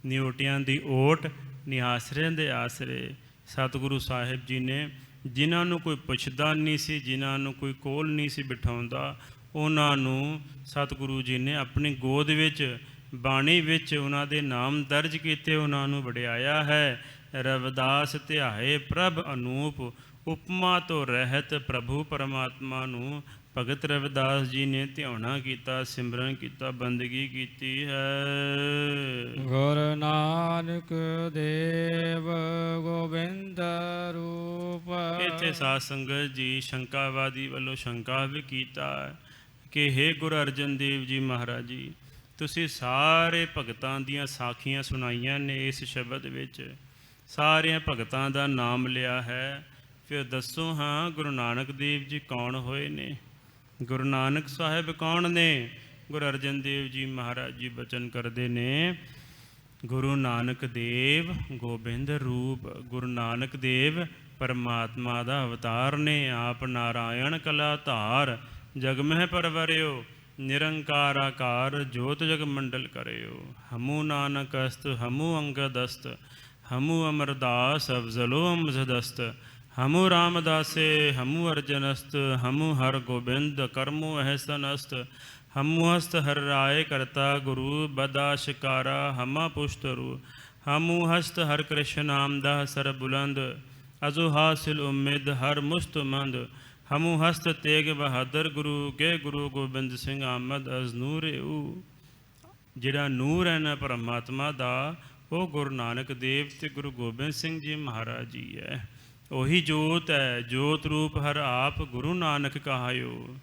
ਨਿਓਟਿਆਂ ਦੀ ਓਟ, ਨਿਆਸਰਿਆਂ ਦੇ ਆਸਰੇ। ਸਤਿਗੁਰੂ ਸਾਹਿਬ ਜੀ ਨੇ ਜਿਨ੍ਹਾਂ ਨੂੰ ਕੋਈ ਪੁੱਛਦਾ ਨਹੀਂ ਸੀ, ਜਿਨ੍ਹਾਂ ਨੂੰ ਕੋਈ ਕੋਲ ਨਹੀਂ ਸੀ ਬਿਠਾਉਂਦਾ, ਉਹਨਾਂ ਨੂੰ ਸਤਿਗੁਰੂ ਜੀ ਨੇ ਆਪਣੀ ਗੋਦ ਵਿੱਚ, ਬਾਣੀ ਵਿੱਚ ਉਹਨਾਂ ਦੇ ਨਾਮ ਦਰਜ ਕੀਤੇ, ਉਹਨਾਂ ਨੂੰ ਵਡਿਆਇਆ ਹੈ। ਰਵਿਦਾਸ ਧਿਆਏ ਪ੍ਰਭ ਅਨੂਪ। ਉਪਮਾ ਤੋਂ ਰਹਿਤ ਪ੍ਰਭੂ ਪਰਮਾਤਮਾ ਨੂੰ ਭਗਤ ਰਵਿਦਾਸ ਜੀ ਨੇ ਧਿਆਉਣਾ ਕੀਤਾ, ਸਿਮਰਨ ਕੀਤਾ, ਬੰਦਗੀ ਕੀਤੀ ਹੈ। ਗੁਰੂ ਨਾਨਕ ਦੇਵ ਗੋਬਿੰਦ ਰੂਪ। ਇੱਥੇ ਸਾਧ ਸੰਗਤ ਜੀ ਸ਼ੰਕਾਵਾਦੀ ਵੱਲੋਂ ਸ਼ੰਕਾ ਵੀ ਕੀਤਾ ਕਿ ਹੇ ਗੁਰੂ ਅਰਜਨ ਦੇਵ ਜੀ ਮਹਾਰਾਜ ਜੀ, ਤੁਸੀਂ ਸਾਰੇ ਭਗਤਾਂ ਦੀਆਂ ਸਾਖੀਆਂ ਸੁਣਾਈਆਂ ਨੇ ਇਸ ਸ਼ਬਦ ਵਿੱਚ, ਸਾਰਿਆਂ ਭਗਤਾਂ ਦਾ ਨਾਮ ਲਿਆ ਹੈ, ਫਿਰ ਦੱਸੋ ਹਾਂ ਗੁਰੂ ਨਾਨਕ ਦੇਵ ਜੀ ਕੌਣ ਹੋਏ ਨੇ? ਗੁਰੂ ਨਾਨਕ ਸਾਹਿਬ ਕੌਣ ਨੇ? ਗੁਰੂ ਅਰਜਨ ਦੇਵ ਜੀ ਮਹਾਰਾਜ ਜੀ ਬਚਨ ਕਰਦੇ ਨੇ, ਗੁਰੂ ਨਾਨਕ ਦੇਵ ਗੋਬਿੰਦ ਰੂਪ। ਗੁਰੂ ਨਾਨਕ ਦੇਵ ਪਰਮਾਤਮਾ ਦਾ ਅਵਤਾਰ ਨੇ। ਆਪ ਨਾਰਾਇਣ ਕਲਾ ਧਾਰ, ਜਗ ਮਹਿ ਪਰਵਰਿਓ, ਨਿਰੰਕਾਰ ਆਕਾਰ, ਜੋਤ ਜਗ ਮੰਡਲ ਕਰਿਓ। ਹਮੂ ਨਾਨਕ ਅਸਤ ਹਮੂ ਅੰਗਦ ਅਸਤ, ਹਮੂ ਅਮਰਦਾਸ ਅਫਜ਼ਲੋ ਅਮਜ਼ਦਸਤ, ਹਮੂ ਰਾਮਦਾਸੇ ਹਮੂ ਅਰਜਨਸਤ, ਹਮੂ ਹਰ ਗੋਬਿੰਦ ਕਰਮੋ ਅਹਸਨਸਤ, ਹਮੂ ਹਸਤ ਹਰ ਰਾਏ ਕਰਤਾ ਗੁਰੂ, ਬਦਾ ਸ਼ਿਕਾਰਾ ਹਮਾ ਪੁਸ਼ਤਰੂ, ਹਮੂ ਹਸਤ ਹਰ ਕ੍ਰਿਸ਼ਨ ਨਾਮਦਾ ਸਰ ਬੁਲੰਦ, ਅਜੂ ਹਾਸਿਲ ਉਮਿਦ ਹਰ ਮੁਸਤਮੰਦ, ਹਮੂ ਹਸਤ ਤੇਗ ਬਹਾਦਰ ਗੁਰੂ ਕੇ ਗੁਰੂ ਗੋਬਿੰਦ ਸਿੰਘ ਆਮਦ ਅਜ਼ ਨੂਰ ਊ। ਜਿਹੜਾ ਨੂਰ ਹੈ ਨਾ ਪਰਮਾਤਮਾ ਦਾ, ਉਹ ਗੁਰੂ ਨਾਨਕ ਦੇਵ ਤੇ ਗੁਰੂ ਗੋਬਿੰਦ ਸਿੰਘ ਜੀ ਮਹਾਰਾਜ ਜੀ ਹੈ। ਉਹੀ ਜੋਤ ਹੈ, ਜੋਤ ਰੂਪ ਹਰ ਆਪ ਗੁਰੂ ਨਾਨਕ ਕਹਾਇਓ,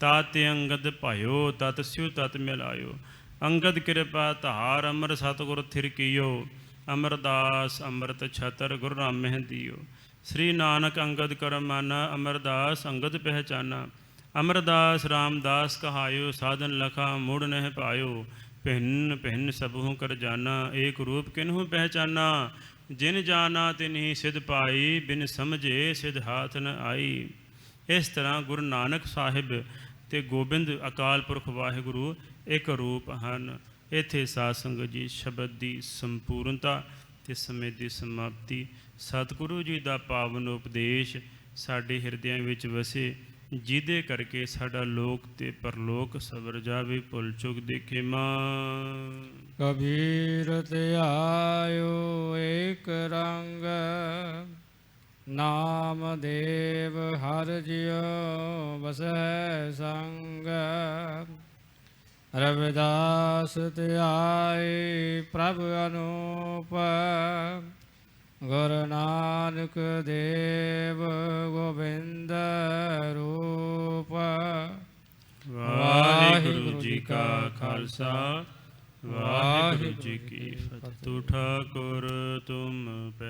ਤਾਤ ਅੰਗਦ ਭਾਇਓ, ਤਤ ਸਿਉ ਤਤ ਮਿਲਾਇਓ। ਅੰਗਦ ਕਿਰਪਾ ਧਾਰ, ਅਮਰ ਸਤਿਗੁਰ ਥਿਰ ਕੀਓ, ਅਮਰਦਾਸ ਅੰਮ੍ਰਿਤ ਛਤਰ ਗੁਰੂ ਰਾਮ ਮਹਿੰਦੀਓ। ਸ੍ਰੀ ਨਾਨਕ ਅੰਗਦ ਕਰਮਾਨਾ, ਅਮਰਦਾਸ ਅੰਗਦ ਪਹਿਚਾਨਾ, ਅਮਰਦਾਸ ਰਾਮਦਾਸ ਕਹਾਇਓ, ਸਾਧਨ ਲਖਾ ਮੁੜ ਨਹਿ ਪਾਇਓ। ਭਿੰਨ ਭਿੰਨ ਸਭੂ ਕਰ ਜਾਨਾ, ਏਕ ਰੂਪ ਕਿਨਹੂ ਪਹਿਚਾਨਾ। ਜਿਨ ਜਾਣਾ ਤਿਨਹੀ ਸਿਧ ਪਾਈ, ਬਿਨ ਸਮਝੇ ਸਿਧ ਹਾਥ ਨ ਆਈ। ਇਸ ਤਰ੍ਹਾਂ ਗੁਰੂ ਨਾਨਕ ਸਾਹਿਬ ਤੇ ਗੋਬਿੰਦ ਅਕਾਲ ਪੁਰਖ ਵਾਹਿਗੁਰੂ ਇੱਕ ਰੂਪ ਹਨ। ਇੱਥੇ ਸਾਧ ਸੰਗਤ ਜੀ ਸ਼ਬਦ ਦੀ ਸੰਪੂਰਨਤਾ ਤੇ ਸਮੇਂ ਦੀ ਸਮਾਪਤੀ, ਸਤਿਗੁਰੂ ਜੀ ਦਾ ਪਾਵਨ ਉਪਦੇਸ਼ ਸਾਡੇ ਹਿਰਦਿਆਂ ਵਿੱਚ ਵਸੇ, ਜਿਹਦੇ ਕਰਕੇ ਸਾਡਾ ਲੋਕ ਤੇ ਪਰਲੋਕ ਸਵਰ ਜਾਵੇ। ਭੁੱਲ ਚੁੱਕ ਦੇਖੇ ਮਾਂ ਕਬੀਰ ਧਿਆਇਓ ਏਕ ਰੰਗ, ਨਾਮ ਦੇਵ ਹਰਿ ਜਿਉ ਵਸੈ ਸੰਗ। ਰਵਿਦਾਸ ਧਿਆਏ ਪ੍ਰਭ ਅਨੂਪ, ਗੁਰੂ ਨਾਨਕ ਦੇਵ ਗੋਬਿੰਦ ਰੂਪ। ਵਾਹਿਗੁਰੂ ਜੀ ਕਾ ਖਾਲਸਾ, ਵਾਹਿਗੁਰੂ ਜੀ ਕੀ ਫਤਿਹ। ਤੂੰ ਠਾਕੁਰ ਤੁਮ